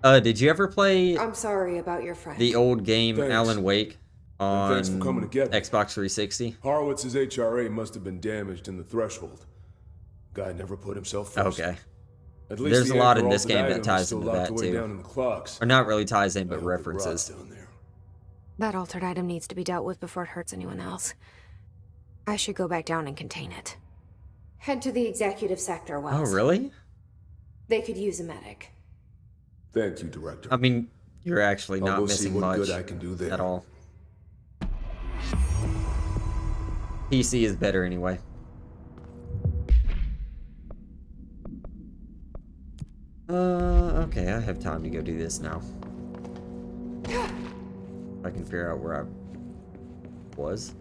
Did you ever play? I'm sorry about your friend. The old game Thanks. Alan Wake on Thanks for coming to get me. Xbox 360. Horowitz's HRA must have been damaged in the threshold. Guy never put himself first. Okay. At least There's the a lot in anchor this game altered that item is ties still into locked that away too. down in the clocks. Or not really ties in, I but hope it rots references. down there. That altered item needs to be dealt with before it hurts anyone else. I should go back down and contain it. Head to the executive sector, Wells. Oh, really? They could use a medic. Thank you, Director. I mean, you're actually I'll not go see missing what much good I can do there. at all. PC is better anyway. Okay, I have time to go do this now. I can figure out where I was.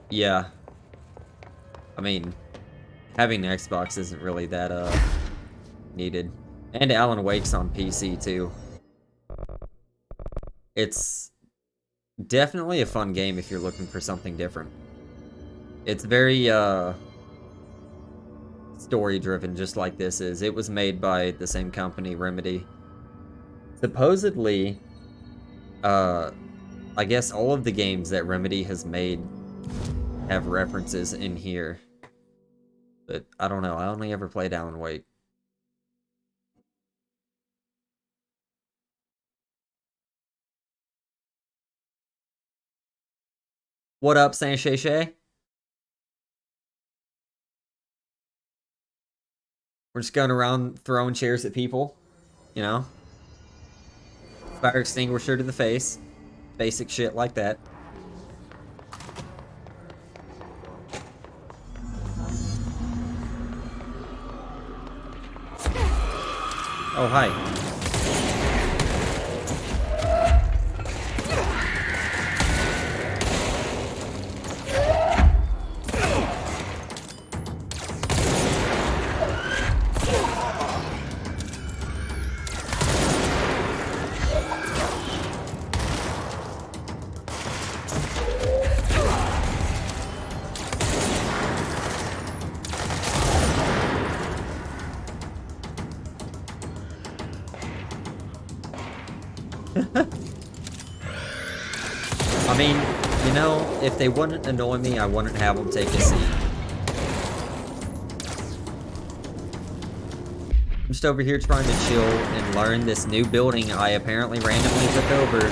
Yeah. I mean, having an Xbox isn't really that, needed. And Alan Wake's on PC, too. It's definitely a fun game if you're looking for something different. It's very, story-driven, just like this is. It was made by the same company, Remedy. Supposedly, I guess all of the games that Remedy has made have references in here. But I don't know, I only ever played Alan Wake. What up, Saint Shay Shay? We're just going around throwing chairs at people, you know? Fire extinguisher to the face. Basic shit like that. Oh, hi. I mean, you know, if they wouldn't annoy me, I wouldn't have them take a seat. I'm just over here trying to chill and learn this new building I apparently randomly took over.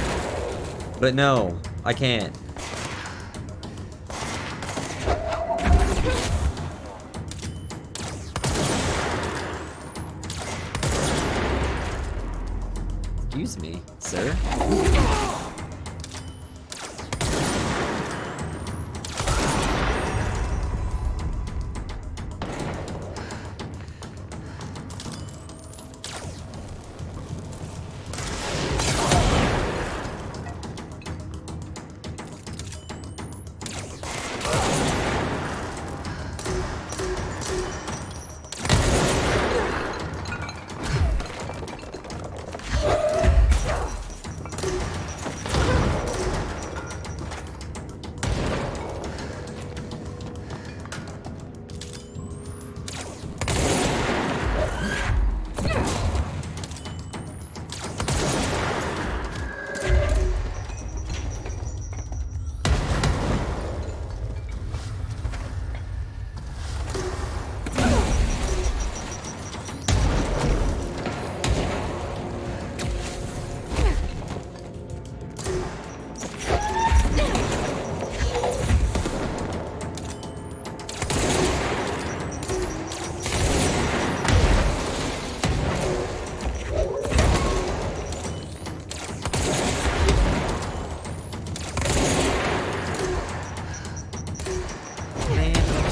But no, I can't. Excuse me, sir.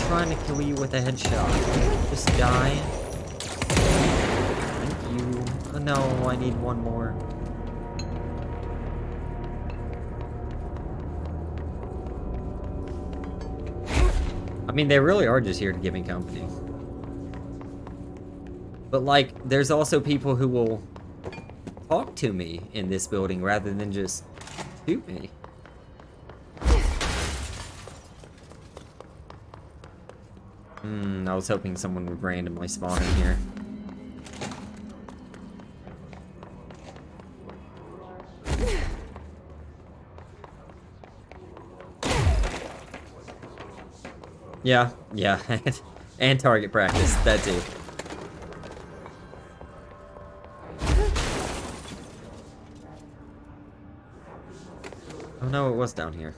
Trying to kill you with a headshot. Just die. Thank you. Oh, no, I need one more. I mean, they really are just here to give me company. But, like, there's also people who will talk to me in this building rather than just shoot me. I was hoping someone would randomly spawn in here. Yeah, and target practice, that too. Oh no, it was down here.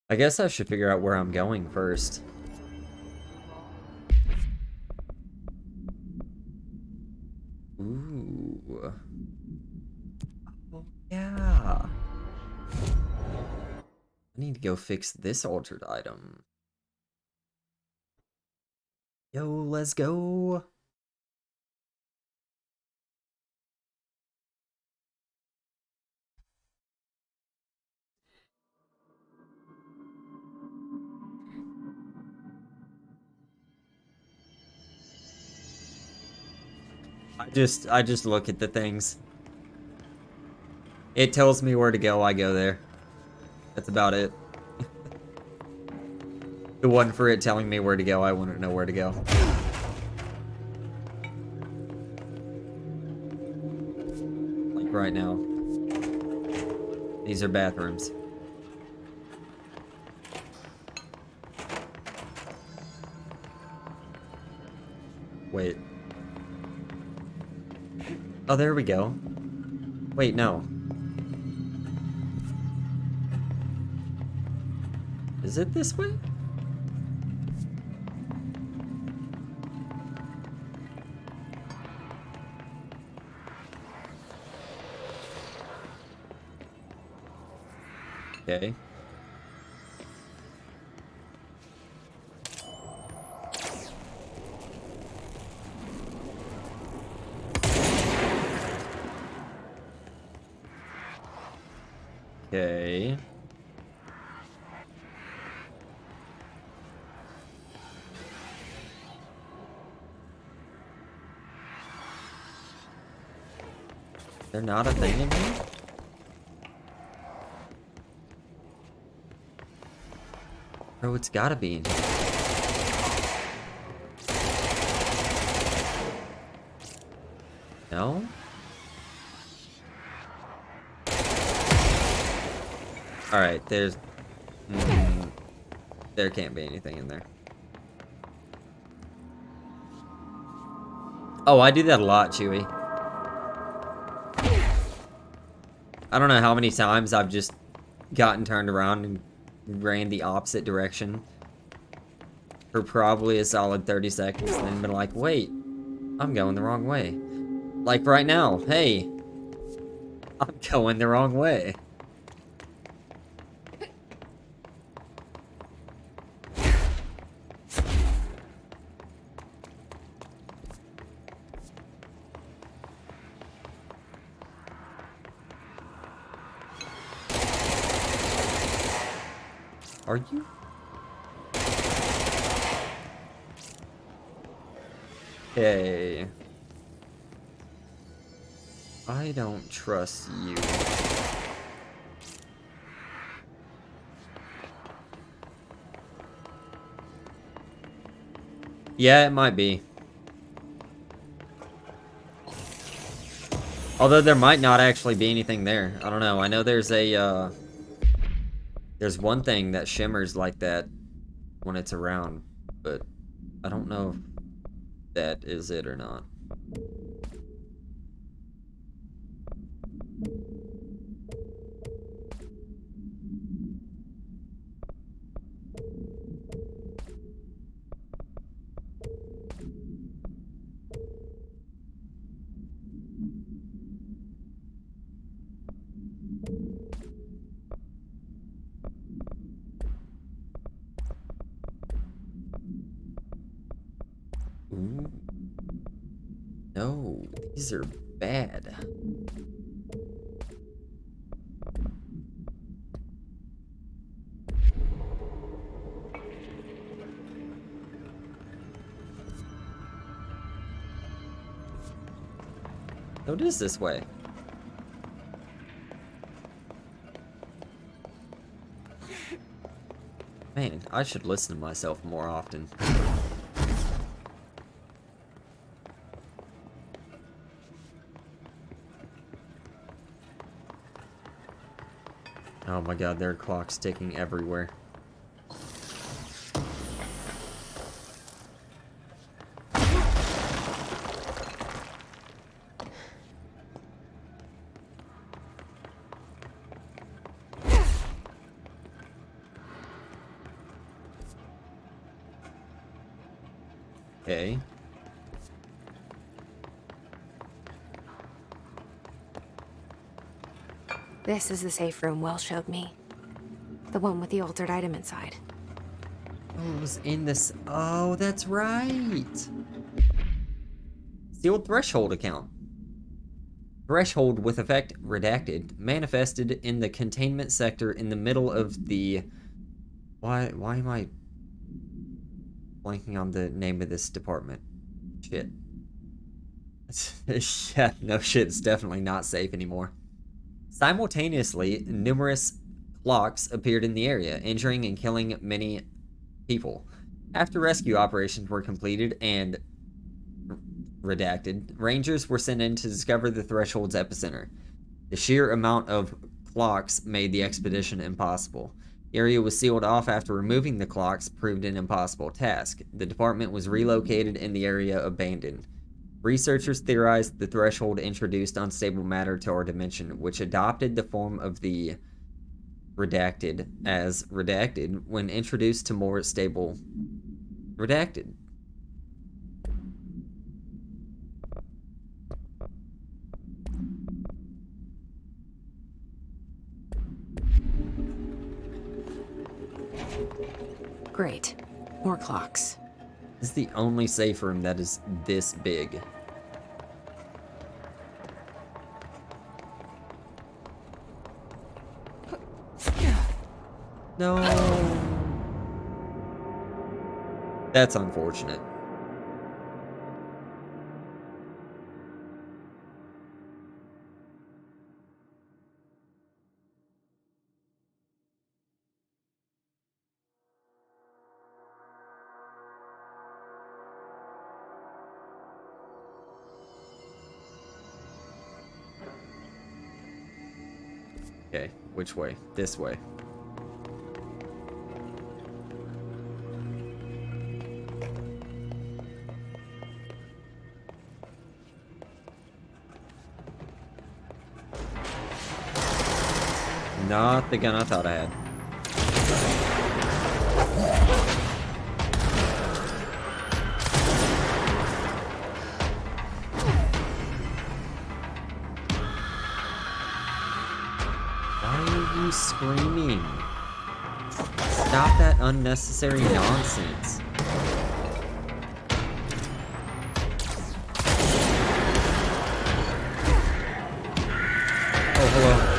I guess I should figure out where I'm going first. Ooh. Oh, yeah. I need to go fix this altered item. Yo, let's go. I just look at the things. It tells me where to go, I go there. That's about it. If it wasn't for it telling me where to go, I wouldn't know where to go. Like right now. These are bathrooms. Wait. Oh, there we go. Wait, no. Is it this way? Okay. Okay. They're not a thing in here? Oh, it's gotta be in here. No? Alright, there's... there can't be anything in there. Oh, I do that a lot, Chewie. I don't know how many times I've just gotten turned around and ran the opposite direction for probably a solid 30 seconds and then been like, wait, I'm going the wrong way. Like right now, hey, I'm going the wrong way. Are you? Okay. I don't trust you. Yeah, it might be. Although there might not actually be anything there. I don't know. I know there's a, there's one thing that shimmers like that when it's around, but I don't know if that is it or not. Ooh. No, these are bad. No, it is this way. Man, I should listen to myself more often. Oh my god, there are clocks ticking everywhere. Okay. This is the safe room Will showed me. The one with the altered item inside. Oh, it was in this. Oh, that's right. Sealed threshold account. Threshold with effect redacted manifested in the containment sector in the middle of the. Why am I blanking on the name of this department? Shit. Yeah, no shit, it's definitely not safe anymore. Simultaneously, numerous clocks appeared in the area, injuring and killing many people. After rescue operations were completed and redacted, rangers were sent in to discover the threshold's epicenter. The sheer amount of clocks made the expedition impossible. The area was sealed off after removing the clocks proved an impossible task. The department was relocated and the area abandoned. Researchers theorized the threshold introduced unstable matter to our dimension, which adopted the form of the redacted as redacted when introduced to more stable redacted. Great. More clocks. This is the only safe room that is this big. No. That's unfortunate. Okay, which way? This way. Not the gun I thought I had. Why are you screaming? Stop that unnecessary nonsense. Oh, hello.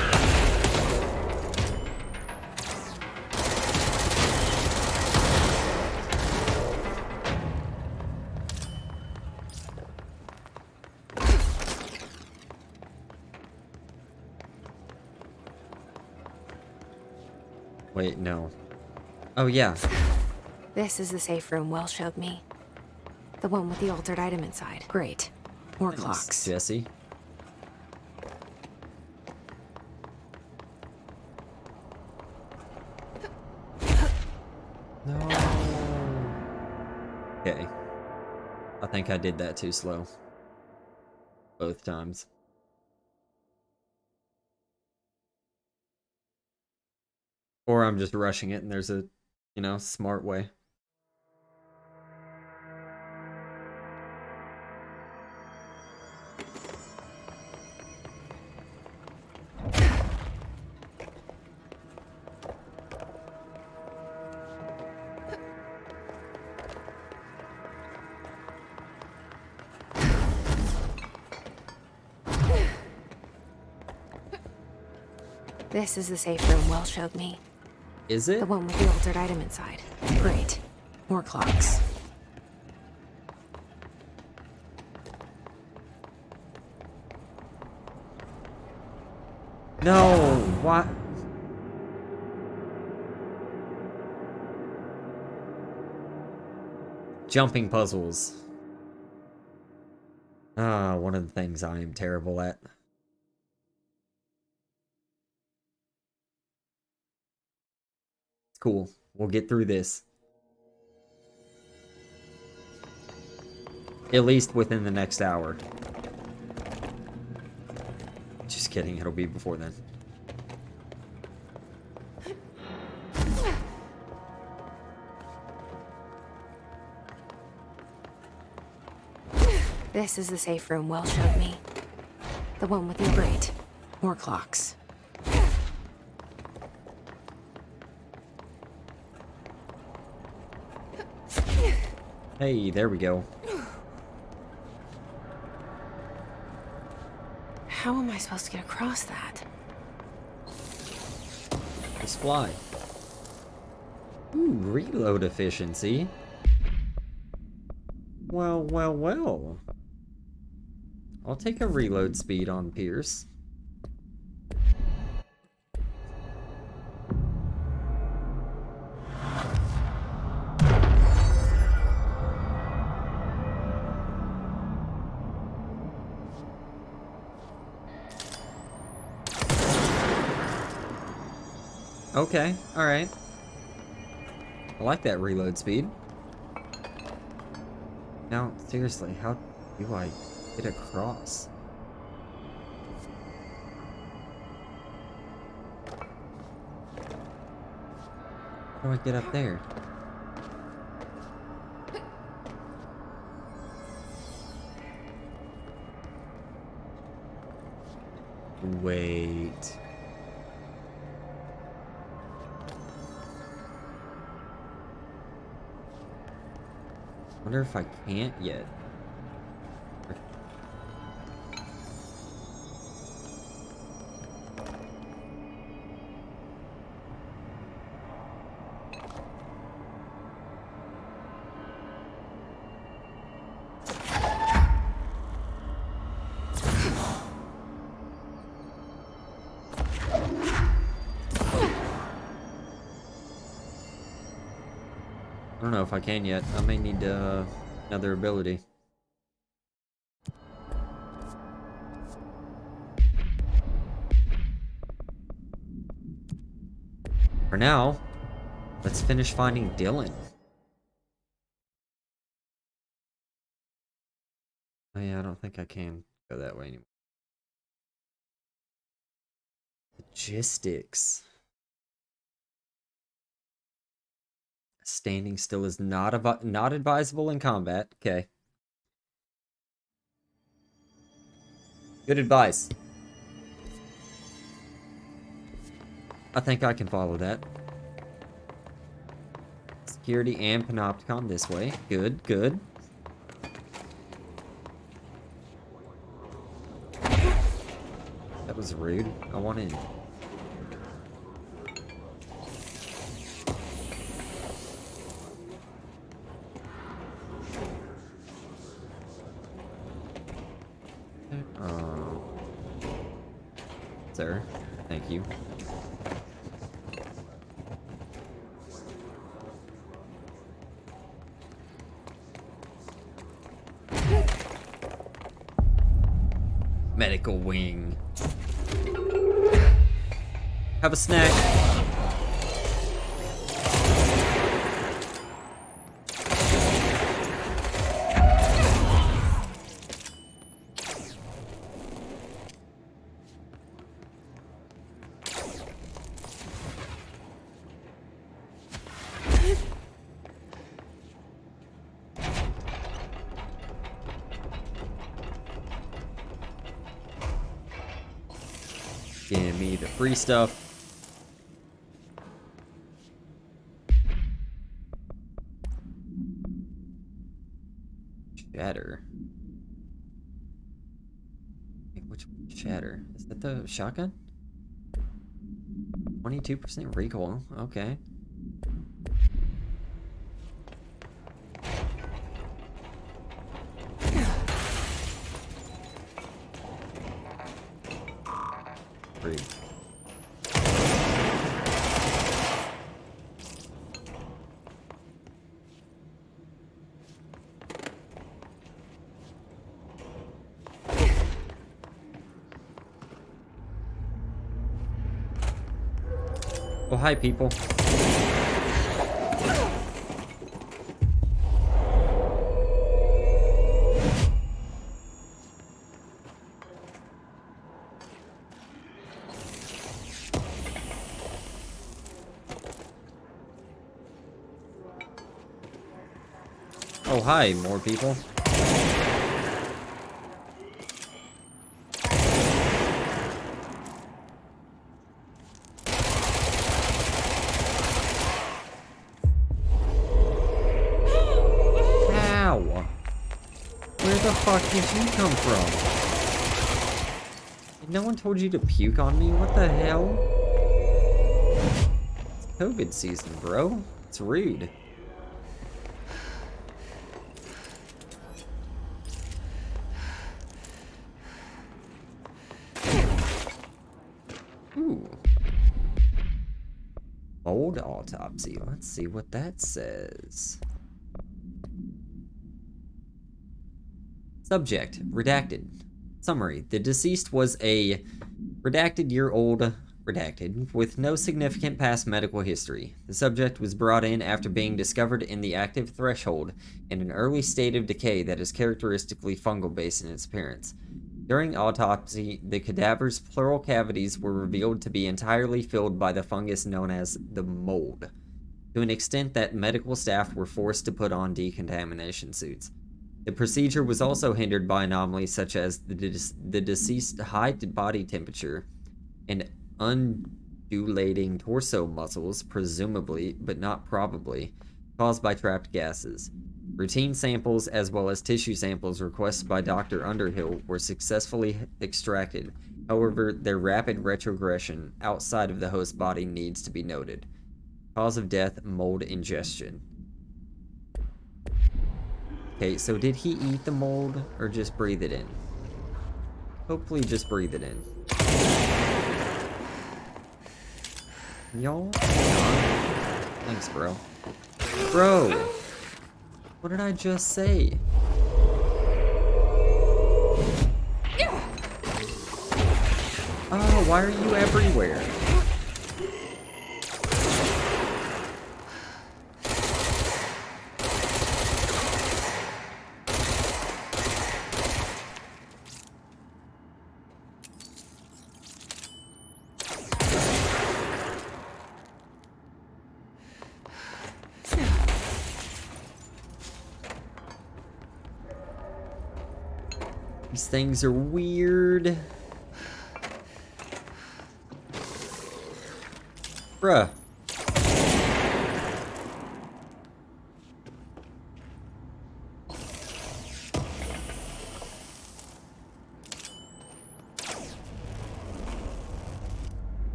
Wait, no. Oh, yeah. This is the safe room Will showed me. The one with the altered item inside. Great. More Thanks, clocks. Jesse. No. Okay. I think I did that too slow. Both times. Or I'm just rushing it and there's a, you know, smart way. This is the safe room Will showed me. Is it? The one with the altered item inside. Great. More clocks. No, what? Jumping puzzles. Ah, one of the things I am terrible at. It's cool. We'll get through this. At least within the next hour. Just kidding, it'll be before then. This is the safe room Will showed me. The one with the great. More clocks. Hey, there we go. How am I supposed to get across that? Just fly. Ooh, reload efficiency. Well, well, well. I'll take a reload speed on Pierce. Okay, alright. I like that reload speed. Now, seriously, how do I get across? How do I get up there? Wait. Wonder if I can't yet. I don't know if I can yet. I may need another ability. For now, let's finish finding Dylan. Oh yeah, I don't think I can go that way anymore. Logistics. Standing still is not advisable in combat. Okay. Good advice. I think I can follow that. Security and Panopticon this way. Good, good. That was rude. I want in. Sir, thank you. Medical wing. Have a snack. Give me the free stuff. Shatter. Which shatter? Is that the shotgun? 22% recoil. Okay. Rude. Oh, hi, people. Oh, hi, more people. Where the fuck did you come from? No one told you to puke on me? What the hell? It's COVID season, bro. It's rude. Ooh. Old autopsy. Let's see what that says. Subject, redacted. Summary, the deceased was a redacted with no significant past medical history. The subject was brought in after being discovered in the active threshold in an early state of decay that is characteristically fungal-based in its appearance. During autopsy, the cadaver's pleural cavities were revealed to be entirely filled by the fungus known as the mold, to an extent that medical staff were forced to put on decontamination suits. The procedure was also hindered by anomalies such as the deceased's high body temperature and undulating torso muscles, presumably, but not probably, caused by trapped gases. Routine samples, as well as tissue samples requested by Dr. Underhill, were successfully extracted. However, their rapid retrogression outside of the host body needs to be noted. Cause of death, mold ingestion. Okay, so did he eat the mold, or just breathe it in? Hopefully just breathe it in. Y'all? Thanks, bro. Bro! What did I just say? Oh, why are you everywhere? These things are weird. Bruh.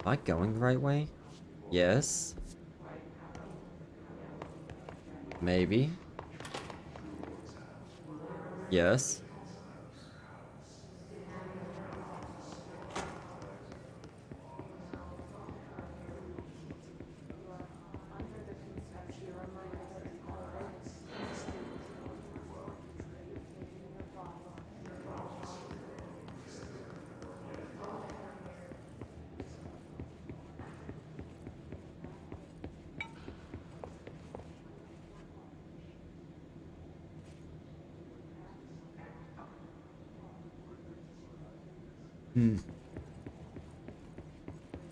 Am I going the right way? Yes. Maybe. Yes.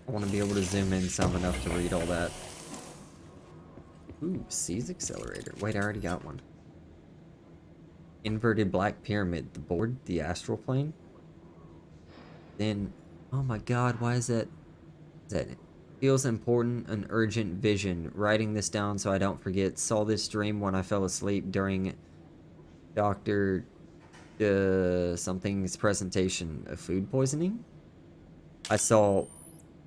I want to be able to zoom in some enough to read all that. Ooh, C's accelerator. Wait, I already got one. Inverted black pyramid. The board, the astral plane. Then, oh my god, why is that? Feels important, an urgent vision. Writing this down so I don't forget. Saw this dream when I fell asleep during Dr. Something's presentation of food poisoning. I saw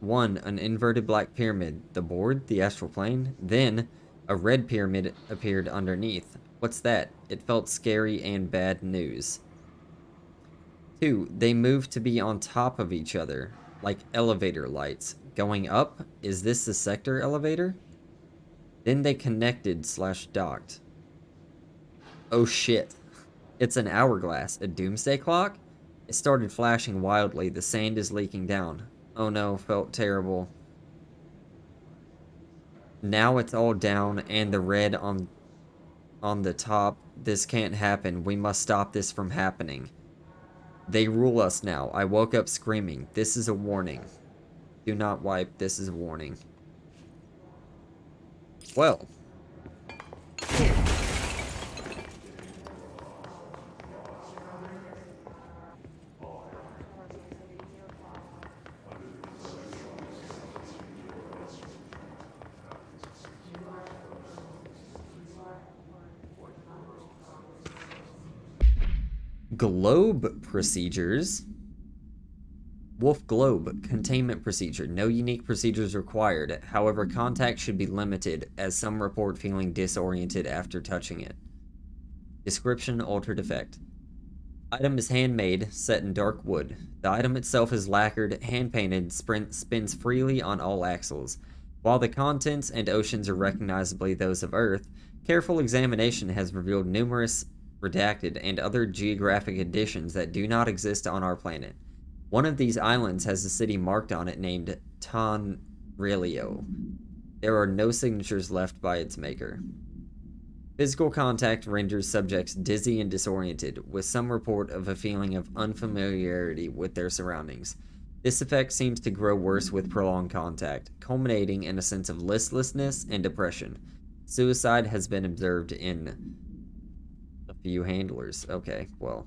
1. An inverted black pyramid. The board, the astral plane. Then, a red pyramid appeared underneath. What's that? It felt scary and bad news. 2. They moved to be on top of each other, like elevator lights. Going up? Is this the sector elevator? Then they connected/docked. Oh shit. It's an hourglass. A doomsday clock? It started flashing wildly. The sand is leaking down. Oh no, felt terrible. Now it's all down and the red on the top. This can't happen. We must stop this from happening. They rule us now. I woke up screaming. This is a warning. Do not wipe. This is a warning. Well. Globe procedures. Wolf Globe containment procedure. No unique procedures required. However, contact should be limited, as some report feeling disoriented after touching it. Description: altered effect. Item is handmade, set in dark wood. The item itself is lacquered, hand-painted, spins freely on all axles. While the contents and oceans are recognizably those of Earth, careful examination has revealed numerous redacted and other geographic additions that do not exist on our planet. One of these islands has a city marked on it named Tonrelio. There are no signatures left by its maker. Physical contact renders subjects dizzy and disoriented, with some report of a feeling of unfamiliarity with their surroundings. This effect seems to grow worse with prolonged contact, culminating in a sense of listlessness and depression. Suicide has been observed in a few handlers. Okay, well,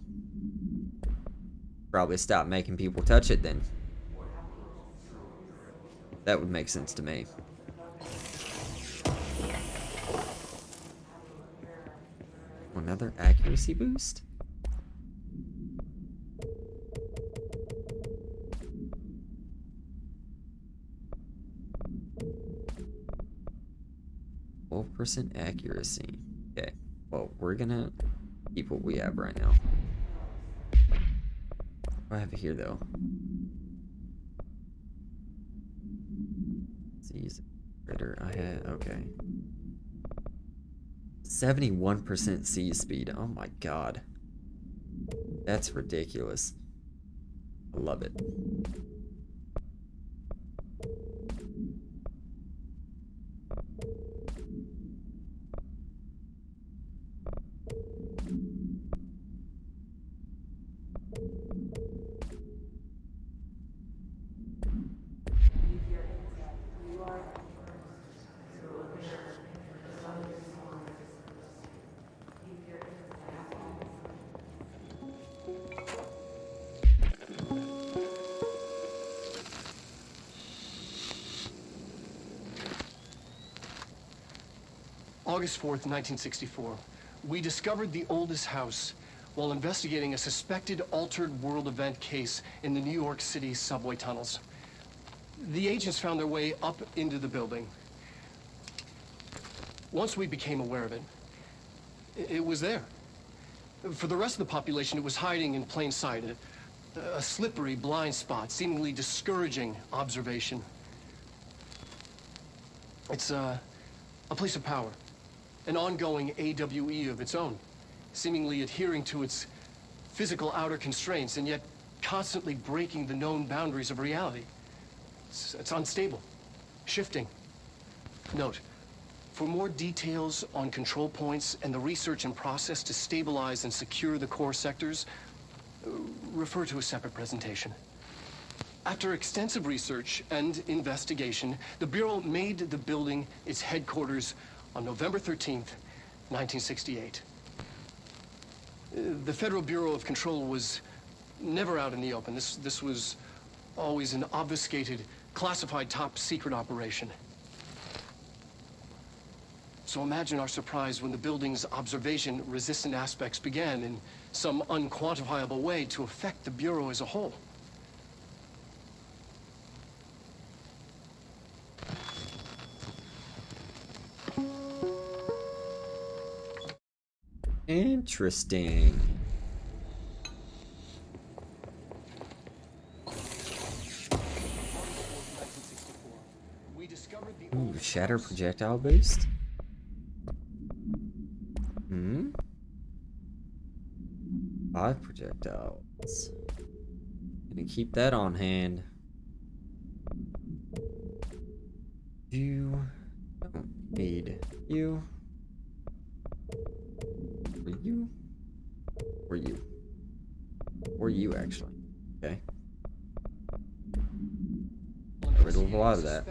probably stop making people touch it then. That would make sense to me. Another accuracy boost? %, accuracy. Okay, well, we're gonna keep what we have right now. What do I have here, though? Let's use critter. I had, okay. 71% sea speed. Oh my god. That's ridiculous. I love it. August 4th, 1964. We discovered the oldest house while investigating a suspected altered world event case in the New York City subway tunnels. The agents found their way up into the building. Once we became aware of it, it was there. For the rest of the population, it was hiding in plain sight, a slippery blind spot, seemingly discouraging observation. It's a place of power. An ongoing AWE of its own, seemingly adhering to its physical outer constraints and yet constantly breaking the known boundaries of reality. It's unstable, shifting. Note, for more details on control points and the research and process to stabilize and secure the core sectors, refer to a separate presentation. After extensive research and investigation, the Bureau made the building its headquarters on November 13th, 1968. The Federal Bureau of Control was never out in the open. This was always an obfuscated, classified top secret operation. So imagine our surprise when the building's observation-resistant aspects began in some unquantifiable way to affect the Bureau as a whole. Interesting. Ooh, shatter projectile boost? 5 projectiles. Gonna keep that on hand. You don't need you. For you? Or you? Or you, actually. Okay. Got rid of a lot of that.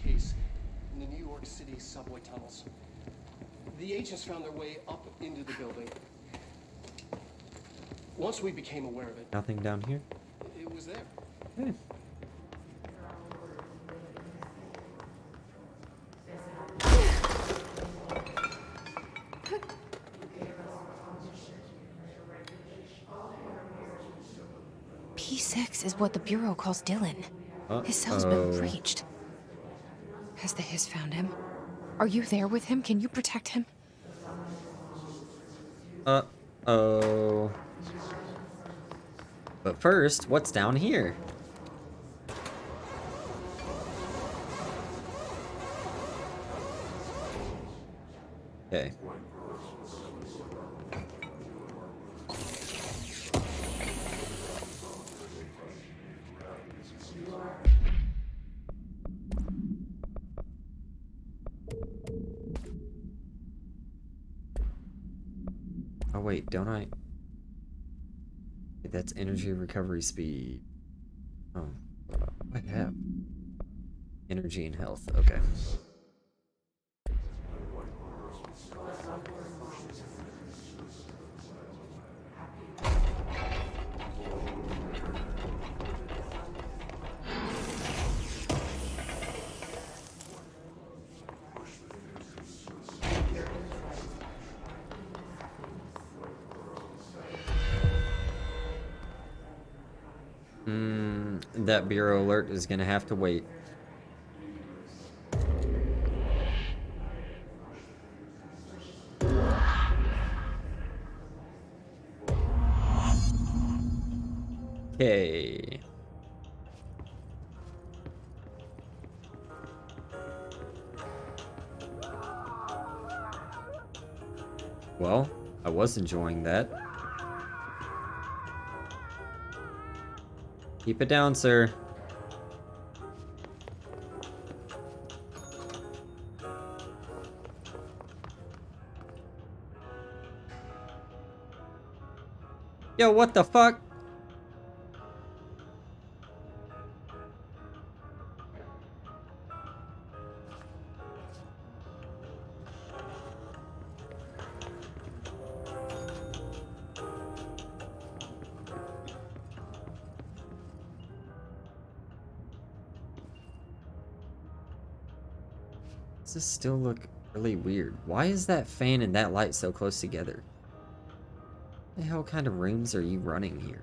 Case in the New York City subway tunnels. The agents found their way up into the building. Once we became aware of it, Nothing down here? it was there. Okay. P6 is what the Bureau calls Dylan. His cell's been breached. Has the Hiss found him? Are you there with him? Can you protect him? Uh-oh. But first, what's down here? Okay. Oh wait, don't I? That's energy recovery speed. Oh, what I have? Energy and health. Okay. That Bureau alert is gonna have to wait. Okay. Well, I was enjoying that. Keep it down, sir. Yo, what the fuck? Does this still look really weird? Why is that fan and that light so close together? What the hell kind of rooms are you running here?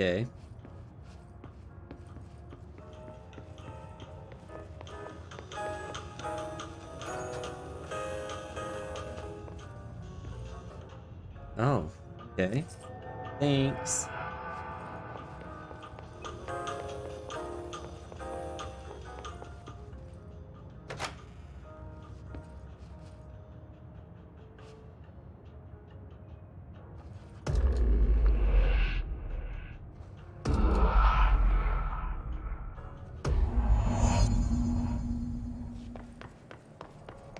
Okay. Oh, okay. Thanks.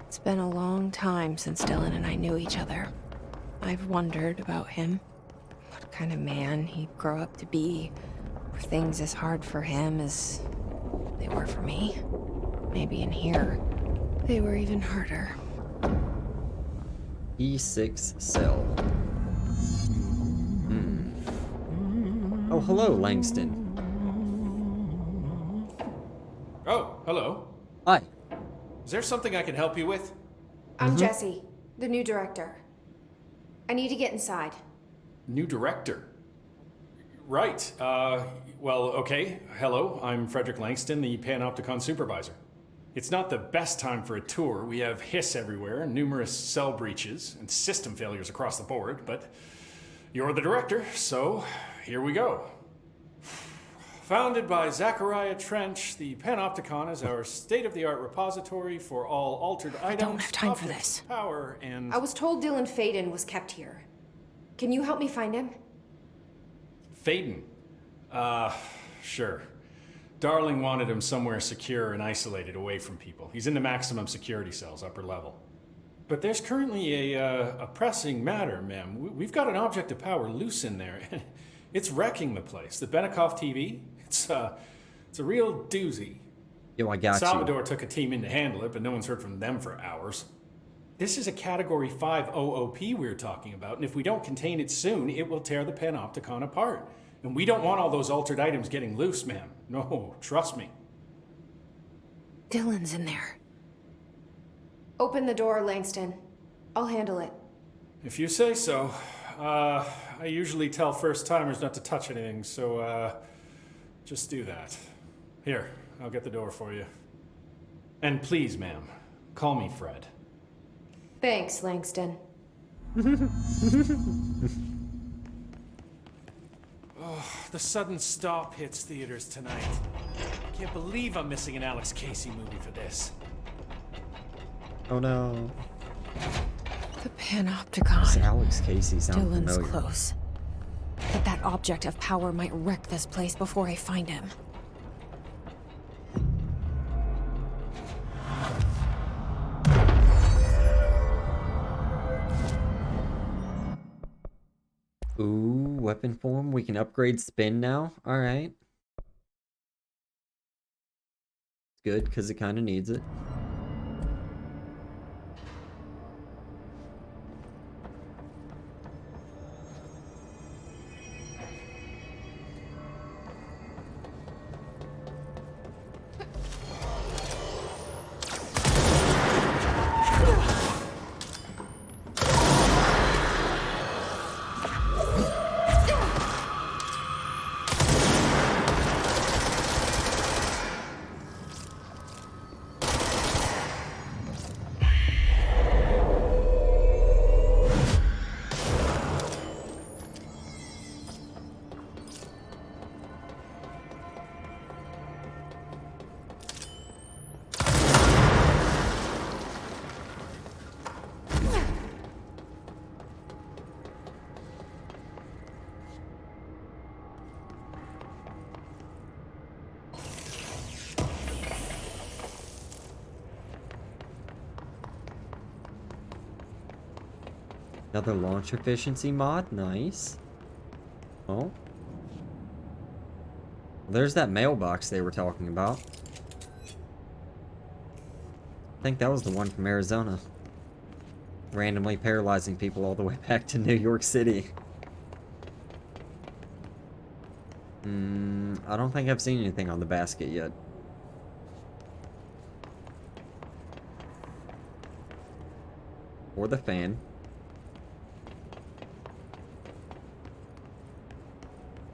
It's been a long time since Dylan and I knew each other. I've wondered about him. What kind of man he'd grow up to be. Were things as hard for him as they were for me? Maybe in here, they were even harder. E6 cell. Oh, hello, Langston. Oh, hello. Hi. Is there something I can help you with? I'm Jesse, the new director. I need to get inside. New director? Right. Well, okay. Hello, I'm Frederick Langston, the Panopticon supervisor. It's not the best time for a tour. We have hiss everywhere, numerous cell breaches, and system failures across the board, but you're the director, so here we go. Founded by Zachariah Trench, the Panopticon is our state-of-the-art repository for all altered items. I don't have time for objects this. of power, and I was told Dylan Faden was kept here. Can you help me find him? Faden. Sure. Darling wanted him somewhere secure and isolated away from people. He's in the maximum security cells, upper level. But there's currently a pressing matter, ma'am. We've got an object of power loose in there. It's wrecking the place. The Benikoff TV, it's a real doozy. Yo, I got Salvador took a team in to handle it, but no one's heard from them for hours. This is a Category 5 OOP we're talking about, and if we don't contain it soon, it will tear the Panopticon apart. And we don't want all those altered items getting loose, ma'am. No, trust me. Dylan's in there. Open the door, Langston. I'll handle it. If you say so. I usually tell first-timers not to touch anything, so, just do that. Here, I'll get the door for you. And please, ma'am, call me Fred. Thanks, Langston. Oh, the sudden stop hits theaters tonight. I can't believe I'm missing an Alex Casey movie for this. Oh no. The Panopticon. This Alex Casey sounds Dylan's familiar. close. But that object of power might wreck this place before I find him. Ooh, weapon form. We can upgrade spin now. Alright. Good, because it kind of needs it. Another launch efficiency mod, nice. Oh. There's that mailbox they were talking about. I think that was the one from Arizona. Randomly paralyzing people all the way back to New York City. I don't think I've seen anything on the basket yet. Or the fan.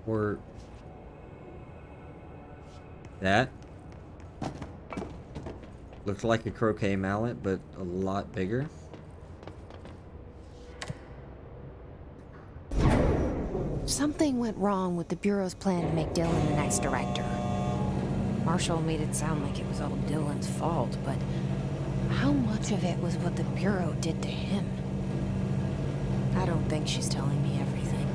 Or that. Looks like a croquet mallet, but a lot bigger. Something went wrong with the Bureau's plan to make Dylan the next director. Marshall made it sound like it was all Dylan's fault, but how much of it was what the Bureau did to him? I don't think she's telling me everything.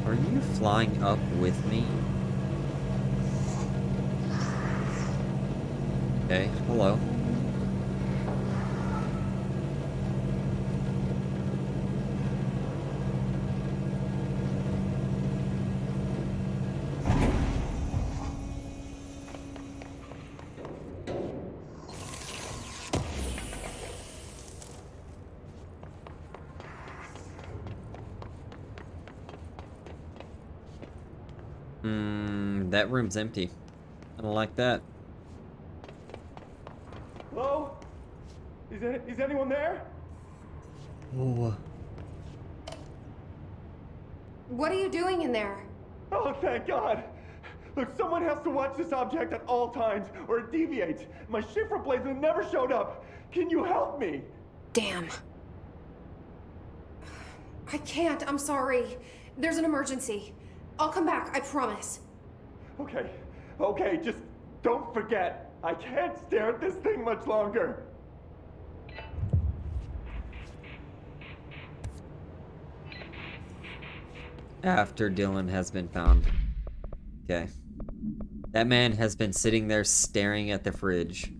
Are you flying up with me? Okay, hello. That room's empty. I don't like that. Hello? Is anyone there? Oh. What are you doing in there? Oh, thank God! Look, someone has to watch this object at all times, or it deviates. My shift replacement never showed up. Can you help me? Damn. I can't, I'm sorry. There's an emergency. I'll come back, I promise. Okay, just don't forget. I can't stare at this thing much longer. After Dylan has been found. Okay. That man has been sitting there staring at the fridge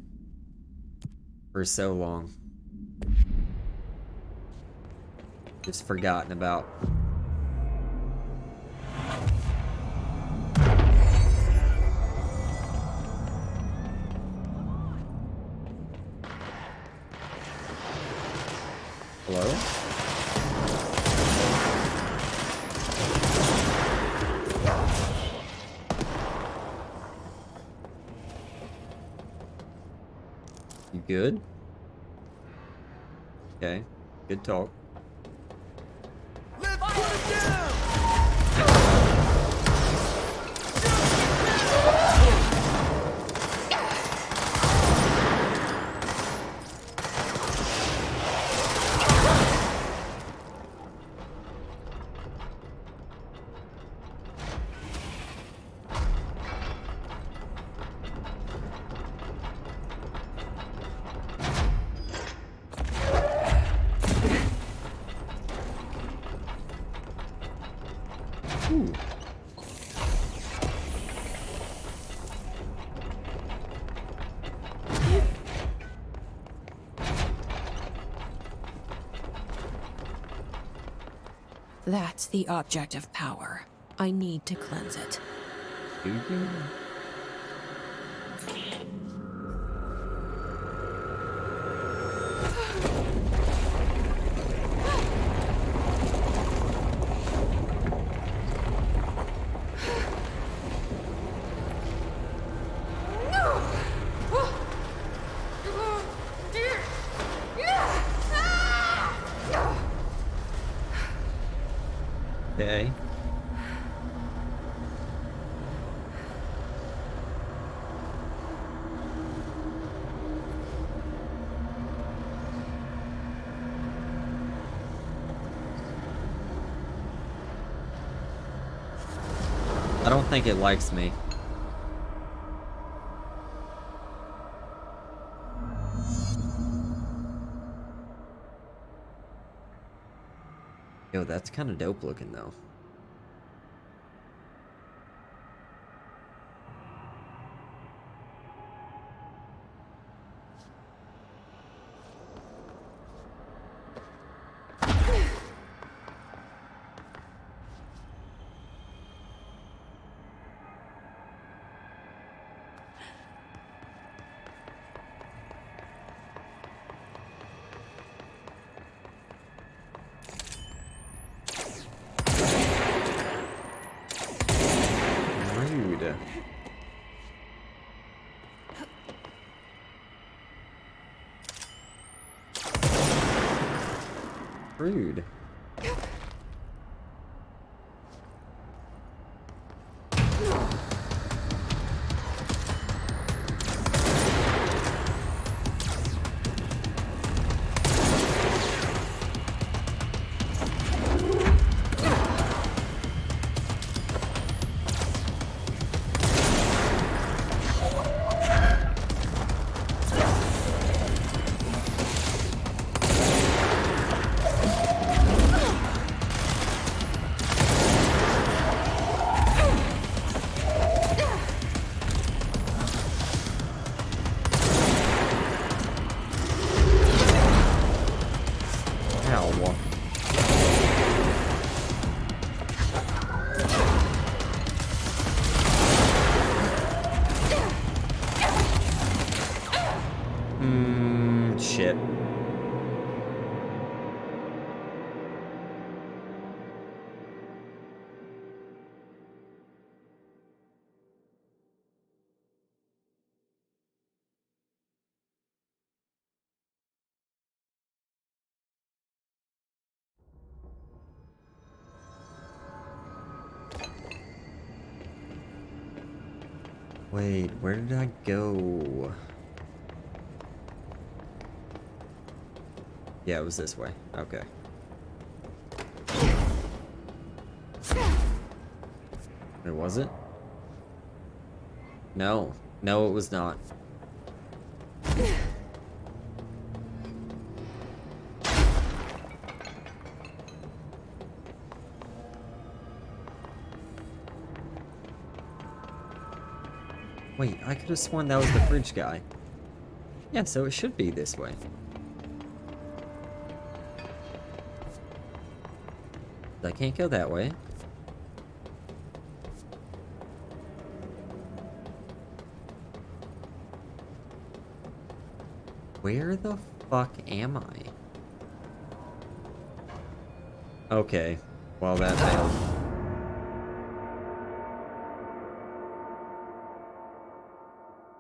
for so long. Just forgotten about. Hello? You good? Okay. Good talk. Let's put it down! Ooh. That's the object of power. I need to cleanse it. Do you? Okay. I don't think it likes me. Yo, that's kind of dope looking though. Rude. Rude. Shit. Wait, where did I go? Yeah, it was this way. Okay. Wait, was it? No. No, it was not. Wait, I could have sworn that was the fridge guy. Yeah, so it should be this way. I can't go that way. Where the fuck am I? Okay, well that failed.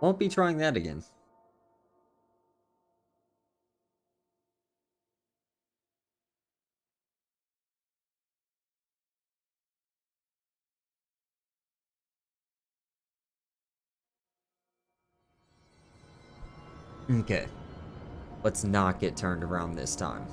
Won't be trying that again. Okay. Let's not get turned around this time.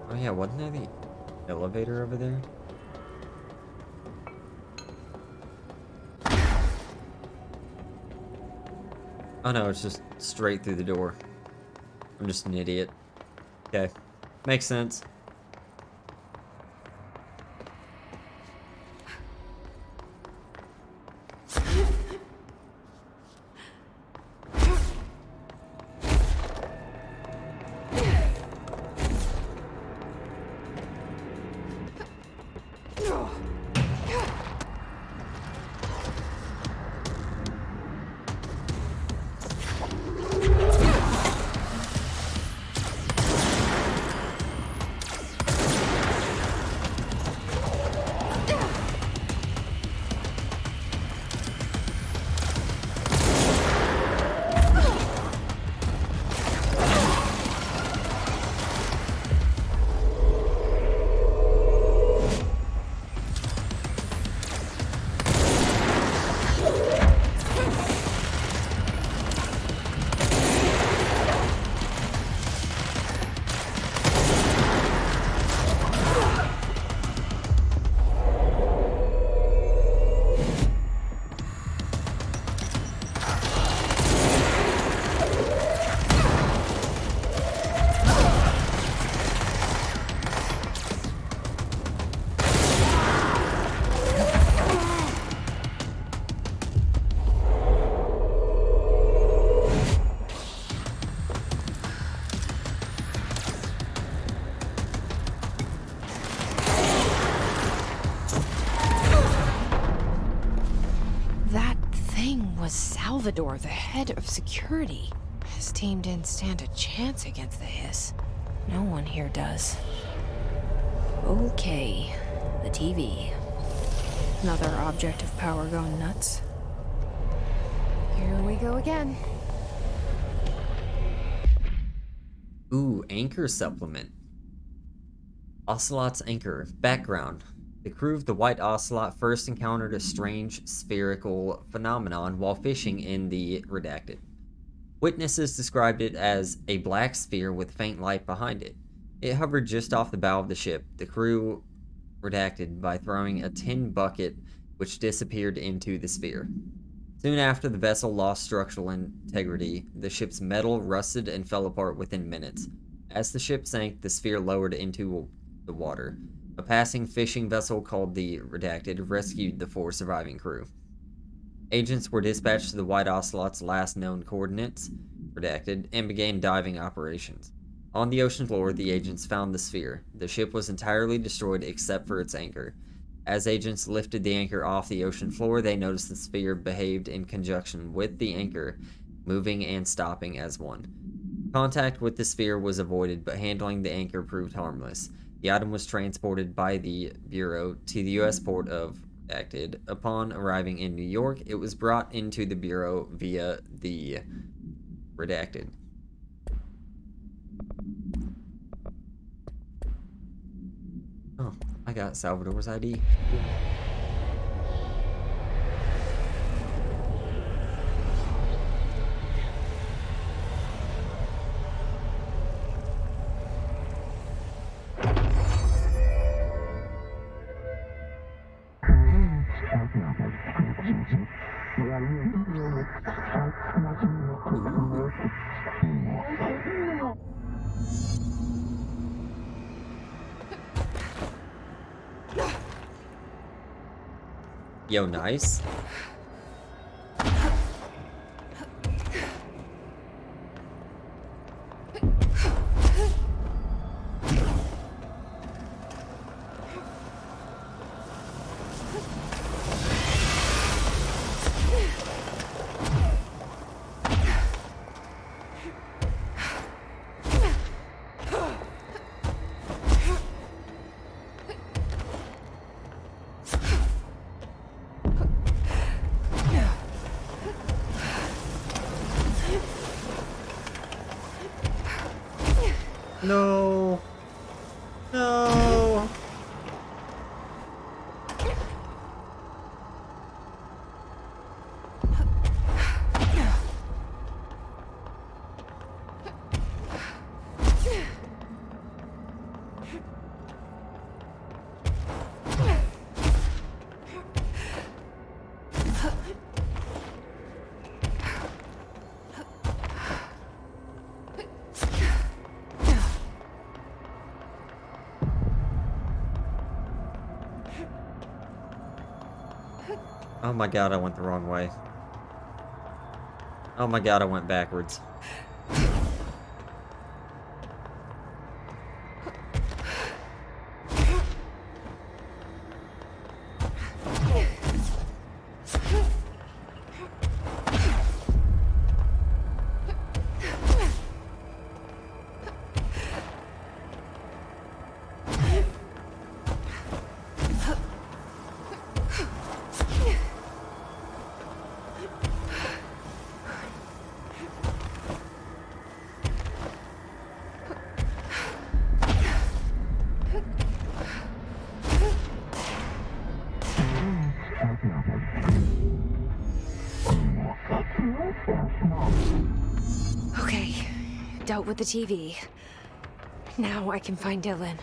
Oh yeah, wasn't there the elevator over there? Oh no, it's just straight through the door. I'm just an idiot. Okay. Makes sense. unless Salvador, the head of security. His team didn't stand a chance against the Hiss. No one here does. Okay, the TV. Another object of power gone nuts. Here we go again. Ooh, anchor supplement. Ocelot's anchor. Background. The crew of the White Ocelot first encountered a strange spherical phenomenon while fishing in the Redacted. Witnesses described it as a black sphere with faint light behind it. It hovered just off the bow of the ship. The crew redacted by throwing a tin bucket which disappeared into the sphere. Soon after the vessel lost structural integrity, the ship's metal rusted and fell apart within minutes. As the ship sank, the sphere lowered into the water. A passing fishing vessel called the Redacted rescued the 4 surviving crew. Agents were dispatched to the White Ocelot's last known coordinates, Redacted, and began diving operations. On the ocean floor, the agents found the sphere. The ship was entirely destroyed except for its anchor. As agents lifted the anchor off the ocean floor, they noticed the sphere behaved in conjunction with the anchor, moving and stopping as one. Contact with the sphere was avoided, but handling the anchor proved harmless. The item was transported by the Bureau to the U.S. port of Redacted. Upon arriving in New York, it was brought into the Bureau via the Redacted. Oh, I got Salvador's ID. Yo, nice. No. No. Oh my god, I went the wrong way. Oh my god, I went backwards. Okay, dealt with the TV. Now I can find Dylan.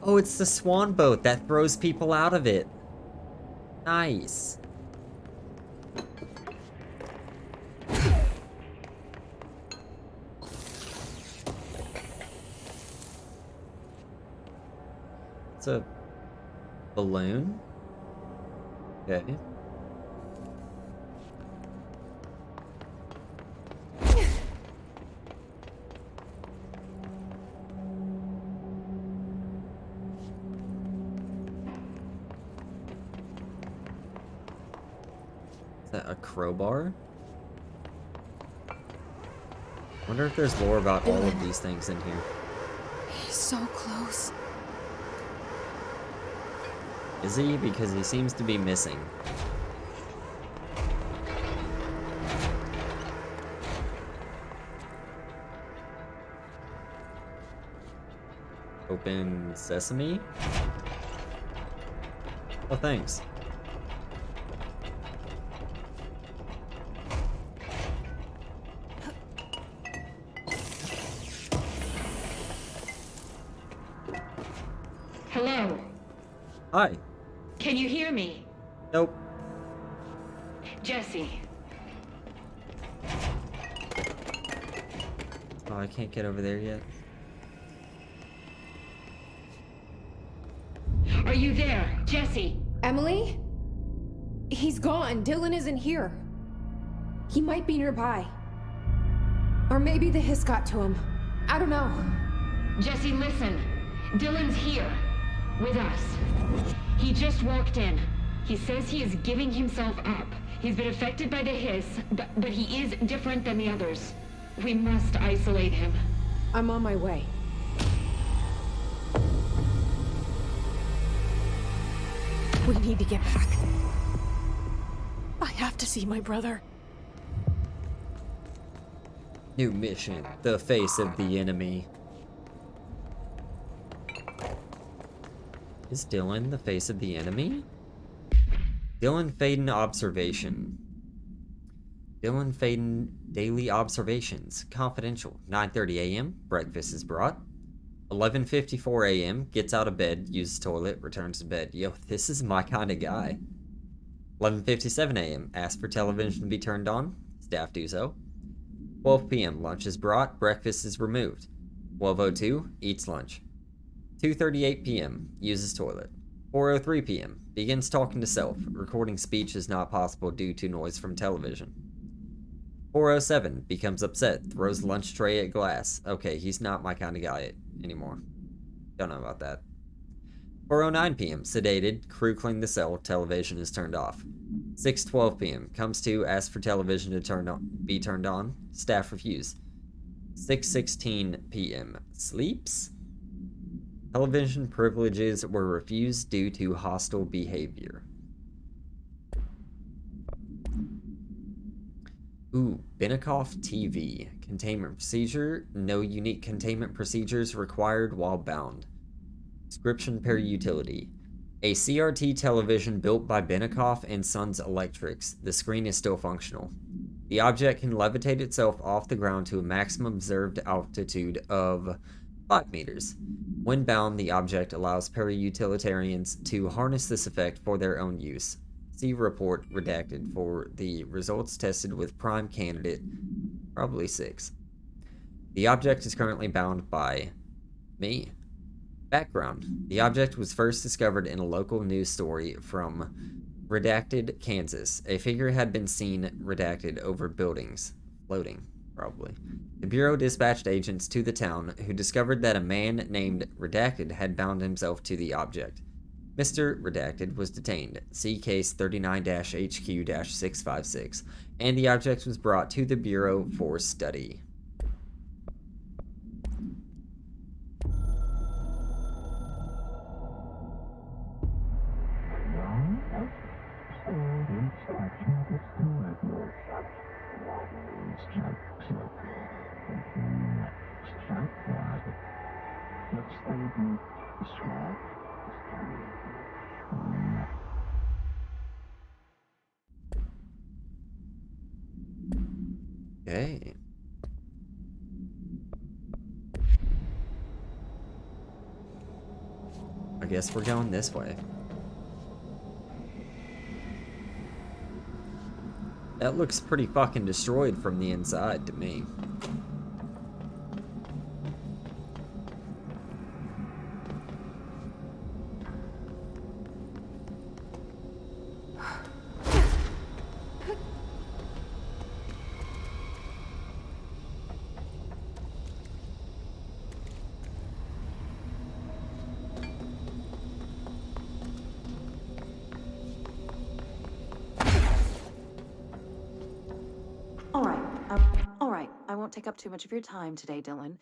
Oh, it's the swan boat that throws people out of it. Nice. It's a balloon. Okay. Is that a crowbar? Wonder if there's lore about all of these things in here. He's so close. Is he? Because he seems to be missing. Open sesame? Oh, thanks. Hello. Hi. Can you hear me? Nope. Jesse. Oh, I can't get over there yet. Are you there, Jesse? Emily? He's gone. Dylan isn't here. He might be nearby. Or maybe the hiss got to him. I don't know. Jesse, listen. Dylan's here. With us. He just walked in. He says he is giving himself up. He's been affected by the hiss, but he is different than the others. We must isolate him. I'm on my way. We need to get back. I have to see my brother. New mission. The face of the enemy. Is Dylan the face of the enemy? Dylan Faden observation. Dylan Faden daily observations. Confidential. 9:30 a.m. Breakfast is brought. 11:54 a.m. Gets out of bed, uses toilet, returns to bed. Yo, this is my kind of guy. 11:57 a.m. Asks for television to be turned on. Staff do so. 12 p.m. Lunch is brought. Breakfast is removed. 12:02 Eats lunch. 2:38 p.m. Uses toilet. 4:03 p.m. Begins talking to self. Recording speech is not possible due to noise from television. 4:07 becomes upset. Throws lunch tray at glass. Okay, he's not my kind of guy anymore. Don't know about that. 4:09 p.m. Sedated. Crew clean the cell. Television is turned off. 6:12 p.m. Comes to, asks for television to be turned on. Staff refuse. 6:16 p.m. Sleeps. Television privileges were refused due to hostile behavior. Ooh, Benikoff TV. Containment procedure. No unique containment procedures required while bound. Description per utility. A CRT television built by Benikoff and Sons Electrics. The screen is still functional. The object can levitate itself off the ground to a maximum observed altitude of 5 meters. When bound, the object allows para-utilitarians to harness this effect for their own use. See report redacted for the results tested with prime candidate, probably 6. The object is currently bound by me. Background. The object was first discovered in a local news story from Redacted, Kansas. A figure had been seen redacted over buildings. Floating, probably. The Bureau dispatched agents to the town who discovered that a man named Redacted had bound himself to the object. Mr. Redacted was detained, see case 39-HQ-656, and the object was brought to the Bureau for study. Okay. guess we're going this way. That looks pretty fucking destroyed from the inside to me. All right. I won't take up too much of your time today, Dylan.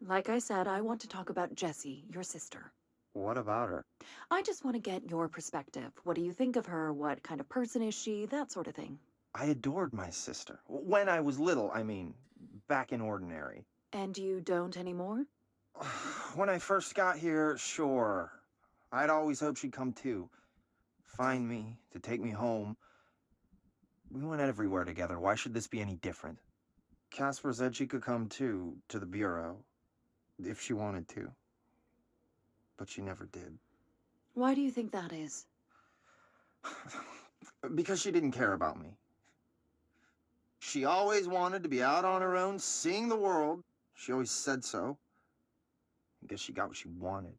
Like I said, I want to talk about Jessie, your sister. What about her? I just want to get your perspective. What do you think of her? What kind of person is she? That sort of thing. I adored my sister. When I was little, I mean, back in Ordinary. And you don't anymore? When I first got here, sure. I'd always hoped she'd come too. Find me, to take me home. We went everywhere together. Why should this be any different? Casper said she could come too, to the Bureau, if she wanted to. But she never did. Why do you think that is? Because she didn't care about me. She always wanted to be out on her own, seeing the world. She always said so. I guess she got what she wanted.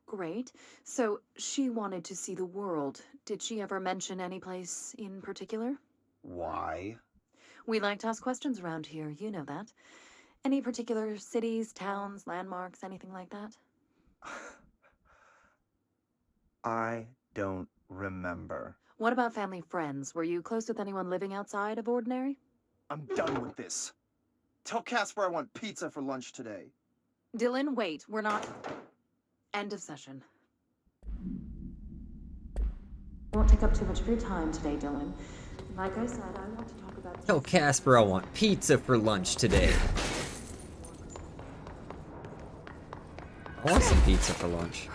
Great. So she wanted to see the world. Did she ever mention any place in particular? Why? We like to ask questions around here, you know that. Any particular cities, towns, landmarks, anything like that? I don't remember. What about family friends? Were you close with anyone living outside of Ordinary? I'm done with this. Tell Casper I want pizza for lunch today. Dylan, wait. We're not... End of session. Won't take up too much of your time today, Dylan. Like I said, I want to talk about... Tell Casper I want pizza for lunch today. I want some pizza for lunch.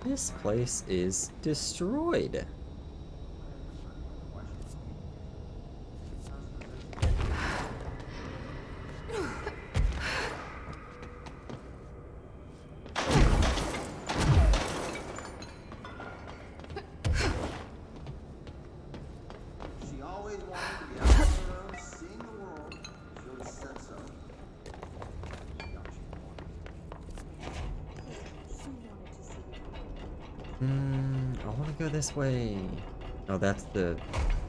This place is destroyed. She always wanted to be out on her own, seeing the world. She always said so. I want to go this way. Oh, that's the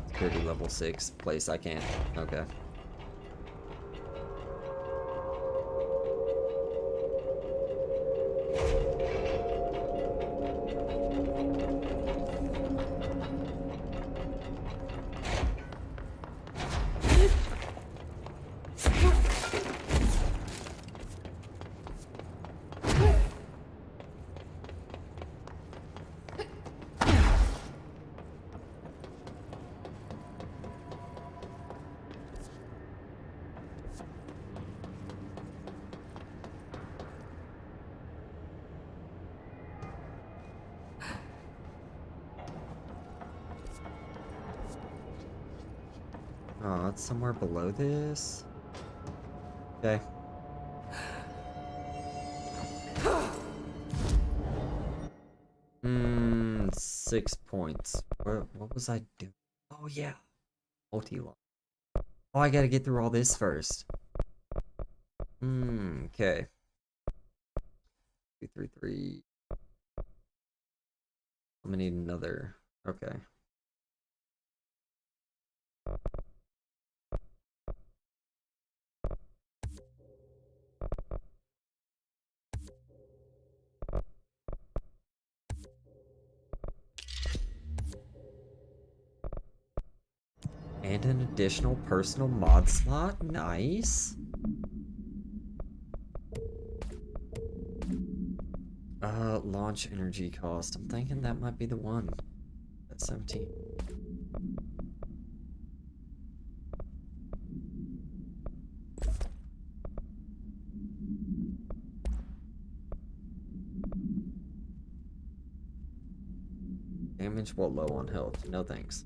security level 6 place. I can't. Okay. Oh, it's somewhere below this. Okay. Hmm, 6 points. What was I doing? Oh yeah, multi-launch. Oh, I gotta get through all this first. Okay. 2, 3, 3. I'm gonna need another. Okay. And an additional personal mod slot. Nice. Launch energy cost. I'm thinking that might be the one. That's 17. Damage while low on health. No thanks.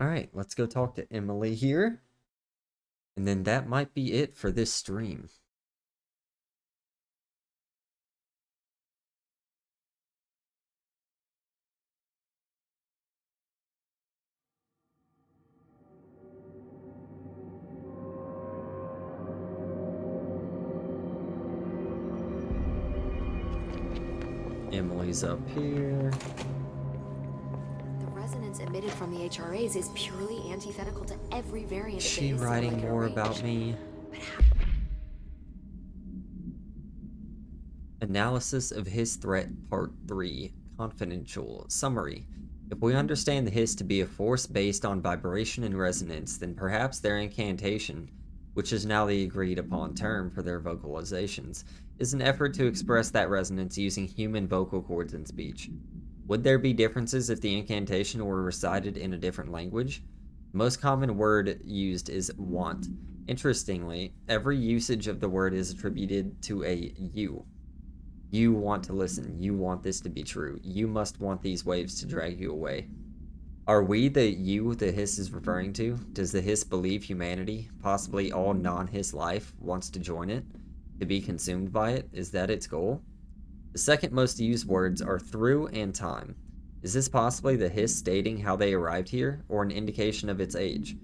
Alright, let's go talk to Emily here. And then that might be it for this stream. Emily's up here. The resonance emitted from the HRAs is purely antithetical to every variant Is of she the writing acyclic more range. about me? Analysis of Hiss Threat Part 3. Confidential. Summary. If we understand the Hiss to be a force based on vibration and resonance, then perhaps their incantation, which is now the agreed upon term for their vocalizations, is an effort to express that resonance using human vocal cords and speech. Would there be differences if the incantation were recited in a different language? The most common word used is want. Interestingly, every usage of the word is attributed to a you. You want to listen. You want this to be true. You must want these waves to drag you away. Are we the you the Hiss is referring to? Does the Hiss believe humanity, possibly all non-Hiss life, wants to join it? To be consumed by it? Is that its goal? The second most used words are through and time. Is this possibly the Hiss stating how they arrived here, or an indication of its age?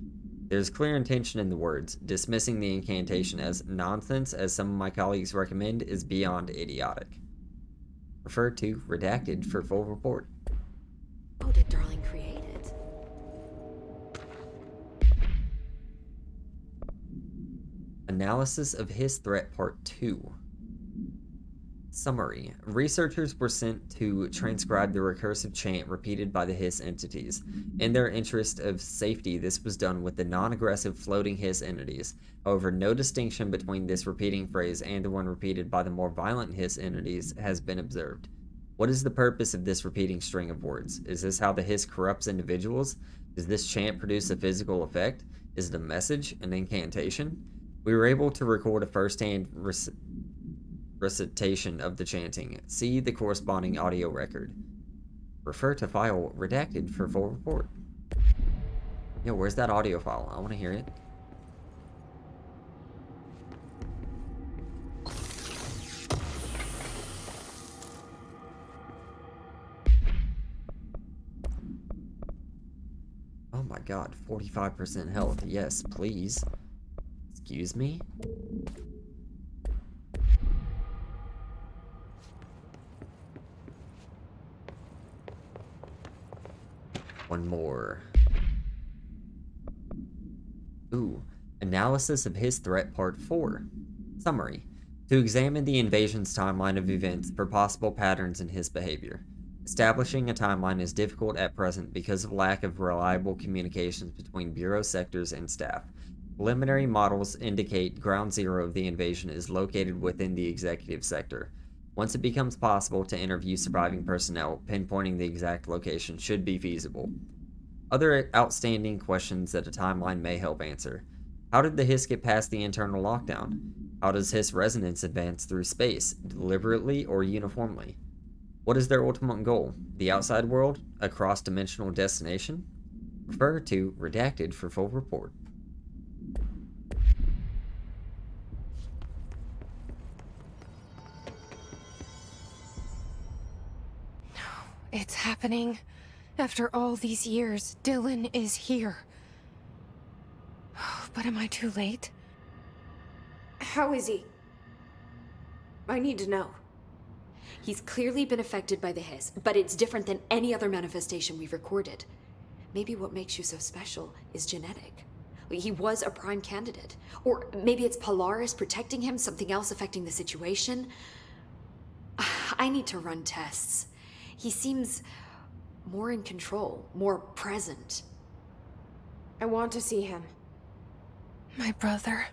There's clear intention in the words. Dismissing the incantation as nonsense, as some of my colleagues recommend, is beyond idiotic. Refer to redacted for full report. Oh, did Darling create it? Analysis of Hiss Threat Part 2. Summary. Researchers were sent to transcribe the recursive chant repeated by the Hiss entities. In their interest of safety, this was done with the non-aggressive floating Hiss entities. However, no distinction between this repeating phrase and the one repeated by the more violent Hiss entities has been observed. What is the purpose of this repeating string of words? Is this how the Hiss corrupts individuals? Does this chant produce a physical effect? Is it a message, an incantation? We were able to record a first-hand recitation of the chanting. See the corresponding audio record. Refer to file redacted for full report. Yo, where's that audio file? I want to hear it. Oh my god, 45% health. Yes, please. Excuse me? One more. Ooh. Analysis of Hiss Threat Part 4. Summary. To examine the invasion's timeline of events for possible patterns in Hiss behavior. Establishing a timeline is difficult at present because of lack of reliable communications between Bureau sectors and staff. Preliminary models indicate ground zero of the invasion is located within the executive sector. Once it becomes possible to interview surviving personnel, pinpointing the exact location should be feasible. Other outstanding questions that a timeline may help answer. How did the Hiss get past the internal lockdown? How does Hiss resonance advance through space, deliberately or uniformly? What is their ultimate goal? The outside world? A cross-dimensional destination? Refer to redacted for full report. It's happening. After all these years, Dylan is here. But am I too late? How is he? I need to know. He's clearly been affected by the Hiss, but it's different than any other manifestation we've recorded. Maybe what makes you so special is genetic. He was a prime candidate. Or maybe it's Polaris protecting him, something else affecting the situation. I need to run tests. He seems more in control, more present. I want to see him. My brother.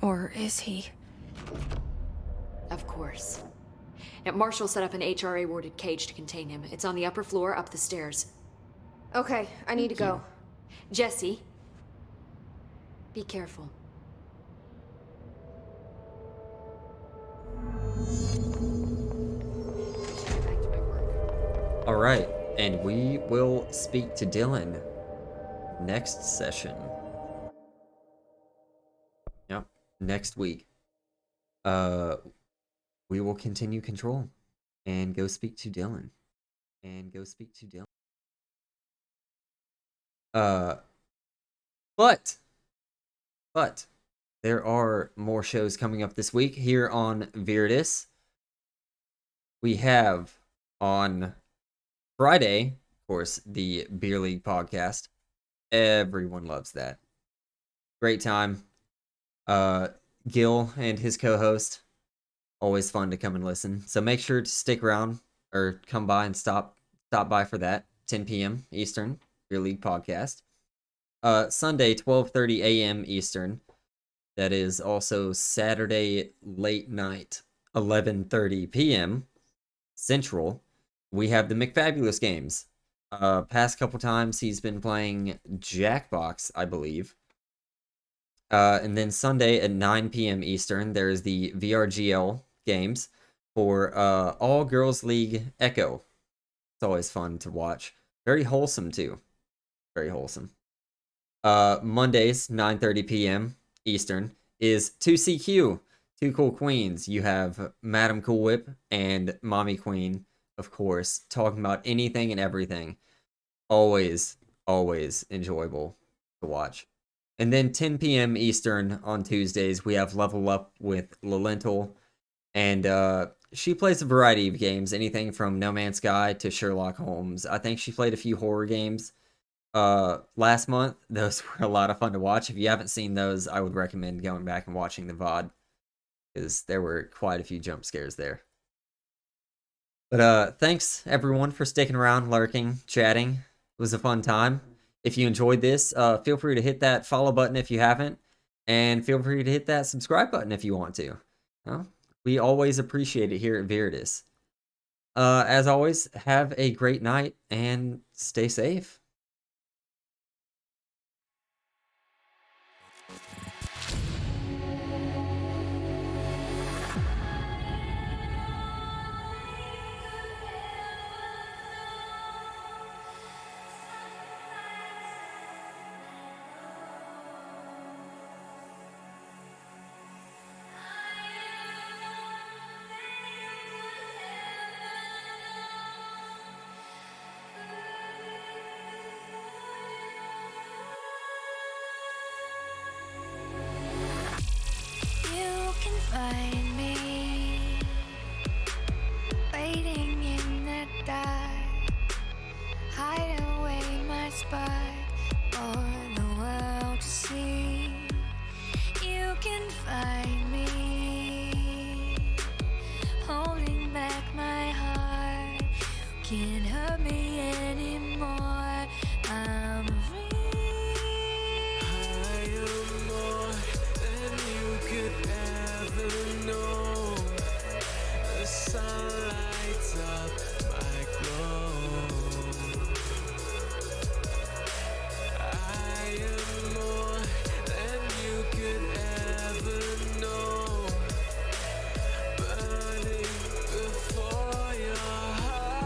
Or is he? Of course. Now, Marshall set up an HRA-warded cage to contain him. It's on the upper floor, up the stairs. Okay, I need to go. Jesse, be careful. Alright, and we will speak to Dylan next session. Yep, next week. We will continue Control and go speak to Dylan. But there are more shows coming up this week here on Viridis. We have on Friday, of course, the Beer League podcast. Everyone loves that. Great time. Gil and his co-host, always fun to come and listen. So make sure to stick around or come by and stop by for that. 10 p.m. Eastern, Beer League podcast. Sunday, 12:30 a.m. Eastern. That is also Saturday late night, 11:30 p.m. Central. We have the McFabulous games. Past couple times he's been playing Jackbox, I believe. And then Sunday at 9 p.m. Eastern, there's the VRGL games for All Girls League Echo. It's always fun to watch. Very wholesome, too. Very wholesome. Mondays, 9:30 p.m. Eastern, is 2CQ, Two Cool Queens. You have Madam Cool Whip and Mommy Queen, of course, talking about anything and everything. Always enjoyable to watch. And then 10 p.m. Eastern on Tuesdays, we have Level Up with Lalental. And she plays a variety of games, anything from No Man's Sky to Sherlock Holmes. I think she played a few horror games last month. Those were a lot of fun to watch. If you haven't seen those, I would recommend going back and watching the VOD, because there were quite a few jump scares there. But thanks everyone for sticking around, lurking, chatting. It was a fun time. If you enjoyed this, feel free to hit that follow button if you haven't, and feel free to hit that subscribe button if you want to. We always appreciate it here at Viridis. As always, have a great night and stay safe. You can find me waiting in the dark, hide away my spark for the world to see. You can find me holding back my heart. You can't hurt me anymore. I'm free. I am more than you could ever know. The sun lights up my glow. I am more than you could ever know. Burning before your heart.